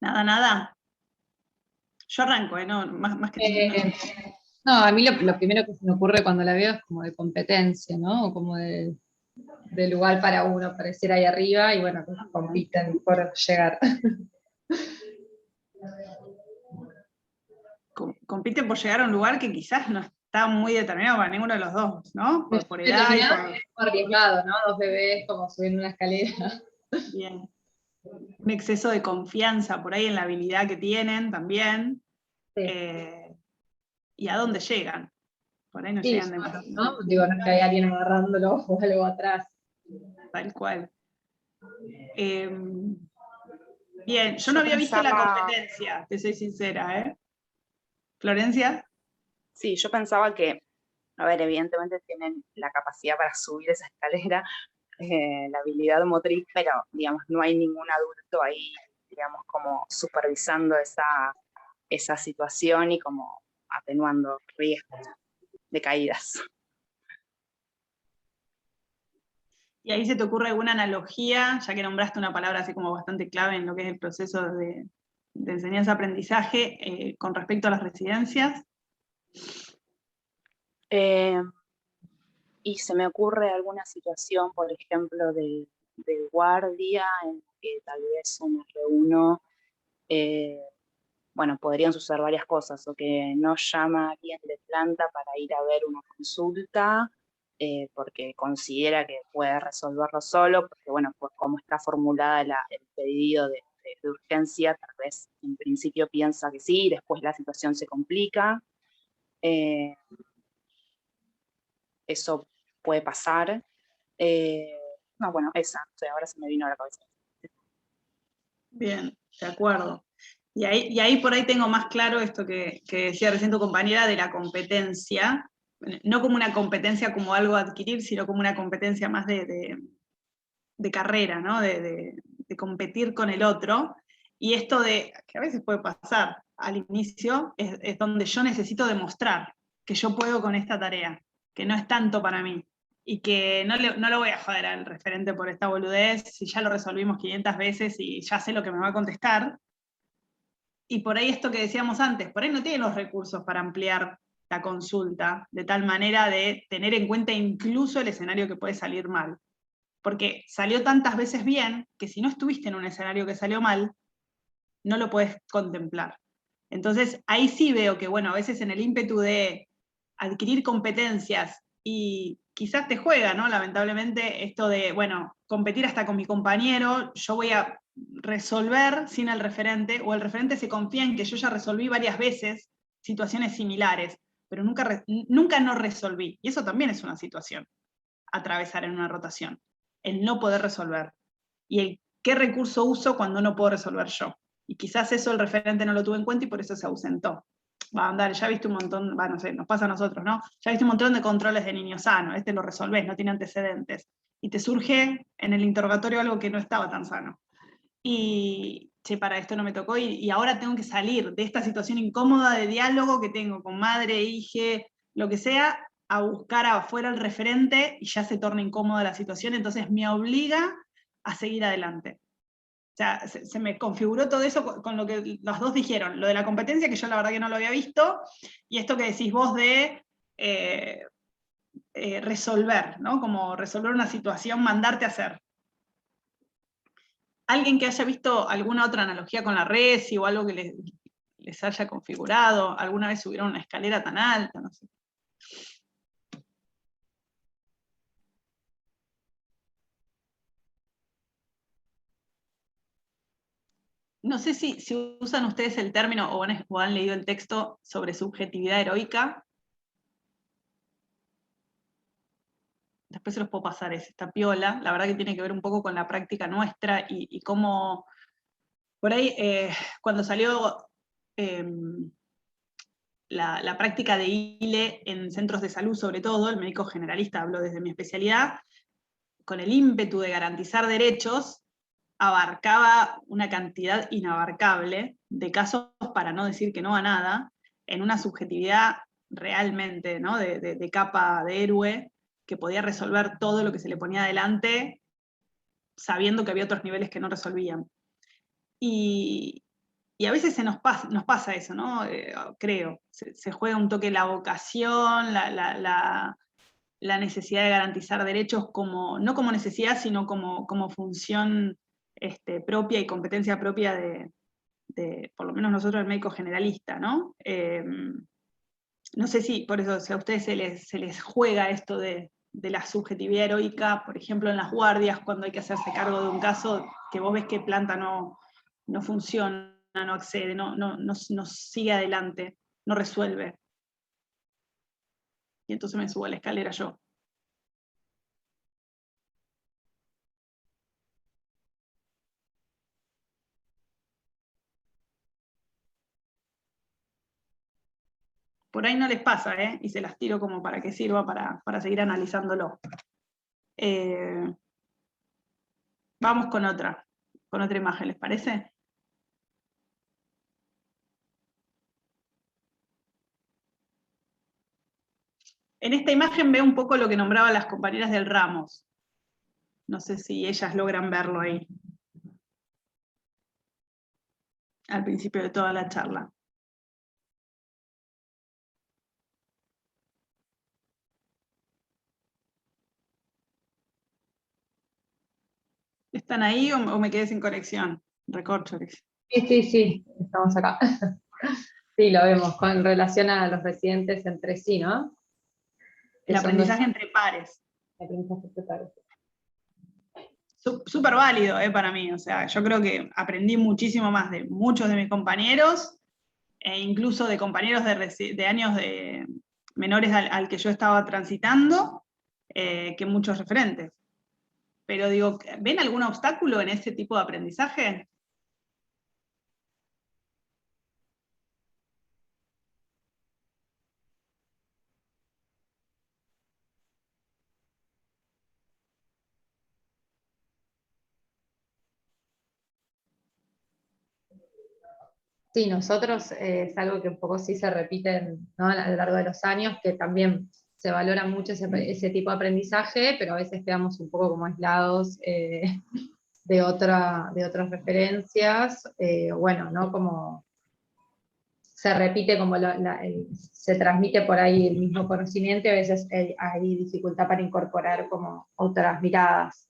Nada. Yo arranco, no, más que... No, a mí lo primero que se me ocurre cuando la veo es como de competencia, ¿no? O como de lugar para uno aparecer ahí arriba y bueno, compiten por llegar. Compiten por llegar a un lugar que quizás no está muy determinado para ninguno de los dos, ¿no? Por edad y por arriesgado, ¿no? Dos bebés como subiendo una escalera. Bien. Un exceso de confianza por ahí en la habilidad que tienen también. Sí. Y a dónde llegan. Por ahí no llegan demasiado. ¿No? Digo, no es que hay alguien agarrándolo o algo atrás. Tal cual. Bien, yo no había visto la competencia, te soy sincera, ¿eh? ¿Florencia? Sí, yo pensaba que, a ver, evidentemente tienen la capacidad para subir esa escalera, la habilidad motriz, pero, digamos, no hay ningún adulto ahí, digamos, como supervisando esa situación y como atenuando riesgos de caídas. ¿Y ahí se te ocurre alguna analogía, ya que nombraste una palabra así como bastante clave en lo que es el proceso de enseñanza-aprendizaje con respecto a las residencias? Y se me ocurre alguna situación, por ejemplo, de guardia, en que tal vez un R1, bueno, podrían suceder varias cosas, o que no llama a alguien de planta para ir a ver una consulta, porque considera que puede resolverlo solo, porque bueno, por cómo está formulada el pedido de urgencia, tal vez en principio piensa que sí, después la situación se complica. eso puede pasar. No, bueno, esa, o sea, ahora se me vino a la cabeza. Bien, de acuerdo. Y ahí por ahí tengo más claro esto que decía recién tu compañera de la competencia, no como una competencia como algo a adquirir, sino como una competencia más de carrera, ¿no? De competir con el otro. Y esto de, que a veces puede pasar al inicio, es donde yo necesito demostrar que yo puedo con esta tarea, que no es tanto para mí, y que no lo voy a joder al referente por esta boludez, si ya lo resolvimos 500 veces y ya sé lo que me va a contestar. Y por ahí esto que decíamos antes, por ahí no tiene los recursos para ampliar la consulta, de tal manera de tener en cuenta incluso el escenario que puede salir mal. Porque salió tantas veces bien, que si no estuviste en un escenario que salió mal, no lo puedes contemplar. Entonces, ahí sí veo que, bueno, a veces en el ímpetu de adquirir competencias, y quizás te juega, ¿no? Lamentablemente, esto de, bueno, competir hasta con mi compañero, yo voy a resolver sin el referente, o el referente se confía en que yo ya resolví varias veces situaciones similares, pero nunca no resolví. Y eso también es una situación, atravesar en una rotación. El no poder resolver. Y el qué recurso uso cuando no puedo resolver yo. Y quizás eso el referente no lo tuvo en cuenta y por eso se ausentó. Va a andar, ya viste un montón, no sé, nos pasa a nosotros, ¿no? Ya viste un montón de controles de niño sano, este lo resolvés, no tiene antecedentes. Y te surge en el interrogatorio algo que no estaba tan sano. Y, che, para esto no me tocó, y ahora tengo que salir de esta situación incómoda de diálogo que tengo con madre, hija, lo que sea, a buscar afuera el referente, y ya se torna incómoda la situación, entonces me obliga a seguir adelante. O sea, se me configuró todo eso con lo que los dos dijeron, lo de la competencia, que yo la verdad que no lo había visto, y esto que decís vos de resolver, ¿no? Como resolver una situación, mandarte a hacer. ¿Alguien que haya visto alguna otra analogía con la Resi o algo que les haya configurado? ¿Alguna vez subieron una escalera tan alta? No sé. No sé si usan ustedes el término o han leído el texto sobre subjetividad heroica. Después se los puedo pasar, esta piola. La verdad que tiene que ver un poco con la práctica nuestra y cómo, por ahí, cuando salió la práctica de ILE en centros de salud, sobre todo, el médico generalista, hablo desde mi especialidad, con el ímpetu de garantizar derechos, abarcaba una cantidad inabarcable de casos, para no decir que no a nada, en una subjetividad realmente, ¿no? de capa de héroe, que podía resolver todo lo que se le ponía adelante, sabiendo que había otros niveles que no resolvían. Y a veces nos pasa eso, ¿no? Creo, se juega un toque la vocación, la necesidad de garantizar derechos, no como necesidad, sino como función propia y competencia propia de, por lo menos nosotros, el médico generalista, ¿no? No sé si, por eso, si a ustedes se les juega esto de la subjetividad heroica, por ejemplo, en las guardias, cuando hay que hacerse cargo de un caso que vos ves que planta no funciona, no accede, no sigue adelante, no resuelve. Y entonces me subo a la escalera yo. Por ahí no les pasa, y se las tiro como para que sirva para seguir analizándolo. Vamos con otra imagen, ¿les parece? En esta imagen veo un poco lo que nombraban las compañeras del Ramos. No sé si ellas logran verlo ahí. Al principio de toda la charla. ¿Están ahí o me quedé sin conexión? Recorcholis. Sí, estamos acá. Sí, lo vemos, con relación a los residentes entre sí, ¿no? El aprendizaje entre pares. El aprendizaje entre pares. Súper válido para mí, o sea, yo creo que aprendí muchísimo más de muchos de mis compañeros, e incluso de compañeros de años menores al que yo estaba transitando que muchos referentes. Pero digo, ¿ven algún obstáculo en ese tipo de aprendizaje? Sí, nosotros es algo que un poco sí se repite, ¿no? A lo largo de los años, que también se valora mucho ese tipo de aprendizaje, pero a veces quedamos un poco como aislados de otras referencias, bueno, ¿no? Como se repite, como se transmite por ahí el mismo conocimiento, y a veces hay dificultad para incorporar como otras miradas.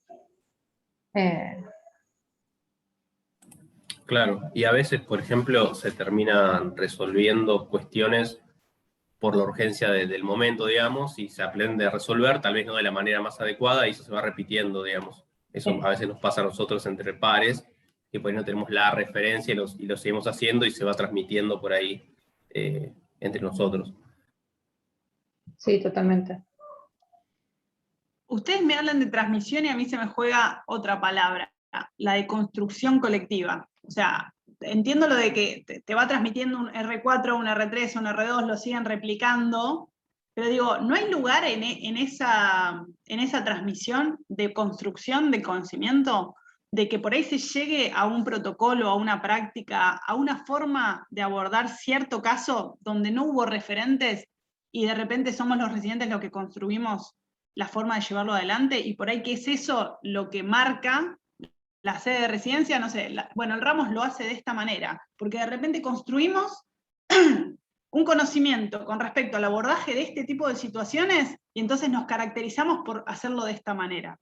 Claro, y a veces, por ejemplo, se terminan resolviendo cuestiones por la urgencia del momento, digamos, y se aprende a resolver, tal vez no de la manera más adecuada, y eso se va repitiendo, digamos. Eso a veces nos pasa a nosotros entre pares, que por ahí no tenemos la referencia y lo seguimos haciendo y se va transmitiendo por ahí entre nosotros. Sí, totalmente. Ustedes me hablan de transmisión y a mí se me juega otra palabra, la de construcción colectiva. O sea, entiendo lo de que te va transmitiendo un R4, un R3, un R2, lo siguen replicando, pero digo, ¿no hay lugar en esa transmisión de construcción de conocimiento? De que por ahí se llegue a un protocolo, a una práctica, a una forma de abordar cierto caso donde no hubo referentes y de repente somos los residentes los que construimos la forma de llevarlo adelante, y por ahí que es eso lo que marca la sede de residencia, no sé, bueno, el Ramos lo hace de esta manera, porque de repente construimos un conocimiento con respecto al abordaje de este tipo de situaciones, y entonces nos caracterizamos por hacerlo de esta manera.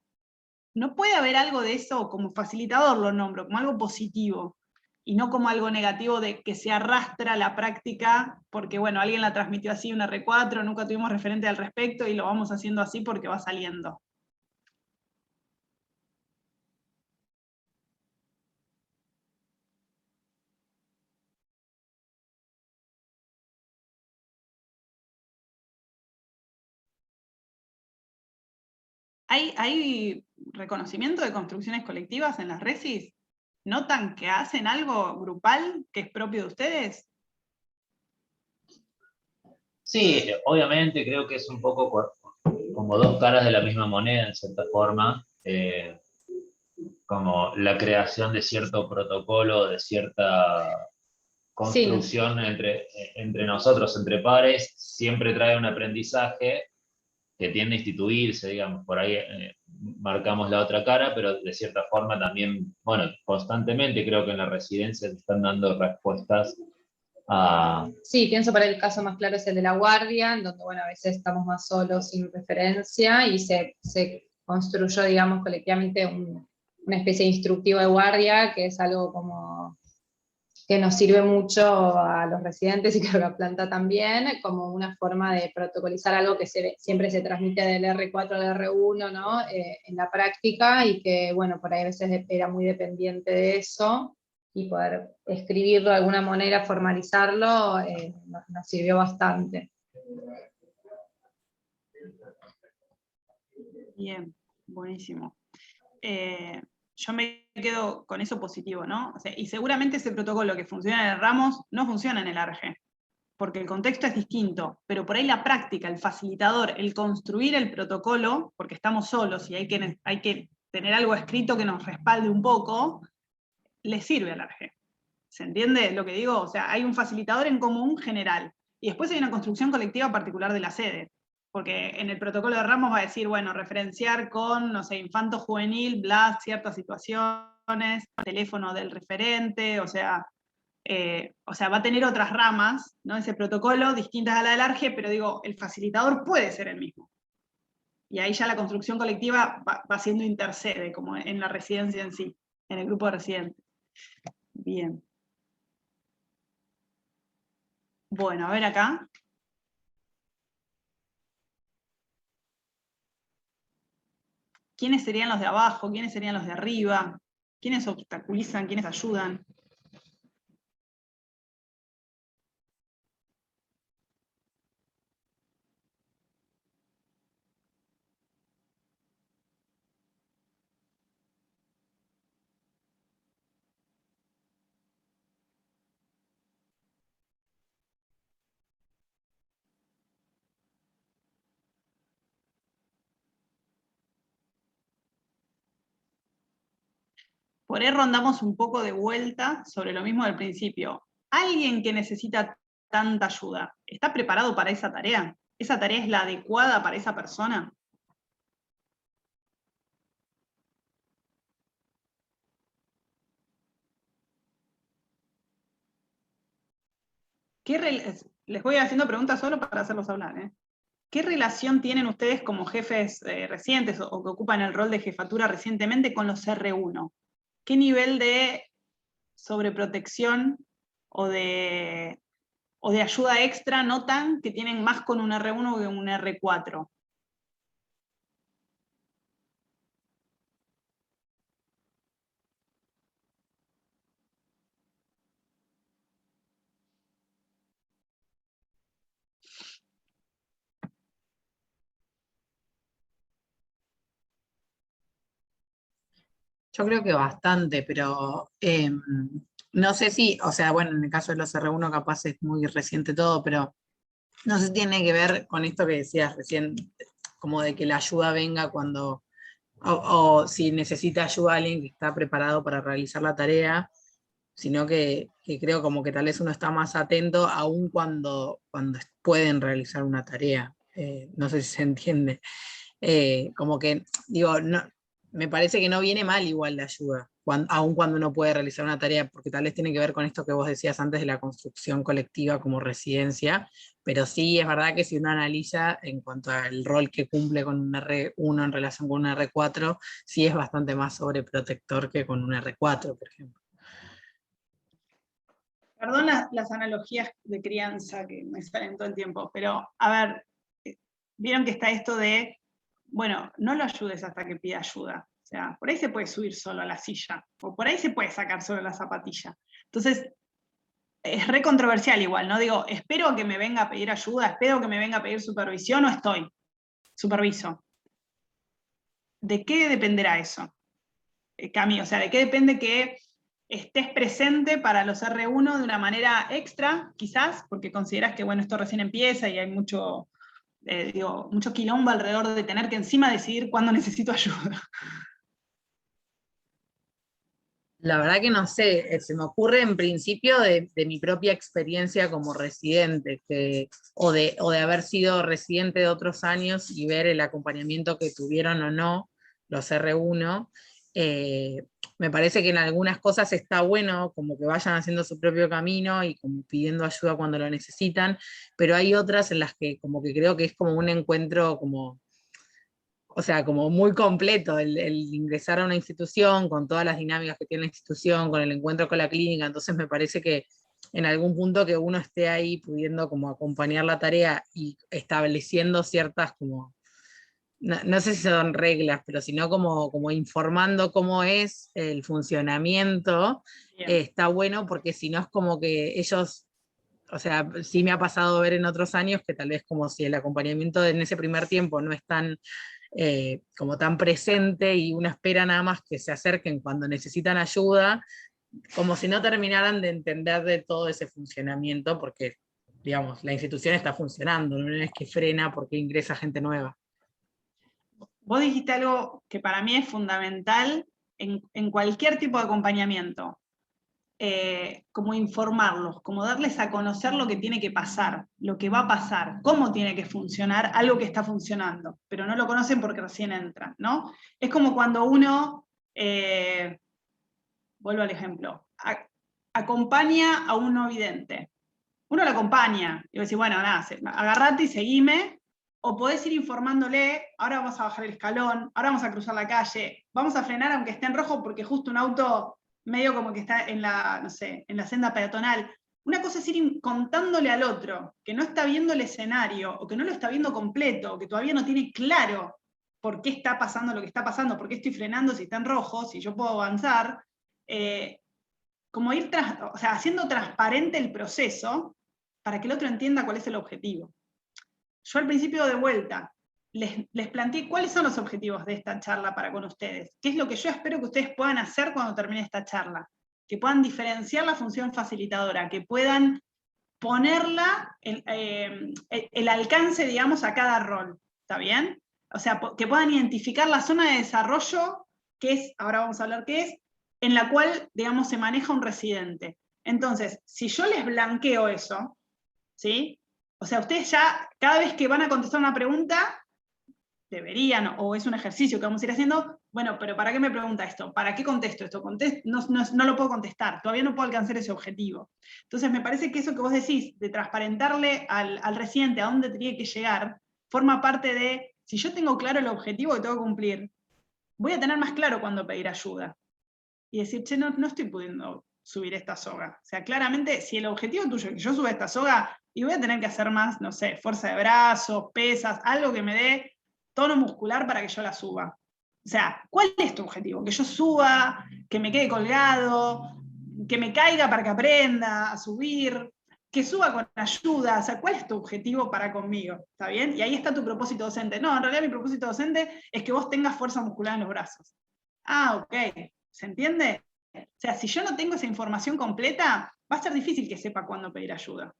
¿No puede haber algo de eso como facilitador, lo nombro, como algo positivo, y no como algo negativo de que se arrastra la práctica, porque bueno, alguien la transmitió así, un R4, nunca tuvimos referente al respecto, y lo vamos haciendo así porque va saliendo? ¿Hay reconocimiento de construcciones colectivas en las resis? ¿Notan que hacen algo grupal que es propio de ustedes? Sí, obviamente creo que es un poco como dos caras de la misma moneda, en cierta forma, como la creación de cierto protocolo, de cierta construcción entre nosotros, entre pares, siempre trae un aprendizaje que tiende a instituirse, digamos, por ahí marcamos la otra cara, pero de cierta forma también, bueno, constantemente creo que en la residencia se están dando respuestas a... Sí, pienso para el caso más claro es el de la guardia, en donde, bueno, a veces estamos más solos sin referencia, y se construyó, digamos, colectivamente una especie de instructivo de guardia, que es algo como que nos sirve mucho a los residentes y creo que a la planta también, como una forma de protocolizar algo que siempre se transmite del R4 al R1, ¿no? En la práctica, y que, bueno, por ahí a veces era muy dependiente de eso, y poder escribirlo de alguna manera, formalizarlo, nos sirvió bastante. Bien, buenísimo. Yo me quedo con eso positivo, ¿no? O sea, y seguramente ese protocolo que funciona en el Ramos no funciona en el ARG, porque el contexto es distinto, pero por ahí la práctica, el facilitador, el construir el protocolo, porque estamos solos y hay que tener algo escrito que nos respalde un poco, le sirve al ARG. ¿Se entiende lo que digo? O sea, hay un facilitador en común general, y después hay una construcción colectiva particular de la sede. Porque en el protocolo de Ramos va a decir, bueno, referenciar con, no sé, infanto juvenil, bla, ciertas situaciones, teléfono del referente, o sea, va a tener otras ramas, ¿no? Ese protocolo, distintas a la del ARGE, pero digo, el facilitador puede ser el mismo. Y ahí ya la construcción colectiva va siendo intersede, como en la residencia en sí, en el grupo de residentes. Bien. Bueno, a ver acá. ¿Quiénes serían los de abajo? ¿Quiénes serían los de arriba? ¿Quiénes obstaculizan? ¿Quiénes ayudan? por ahí rondamos un poco de vuelta sobre lo mismo del principio. Alguien que necesita tanta ayuda, ¿está preparado para esa tarea? ¿Esa tarea es la adecuada para esa persona? Les voy haciendo preguntas solo para hacerlos hablar, ¿eh? ¿Qué relación tienen ustedes como jefes recientes o que ocupan el rol de jefatura recientemente con los R1? ¿Qué nivel de sobreprotección o de ayuda extra notan que tienen más con un R1 que un R4? Yo creo que bastante, pero no sé si, o sea, bueno, en el caso de los R1 capaz es muy reciente todo, pero no sé si tiene que ver con esto que decías recién, como de que la ayuda venga cuando, o si necesita ayuda alguien que está preparado para realizar la tarea, sino que creo como que tal vez uno está más atento aún cuando pueden realizar una tarea. No sé si se entiende. Como que, digo, no, me parece que no viene mal igual la ayuda, aun cuando uno puede realizar una tarea, porque tal vez tiene que ver con esto que vos decías antes de la construcción colectiva como residencia, pero sí es verdad que si uno analiza en cuanto al rol que cumple con un R1 en relación con un R4, sí es bastante más sobreprotector que con un R4, por ejemplo. Perdón las analogías de crianza que me salen todo el tiempo, pero a ver, vieron que está esto de, bueno, no lo ayudes hasta que pida ayuda. O sea, por ahí se puede subir solo a la silla, o por ahí se puede sacar solo la zapatilla. Entonces, es re controversial igual, ¿no? Digo, espero a que me venga a pedir ayuda, espero que me venga a pedir supervisión, o estoy, superviso. ¿De qué dependerá eso, Cami? O sea, ¿de qué depende que estés presente para los R1 de una manera extra, quizás, porque consideras que, bueno, esto recién empieza y hay mucho quilombo alrededor de tener que encima decidir cuándo necesito ayuda? La verdad que no sé, se me ocurre en principio de mi propia experiencia como residente, o de haber sido residente de otros años y ver el acompañamiento que tuvieron o no los R1. Me parece que en algunas cosas está bueno como que vayan haciendo su propio camino y como pidiendo ayuda cuando lo necesitan, pero hay otras en las que como que creo que es como un encuentro como, o sea, como muy completo el ingresar a una institución con todas las dinámicas que tiene la institución, con el encuentro con la clínica. Entonces me parece que en algún punto que uno esté ahí pudiendo como acompañar la tarea y estableciendo ciertas como, no sé si son reglas, pero sino como informando cómo es el funcionamiento, está bueno, porque si no es como que ellos, o sea, sí me ha pasado ver en otros años que tal vez como si el acompañamiento en ese primer tiempo no es tan como tan presente y uno espera nada más que se acerquen cuando necesitan ayuda, como si no terminaran de entender de todo ese funcionamiento, porque, digamos, la institución está funcionando, no es que frena porque ingresa gente nueva. Vos dijiste algo que para mí es fundamental en cualquier tipo de acompañamiento. Como informarlos, como darles a conocer lo que tiene que pasar, lo que va a pasar, cómo tiene que funcionar algo que está funcionando, pero no lo conocen porque recién entran, ¿no? Es como cuando uno, vuelvo al ejemplo, acompaña a un no vidente. Uno lo acompaña, y va a decir, bueno, nada, agarrate y seguime, o podés ir informándole, ahora vamos a bajar el escalón, ahora vamos a cruzar la calle, vamos a frenar aunque esté en rojo porque justo un auto medio como que está en la, no sé, en la senda peatonal. Una cosa es ir contándole al otro, que no está viendo el escenario, o que no lo está viendo completo, o que todavía no tiene claro por qué está pasando lo que está pasando, por qué estoy frenando si está en rojo, si yo puedo avanzar, como ir haciendo transparente el proceso para que el otro entienda cuál es el objetivo. Yo al principio, de vuelta, les planteé cuáles son los objetivos de esta charla para con ustedes, qué es lo que yo espero que ustedes puedan hacer cuando termine esta charla, que puedan diferenciar la función facilitadora, que puedan ponerla, el alcance, digamos, a cada rol, ¿está bien? O sea, que puedan identificar la zona de desarrollo, que es, ahora vamos a hablar qué es, en la cual, digamos, se maneja un residente. Entonces, si yo les blanqueo eso, ¿sí? O sea, ustedes ya, cada vez que van a contestar una pregunta, deberían, o es un ejercicio que vamos a ir haciendo, bueno, pero ¿para qué me pregunta esto? ¿Para qué contesto esto? No lo puedo contestar, todavía no puedo alcanzar ese objetivo. Entonces me parece que eso que vos decís, de transparentarle al residente a dónde tiene que llegar, forma parte de, si yo tengo claro el objetivo que tengo que cumplir, voy a tener más claro cuándo pedir ayuda. Y decir, che, no estoy pudiendo subir esta soga. O sea, claramente, si el objetivo tuyo es que yo suba esta soga, y voy a tener que hacer más, no sé, fuerza de brazos, pesas, algo que me dé tono muscular para que yo la suba. O sea, ¿cuál es tu objetivo? Que yo suba, que me quede colgado, que me caiga para que aprenda a subir, que suba con ayuda. O sea, ¿cuál es tu objetivo para conmigo? ¿Está bien? Y ahí está tu propósito docente. No, en realidad mi propósito docente es que vos tengas fuerza muscular en los brazos. Ah, ok. ¿Se entiende? O sea, si yo no tengo esa información completa, va a ser difícil que sepa cuándo pedir ayuda.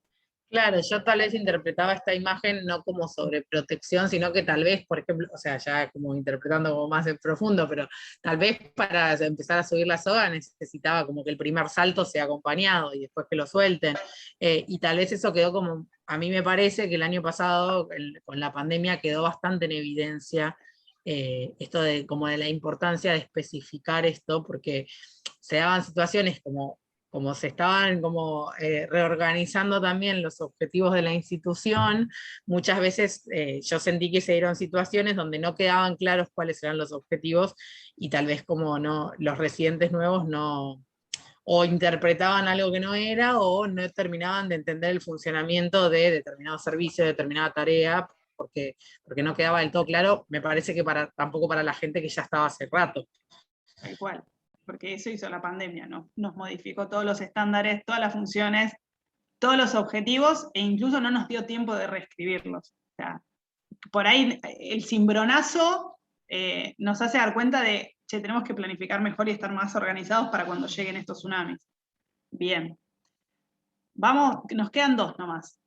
Claro, yo tal vez interpretaba esta imagen no como sobreprotección, sino que tal vez, por ejemplo, o sea, ya como interpretando como más en profundo, pero tal vez para empezar a subir la soga necesitaba como que el primer salto sea acompañado y después que lo suelten. Y tal vez eso quedó como, a mí me parece que el año pasado, con la pandemia, quedó bastante en evidencia esto de como de la importancia de especificar esto, porque se daban situaciones como se estaban reorganizando también los objetivos de la institución, muchas veces yo sentí que se dieron situaciones donde no quedaban claros cuáles eran los objetivos y tal vez como no, los residentes nuevos no, o interpretaban algo que no era o no terminaban de entender el funcionamiento de determinado servicio, de determinada tarea, porque no quedaba del todo claro, me parece que tampoco para la gente que ya estaba hace rato. Tal cual. Porque eso hizo la pandemia, ¿no? Nos modificó todos los estándares, todas las funciones, todos los objetivos, e incluso no nos dio tiempo de reescribirlos. O sea, por ahí el cimbronazo nos hace dar cuenta de, che, tenemos que planificar mejor y estar más organizados para cuando lleguen estos tsunamis. Bien. Vamos, nos quedan dos nomás.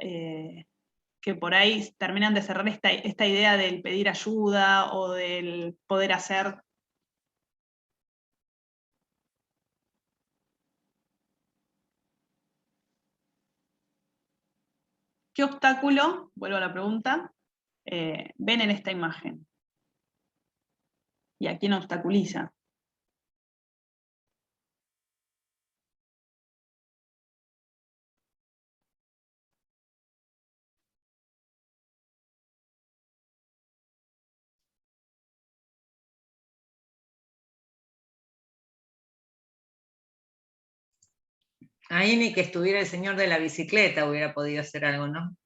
Que por ahí terminan de cerrar esta idea del pedir ayuda o del poder hacer. ¿Qué obstáculo, vuelvo a la pregunta, ven en esta imagen? ¿Y a quién obstaculiza? Ahí ni que estuviera el señor de la bicicleta hubiera podido hacer algo, ¿no?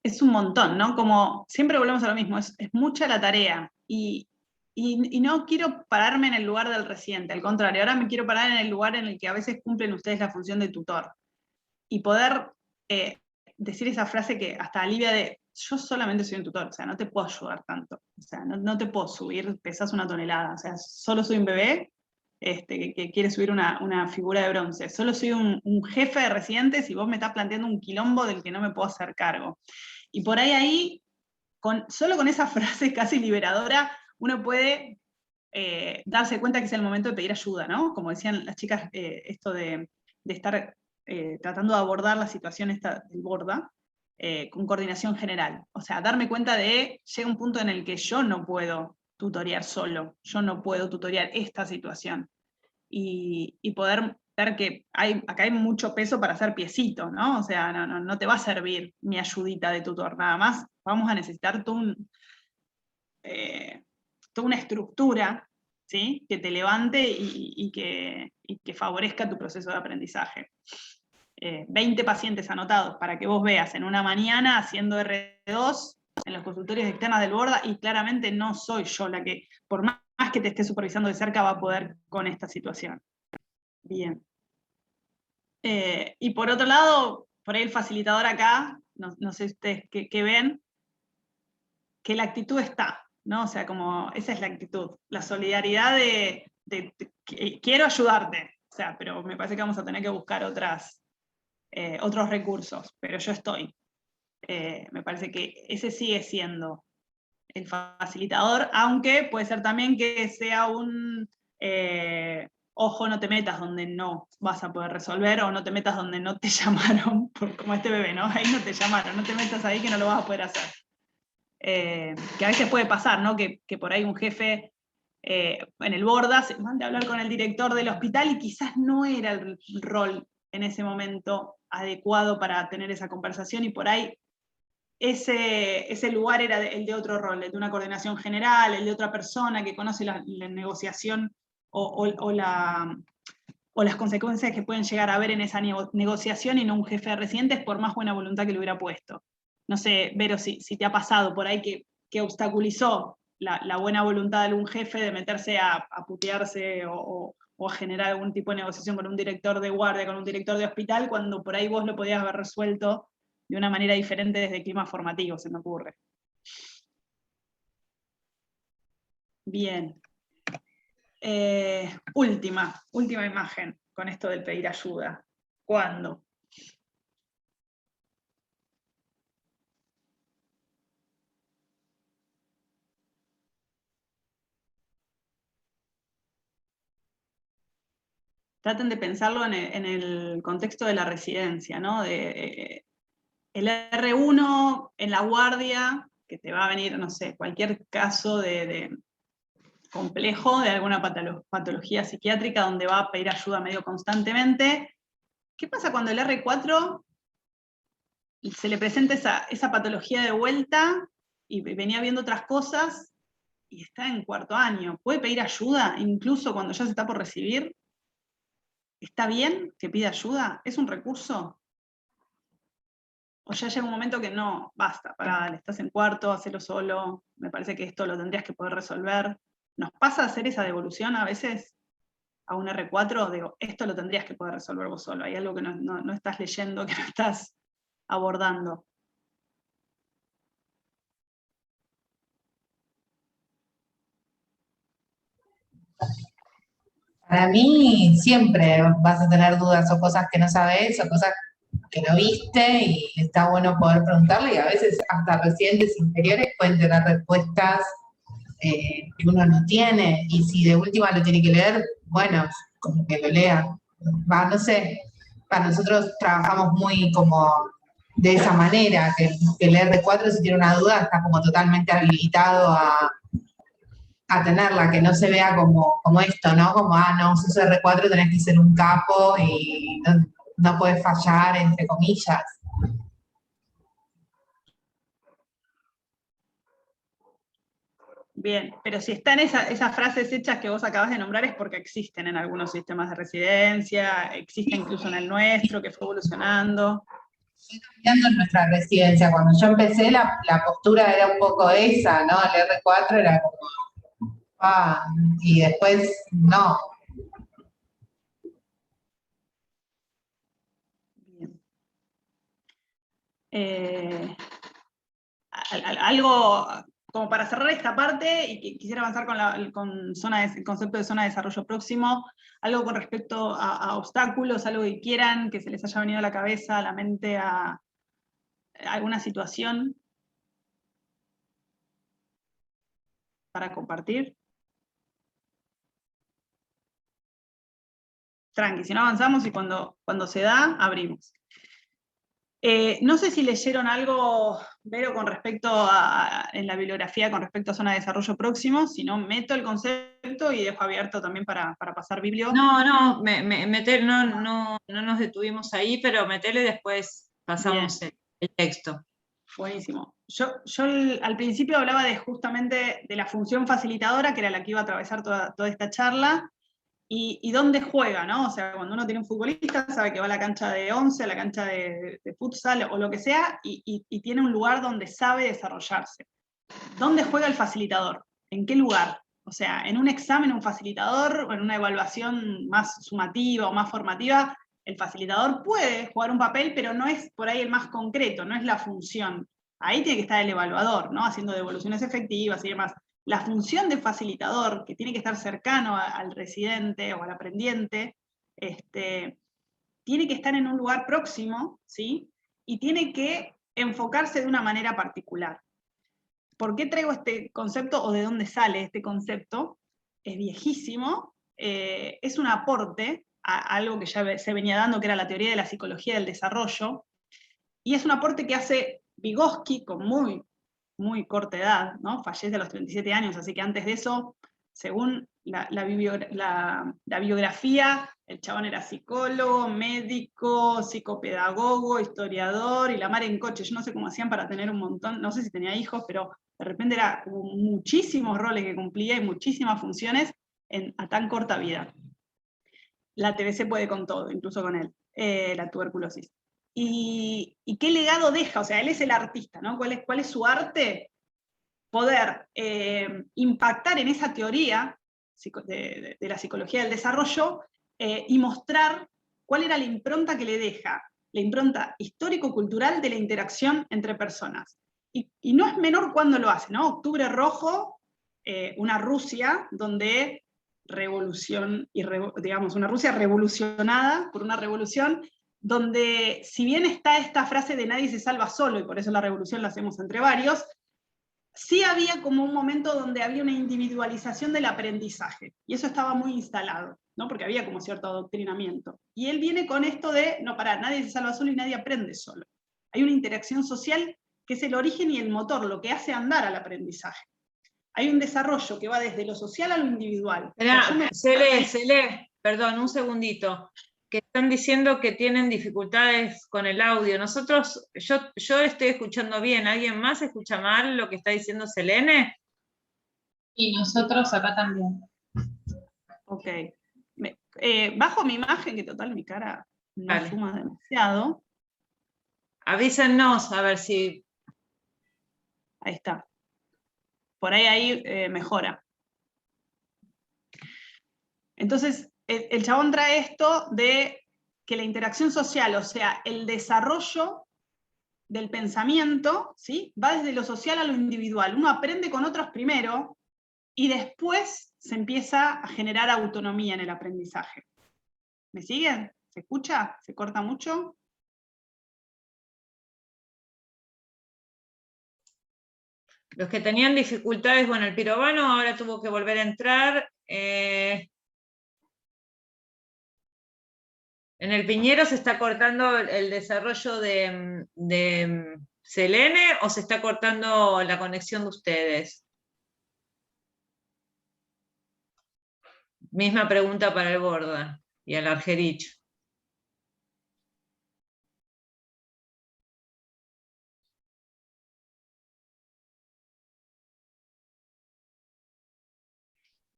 Es un montón, ¿no? Como siempre volvemos a lo mismo, es mucha la tarea. Y no quiero pararme en el lugar del residente, al contrario, ahora me quiero parar en el lugar en el que a veces cumplen ustedes la función de tutor. Y poder decir esa frase que hasta alivia de, yo solamente soy un tutor, o sea, no te puedo ayudar tanto. O sea, no te puedo subir, pesas 1 tonelada, o sea, solo soy un bebé que quiere subir una figura de bronce. Solo soy un jefe de residentes y vos me estás planteando un quilombo del que no me puedo hacer cargo. Y por ahí, solo con esa frase casi liberadora, uno puede darse cuenta que es el momento de pedir ayuda, ¿no? Como decían las chicas, esto de estar tratando de abordar la situación esta del Borda, con coordinación general. O sea, darme cuenta de, llega un punto en el que yo no puedo tutorear solo, yo no puedo tutorear esta situación. Y poder ver que acá hay mucho peso para hacer piecito, ¿no? O sea, no te va a servir mi ayudita de tutor, nada más. Vamos a necesitar toda una estructura, ¿sí? Que te levante y que favorezca tu proceso de aprendizaje. 20 pacientes anotados para que vos veas en una mañana haciendo R2 en los consultorios externos del Borda, y claramente no soy yo la que, por más que te esté supervisando de cerca, va a poder con esta situación. Bien. Y por otro lado, por ahí el facilitador acá, no sé ustedes qué ven, que la actitud está, ¿no? O sea, como esa es la actitud, la solidaridad de quiero ayudarte, o sea, pero me parece que vamos a tener que buscar otros recursos, pero yo estoy. Me parece que ese sigue siendo el facilitador, aunque puede ser también que sea un ojo, no te metas donde no vas a poder resolver, o no te metas donde no te llamaron, como este bebé, ¿no? Ahí no te llamaron, no te metas ahí que no lo vas a poder hacer. Que a veces puede pasar, ¿no? Que por ahí un jefe en el borda se mande a hablar con el director del hospital y quizás no era el rol en ese momento adecuado para tener esa conversación, y por ahí ese lugar era el de otro rol, el de una coordinación general, el de otra persona que conoce la negociación o las consecuencias que pueden llegar a haber en esa negociación, y no un jefe de residentes por más buena voluntad que le hubiera puesto. No sé, Vero, si te ha pasado por ahí que obstaculizó la buena voluntad de algún jefe de meterse a putearse o a generar algún tipo de negociación con un director de guardia, con un director de hospital, cuando por ahí vos lo podías haber resuelto de una manera diferente desde el clima formativo, se me ocurre. Bien. Última imagen con esto del pedir ayuda. ¿Cuándo? Traten de pensarlo en el contexto de la residencia, ¿no? El R1 en la guardia, que te va a venir, no sé, cualquier caso de complejo, de alguna patología psiquiátrica donde va a pedir ayuda medio constantemente. ¿Qué pasa cuando el R4 se le presenta esa patología de vuelta y venía viendo otras cosas y está en cuarto año? ¿Puede pedir ayuda incluso cuando ya se está por recibir? ¿Está bien que pida ayuda? ¿Es un recurso? ¿O ya llega un momento que no, basta, pará, estás en cuarto, hacelo solo, me parece que esto lo tendrías que poder resolver? ¿Nos pasa a hacer esa devolución a veces a un R4? Digo, esto lo tendrías que poder resolver vos solo, hay algo que no estás leyendo, que no estás abordando. Para mí siempre vas a tener dudas o cosas que no sabes o cosas que no viste, y está bueno poder preguntarle, y a veces hasta residentes inferiores pueden tener respuestas que uno no tiene, y si de última lo tiene que leer, bueno, como que lo lea. No sé, para nosotros trabajamos muy como de esa manera, que el R4 si tiene una duda está como totalmente habilitado a tenerla, que no se vea como esto, ¿no? Como, no, sos R4, tenés que ser un capo y no podés fallar, entre comillas. Bien, pero si están esas frases hechas que vos acabas de nombrar es porque existen en algunos sistemas de residencia, existe incluso en el nuestro, que fue evolucionando. Cambiando en nuestra residencia, cuando yo empecé la postura era un poco esa, ¿no? El R4 era como, y después no. Bien. Algo como para cerrar esta parte, y que quisiera avanzar con el concepto de zona de desarrollo próximo, algo con respecto a obstáculos, algo que quieran, que se les haya venido a la cabeza, a la mente, a alguna situación para compartir. Tranqui, si no avanzamos, y cuando se da, abrimos. No sé si leyeron algo, Vero, con respecto en la bibliografía con respecto a zona de desarrollo próximo, si no meto el concepto y dejo abierto también para pasar biblio. No, no nos detuvimos ahí, pero metele y después pasamos el texto. Buenísimo. Yo al principio hablaba justamente de la función facilitadora, que era la que iba a atravesar toda esta charla, y dónde juega, ¿no? O sea, cuando uno tiene un futbolista, sabe que va a la cancha de 11, a la cancha de futsal o lo que sea, y tiene un lugar donde sabe desarrollarse. ¿Dónde juega el facilitador? ¿En qué lugar? O sea, en un examen, un facilitador, o en una evaluación más sumativa o más formativa, el facilitador puede jugar un papel, pero no es por ahí el más concreto, no es la función. Ahí tiene que estar el evaluador, ¿no? Haciendo devoluciones efectivas y demás. La función de facilitador, que tiene que estar cercano al residente o al aprendiente, tiene que estar en un lugar próximo, ¿sí? Y tiene que enfocarse de una manera particular. ¿por qué traigo este concepto o de dónde sale este concepto? Es viejísimo, es un aporte a algo que ya se venía dando, que era la teoría de la psicología del desarrollo, y es un aporte que hace Vygotsky con muy corta edad, ¿no? Fallece a los 37 años, así que antes de eso, según la biografía, el chabón era psicólogo, médico, psicopedagogo, historiador, y la mar en coche. Yo no sé cómo hacían para tener un montón, no sé si tenía hijos, pero de repente era muchísimos roles que cumplía y muchísimas funciones a tan corta vida. La TBC puede con todo, incluso con él, la tuberculosis. ¿Y qué legado deja? O sea, él es el artista, ¿no? ¿Cuál es su arte? Poder impactar en esa teoría de la psicología del desarrollo y mostrar cuál era la impronta que le deja, la impronta histórico-cultural de la interacción entre personas. Y no es menor cuando lo hace, ¿no? Octubre Rojo, una Rusia donde una Rusia revolucionada por una revolución, donde si bien está esta frase de nadie se salva solo, y por eso la revolución la hacemos entre varios, sí había como un momento donde había una individualización del aprendizaje, y eso estaba muy instalado, ¿no? Porque había como cierto adoctrinamiento. Y él viene con esto de, no, pará, nadie se salva solo y nadie aprende solo. Hay una interacción social que es el origen y el motor, lo que hace andar al aprendizaje. Hay un desarrollo que va desde lo social a lo individual. Cele, perdón, un segundito. Que están diciendo que tienen dificultades con el audio. Yo estoy escuchando bien. ¿Alguien más escucha mal lo que está diciendo Selene? Y nosotros acá también. Ok. Bajo mi imagen, que total mi cara no Vale. suma demasiado. Avísennos a ver si... Ahí está. Por ahí mejora. Entonces, el chabón trae esto de que la interacción social, o sea, el desarrollo del pensamiento, ¿sí? Va desde lo social a lo individual. Uno aprende con otros primero y después se empieza a generar autonomía en el aprendizaje. ¿Me siguen? ¿Se escucha? ¿Se corta mucho? Los que tenían dificultades, bueno, el pirobano ahora tuvo que volver a entrar. En el Piñero se está cortando el desarrollo de Selene, o se está cortando la conexión de ustedes. Misma pregunta para el Borda y al Argerich.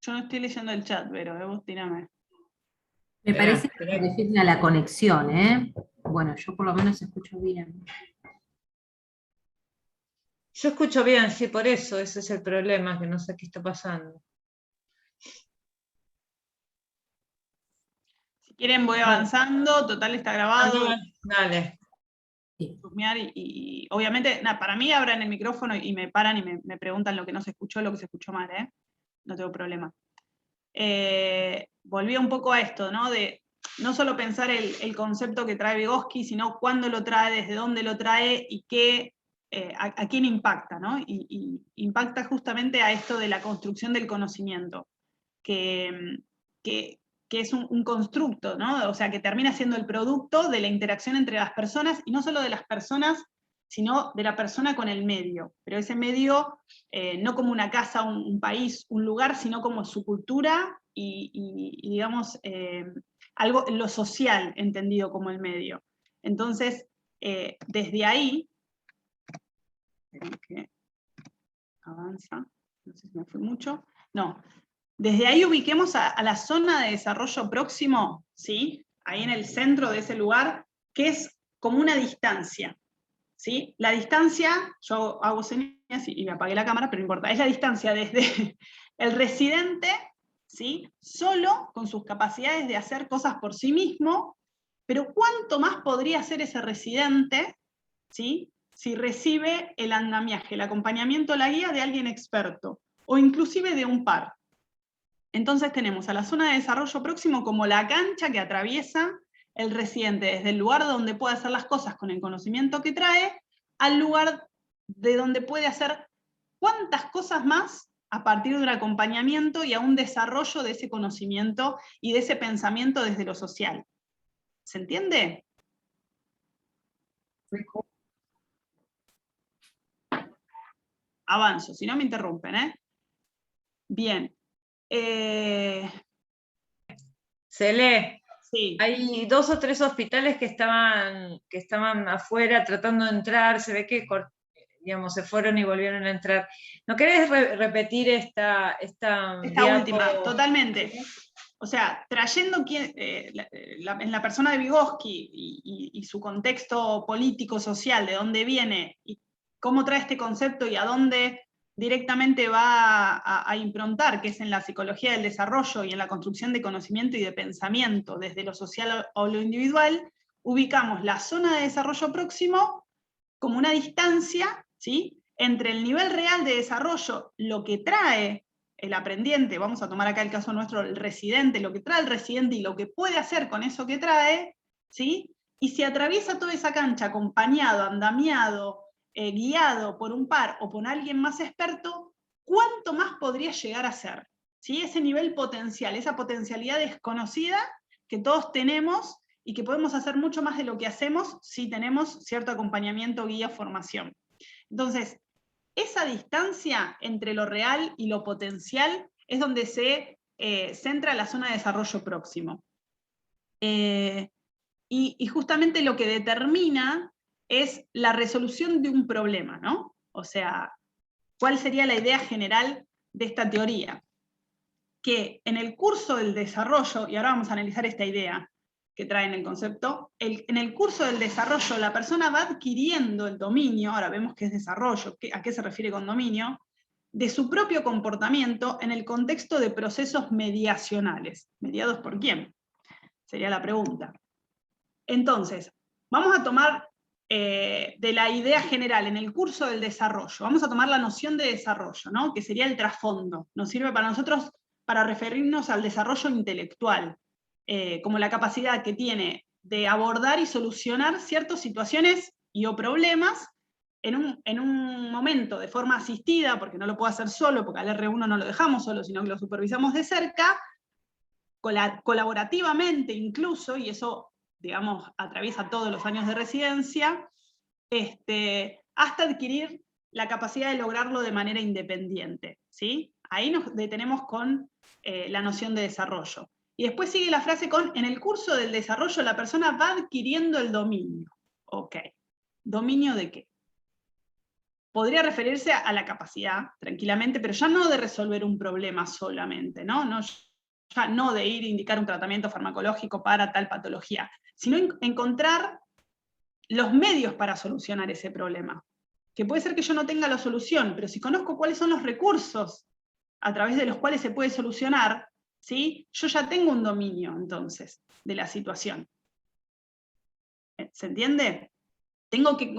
Yo no estoy leyendo el chat, pero vos tirame. Me parece que se refieren a la conexión, ¿eh? Bueno, yo por lo menos escucho bien. Yo escucho bien, sí, por eso, ese es el problema, que no sé qué está pasando. Si quieren voy avanzando, total está grabado. Dale. Y obviamente, para mí abran el micrófono y me paran y me preguntan lo que no se escuchó, lo que se escuchó mal, ¿eh? No tengo problema. Volví un poco a esto, ¿no? De no solo pensar el concepto que trae Vygotsky, sino cuándo lo trae, desde dónde lo trae y a quién impacta, ¿no? Y impacta justamente a esto de la construcción del conocimiento, que es un constructo, ¿no? O sea, que termina siendo el producto de la interacción entre las personas, y no solo de las personas, sino de la persona con el medio. Pero ese medio, no como una casa, un país, un lugar, sino como su cultura y digamos, algo, lo social entendido como el medio. Entonces, desde ahí, que avanza, no sé si me fue mucho, no. Desde ahí ubiquemos a la zona de desarrollo próximo, ¿sí? Ahí en el centro de ese lugar, que es como una distancia, ¿sí? La distancia, yo hago señas y me apagué la cámara, pero no importa, es la distancia desde el residente, ¿sí? Solo con sus capacidades de hacer cosas por sí mismo, pero ¿cuánto más podría hacer ese residente, ¿sí? Si recibe el andamiaje, el acompañamiento, la guía de alguien experto, o inclusive de un par? Entonces tenemos a la zona de desarrollo próximo como la cancha que atraviesa el residente desde el lugar donde puede hacer las cosas con el conocimiento que trae, al lugar de donde puede hacer cuántas cosas más a partir de un acompañamiento y a un desarrollo de ese conocimiento y de ese pensamiento desde lo social. ¿Se entiende? Avanzo, si no me interrumpen, ¿eh? Bien. Cele, sí. Hay 2 o 3 hospitales que estaban afuera tratando de entrar, se ve que digamos, se fueron y volvieron a entrar. ¿No querés repetir esta última? Totalmente. O sea, trayendo en la persona de Vygotsky y su contexto político-social, de dónde viene, y cómo trae este concepto y a dónde directamente va a improntar, que es en la psicología del desarrollo y en la construcción de conocimiento y de pensamiento, desde lo social o lo individual, ubicamos la zona de desarrollo próximo como una distancia, ¿sí?, entre el nivel real de desarrollo, lo que trae el aprendiente, vamos a tomar acá el caso nuestro, el residente, lo que trae el residente y lo que puede hacer con eso que trae, ¿sí? Y si atraviesa toda esa cancha acompañado, andamiado, guiado por un par o por alguien más experto, ¿cuánto más podría llegar a ser? ¿Sí? Ese nivel potencial, esa potencialidad desconocida que todos tenemos y que podemos hacer mucho más de lo que hacemos si tenemos cierto acompañamiento, guía, formación. Entonces, esa distancia entre lo real y lo potencial es donde se centra la zona de desarrollo próximo. Y justamente lo que determina es la resolución de un problema, ¿no? O sea, ¿cuál sería la idea general de esta teoría? Que en el curso del desarrollo, y ahora vamos a analizar esta idea que trae en el concepto, en el curso del desarrollo la persona va adquiriendo el dominio, ahora vemos que es desarrollo, ¿a qué se refiere con dominio?, de su propio comportamiento en el contexto de procesos mediacionales. ¿Mediados por quién? Sería la pregunta. Entonces, vamos a tomar de la idea general, en el curso del desarrollo, vamos a tomar la noción de desarrollo, ¿no?, que sería el trasfondo. Nos sirve para nosotros para referirnos al desarrollo intelectual, como la capacidad que tiene de abordar y solucionar ciertas situaciones y o problemas en un momento de forma asistida, porque no lo puedo hacer solo, porque al R1 no lo dejamos solo, sino que lo supervisamos de cerca, colaborativamente incluso, y eso, digamos, atraviesa todos los años de residencia, hasta adquirir la capacidad de lograrlo de manera independiente, ¿sí? Ahí nos detenemos con la noción de desarrollo. Y después sigue la frase con, en el curso del desarrollo la persona va adquiriendo el dominio. Ok, ¿dominio de qué? Podría referirse a la capacidad, tranquilamente, pero ya no de resolver un problema solamente, ¿no? Ya no de ir a indicar un tratamiento farmacológico para tal patología, sino encontrar los medios para solucionar ese problema. Que puede ser que yo no tenga la solución, pero si conozco cuáles son los recursos a través de los cuales se puede solucionar, ¿sí?, yo ya tengo un dominio, entonces, de la situación. ¿Se entiende? Tengo que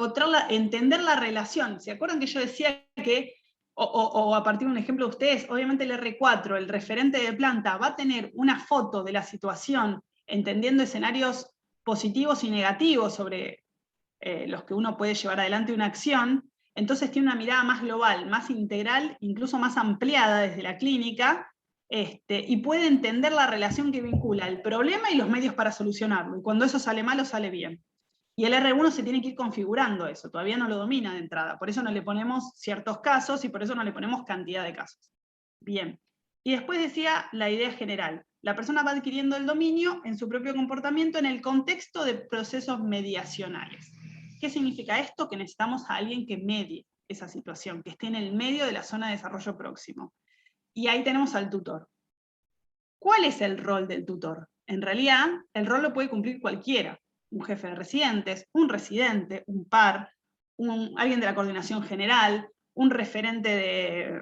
entender la relación. ¿Se acuerdan que yo decía que, o a partir de un ejemplo de ustedes, obviamente el R4, el referente de planta, va a tener una foto de la situación, entendiendo escenarios positivos y negativos sobre los que uno puede llevar adelante una acción, entonces tiene una mirada más global, más integral, incluso más ampliada desde la clínica, y puede entender la relación que vincula el problema y los medios para solucionarlo, y cuando eso sale mal o sale bien. Y el R1 se tiene que ir configurando eso, todavía no lo domina de entrada, por eso no le ponemos ciertos casos y por eso no le ponemos cantidad de casos. Bien, y después decía la idea general, la persona va adquiriendo el dominio en su propio comportamiento en el contexto de procesos mediacionales. ¿Qué significa esto? Que necesitamos a alguien que medie esa situación, que esté en el medio de la zona de desarrollo próximo. Y ahí tenemos al tutor. ¿Cuál es el rol del tutor? En realidad, el rol lo puede cumplir cualquiera. Un jefe de residentes, un residente, un par, alguien de la coordinación general, un referente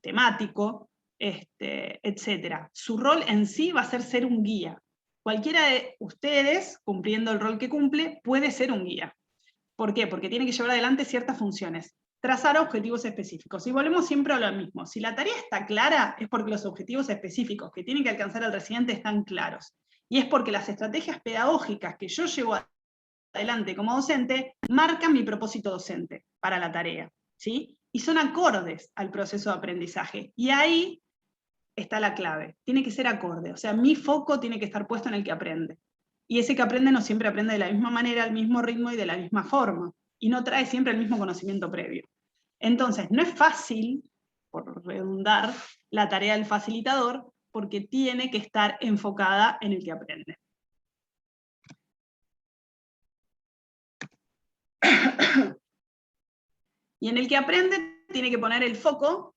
temático, etc. Su rol en sí va a ser un guía. Cualquiera de ustedes, cumpliendo el rol que cumple, puede ser un guía. ¿Por qué? Porque tiene que llevar adelante ciertas funciones. Trazar objetivos específicos. Y volvemos siempre a lo mismo. Si la tarea está clara, es porque los objetivos específicos que tiene que alcanzar el residente están claros. Y es porque las estrategias pedagógicas que yo llevo adelante como docente marcan mi propósito docente para la tarea, ¿sí? y son acordes al proceso de aprendizaje. Y ahí está la clave, tiene que ser acorde, o sea, mi foco tiene que estar puesto en el que aprende. Y ese que aprende no siempre aprende de la misma manera, al mismo ritmo y de la misma forma, y no trae siempre el mismo conocimiento previo. Entonces, no es fácil, por redundar, la tarea del facilitador, porque tiene que estar enfocada en el que aprende. Y en el que aprende tiene que poner el foco,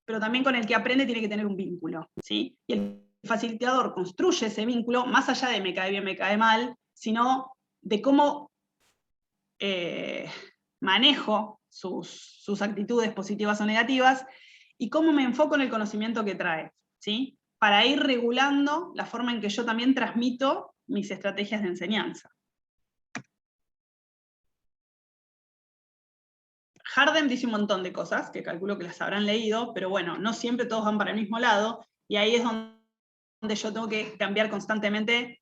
pero también con el que aprende tiene que tener un vínculo, ¿sí? Y el facilitador construye ese vínculo, más allá de me cae bien, me cae mal, sino de cómo manejo sus actitudes positivas o negativas, y cómo me enfoco en el conocimiento que trae, ¿sí? Para ir regulando la forma en que yo también transmito mis estrategias de enseñanza. Hardem dice un montón de cosas, que calculo que las habrán leído, pero bueno, no siempre todos van para el mismo lado, y ahí es donde yo tengo que cambiar constantemente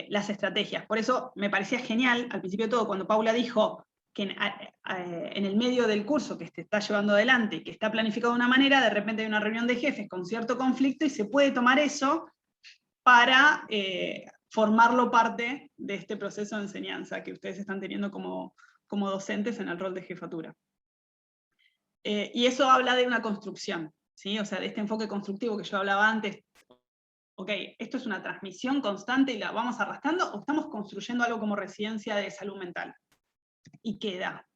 las estrategias. Por eso me parecía genial, al principio de todo, cuando Paula dijo que en el medio del curso que se está llevando adelante, que está planificado de una manera, de repente hay una reunión de jefes con cierto conflicto, y se puede tomar eso para formarlo parte de este proceso de enseñanza que ustedes están teniendo como docentes en el rol de jefatura. Y eso habla de una construcción, ¿sí? O sea, de este enfoque constructivo que yo hablaba antes. Ok, ¿esto es una transmisión constante y la vamos arrastrando, o estamos construyendo algo como residencia de salud mental? Y queda.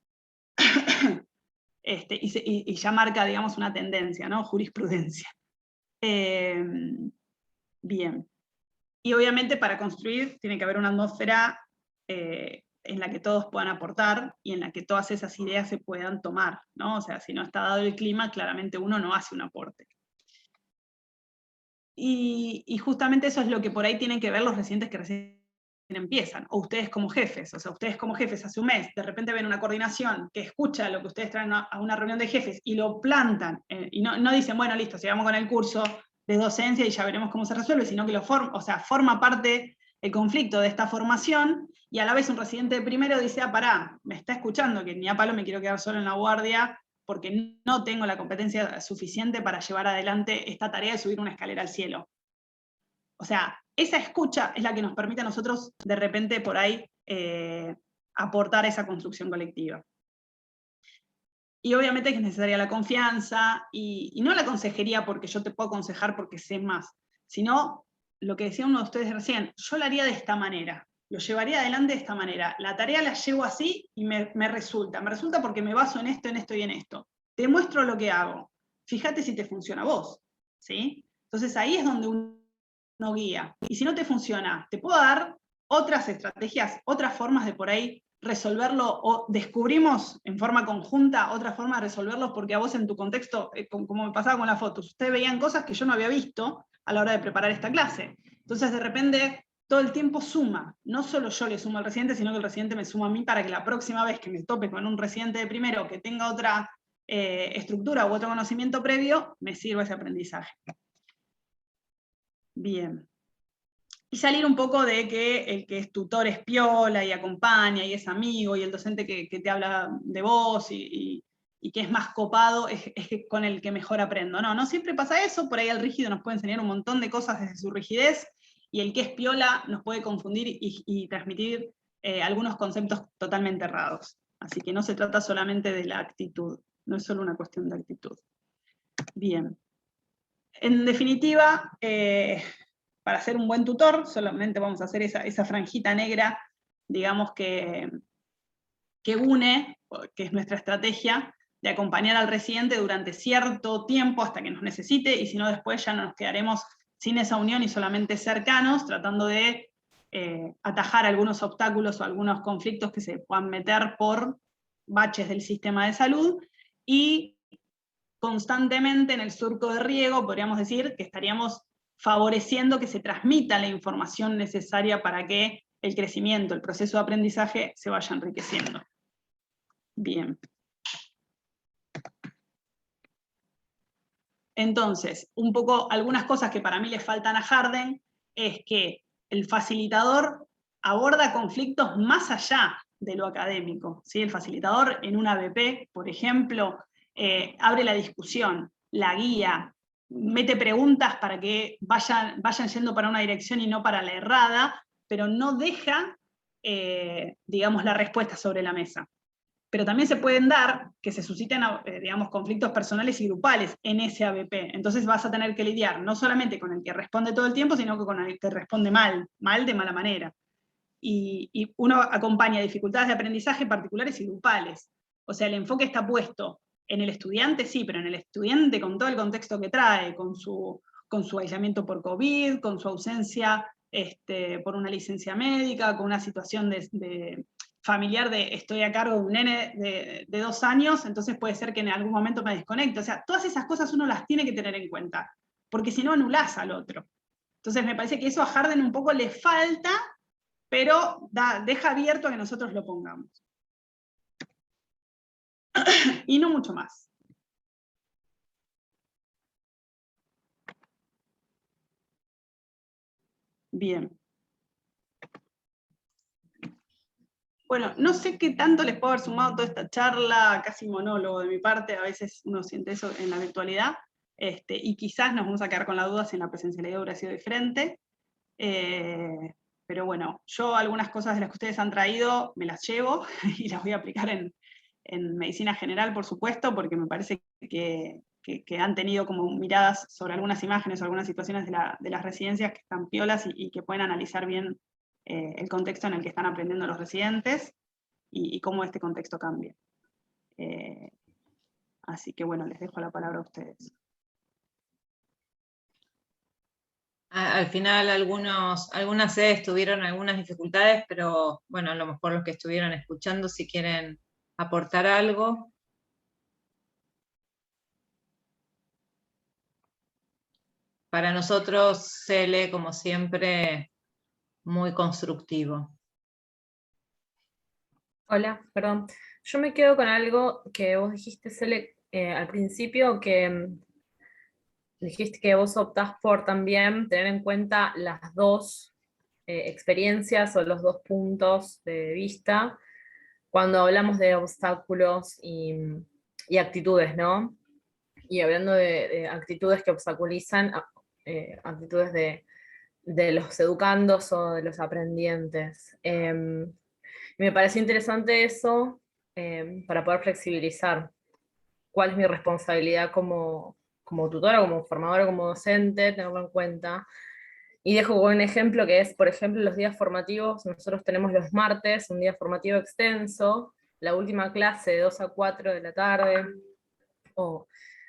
Y ya marca, digamos, una tendencia, ¿no? Jurisprudencia. Bien. Y obviamente para construir tiene que haber una atmósfera en la que todos puedan aportar y en la que todas esas ideas se puedan tomar, ¿no? O sea, si no está dado el clima, claramente uno no hace un aporte. Y justamente eso es lo que por ahí tienen que ver los residentes que recién empiezan, o ustedes como jefes. O sea, ustedes como jefes hace un mes, de repente ven una coordinación que escucha lo que ustedes traen a una reunión de jefes y lo plantan, y no dicen, bueno, listo, sigamos con el curso de docencia y ya veremos cómo se resuelve, sino que forma parte el conflicto de esta formación, y a la vez un residente de primero dice, pará, me está escuchando, que ni a palo me quiero quedar solo en la guardia, porque no tengo la competencia suficiente para llevar adelante esta tarea de subir una escalera al cielo. O sea, esa escucha es la que nos permite a nosotros, de repente, por ahí, aportar a esa construcción colectiva. Y obviamente que es necesaria la confianza, y no la consejería porque yo te puedo aconsejar porque sé más, sino lo que decía uno de ustedes recién, yo lo haría de esta manera, lo llevaría adelante de esta manera, la tarea la llevo así y me resulta porque me baso en esto y en esto. Te muestro lo que hago, fíjate si te funciona a vos, ¿sí? Entonces ahí es donde uno guía, y si no te funciona, te puedo dar otras estrategias, otras formas de por ahí resolverlo, o descubrimos en forma conjunta otra forma de resolverlo, porque a vos en tu contexto, como me pasaba con las fotos, ustedes veían cosas que yo no había visto a la hora de preparar esta clase. Entonces de repente todo el tiempo suma, no solo yo le sumo al residente, sino que el residente me suma a mí, para que la próxima vez que me tope con un residente de primero que tenga otra estructura u otro conocimiento previo, me sirva ese aprendizaje. Bien. Y salir un poco de que el que es tutor es piola y acompaña y es amigo, y el docente que te habla de vos y que es más copado es con el que mejor aprendo. No siempre pasa eso. Por ahí el rígido nos puede enseñar un montón de cosas desde su rigidez, y el que es piola nos puede confundir y transmitir algunos conceptos totalmente errados. Así que no se trata solamente de la actitud, no es solo una cuestión de actitud. Bien. En definitiva, para ser un buen tutor, solamente vamos a hacer esa franjita negra, digamos, que une, que es nuestra estrategia, de acompañar al residente durante cierto tiempo hasta que nos necesite, y si no, después ya no nos quedaremos sin esa unión y solamente cercanos, tratando de atajar algunos obstáculos o algunos conflictos que se puedan meter por baches del sistema de salud, y constantemente en el surco de riego, podríamos decir que estaríamos favoreciendo que se transmita la información necesaria para que el crecimiento, el proceso de aprendizaje se vaya enriqueciendo. Bien. Entonces, un poco algunas cosas que para mí le faltan a Hardem es que el facilitador aborda conflictos más allá de lo académico, ¿sí? El facilitador en una BP, por ejemplo, abre la discusión, la guía, mete preguntas para que vayan yendo para una dirección y no para la errada, pero no deja, digamos, la respuesta sobre la mesa. Pero también se pueden dar que se susciten, digamos, conflictos personales y grupales en ese ABP. Entonces vas a tener que lidiar no solamente con el que responde todo el tiempo, sino que con el que responde mal de mala manera. Y uno acompaña dificultades de aprendizaje particulares y grupales. O sea, el enfoque está puesto en el estudiante, sí, pero en el estudiante con todo el contexto que trae, con su aislamiento por COVID, con su ausencia por una licencia médica, con una situación familiar de estoy a cargo de un nene de 2 años, entonces puede ser que en algún momento me desconecte. O sea, todas esas cosas uno las tiene que tener en cuenta, porque si no anulás al otro. Entonces me parece que eso a Harden un poco le falta, pero deja abierto a que nosotros lo pongamos. Y no mucho más. Bien. Bueno, no sé qué tanto les puedo haber sumado toda esta charla, casi monólogo de mi parte, a veces uno siente eso en la virtualidad, y quizás nos vamos a quedar con la duda si en la presencialidad hubiera sido diferente. Pero bueno, yo algunas cosas de las que ustedes han traído me las llevo y las voy a aplicar en medicina general, por supuesto, porque me parece que han tenido como miradas sobre algunas imágenes o algunas situaciones de las residencias que están piolas y que pueden analizar bien el contexto en el que están aprendiendo los residentes y cómo este contexto cambia. Así que bueno, les dejo la palabra a ustedes. Al final algunas sedes tuvieron algunas dificultades, pero bueno, a lo mejor los que estuvieron escuchando, si quieren aportar algo. Para nosotros, CELE, como siempre, muy constructivo. Hola, perdón. Yo me quedo con algo que vos dijiste, Cele, al principio, que dijiste que vos optás por también tener en cuenta las dos experiencias o los dos puntos de vista cuando hablamos de obstáculos y actitudes, ¿no? Y hablando de actitudes que obstaculizan, actitudes de los educandos o de los aprendientes. Me parece interesante eso para poder flexibilizar cuál es mi responsabilidad como tutora, como formadora, como docente, tenerlo en cuenta. Y dejo un ejemplo que es, por ejemplo, los días formativos. Nosotros tenemos los martes un día formativo extenso, la última clase de 2 a 4 de la tarde, o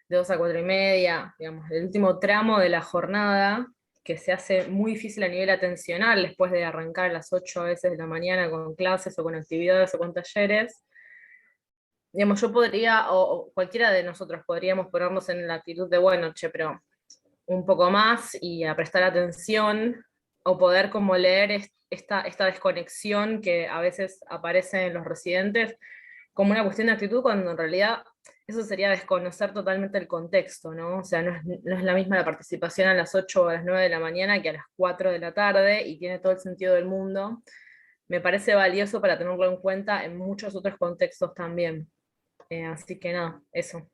de 2 a 4 y media, digamos, el último tramo de la jornada, que se hace muy difícil a nivel atencional después de arrancar a las 8 veces de la mañana con clases o con actividades o con talleres. Digamos, yo podría, o cualquiera de nosotros podríamos ponernos en la actitud de, bueno, che, pero un poco más y a prestar atención, o poder como leer esta desconexión que a veces aparece en los residentes como una cuestión de actitud, cuando en realidad eso sería desconocer totalmente el contexto, ¿no? O sea, no es la misma la participación a las 8 o a las 9 de la mañana que a las 4 de la tarde, y tiene todo el sentido del mundo. Me parece valioso para tenerlo en cuenta en muchos otros contextos también. Así que nada, eso.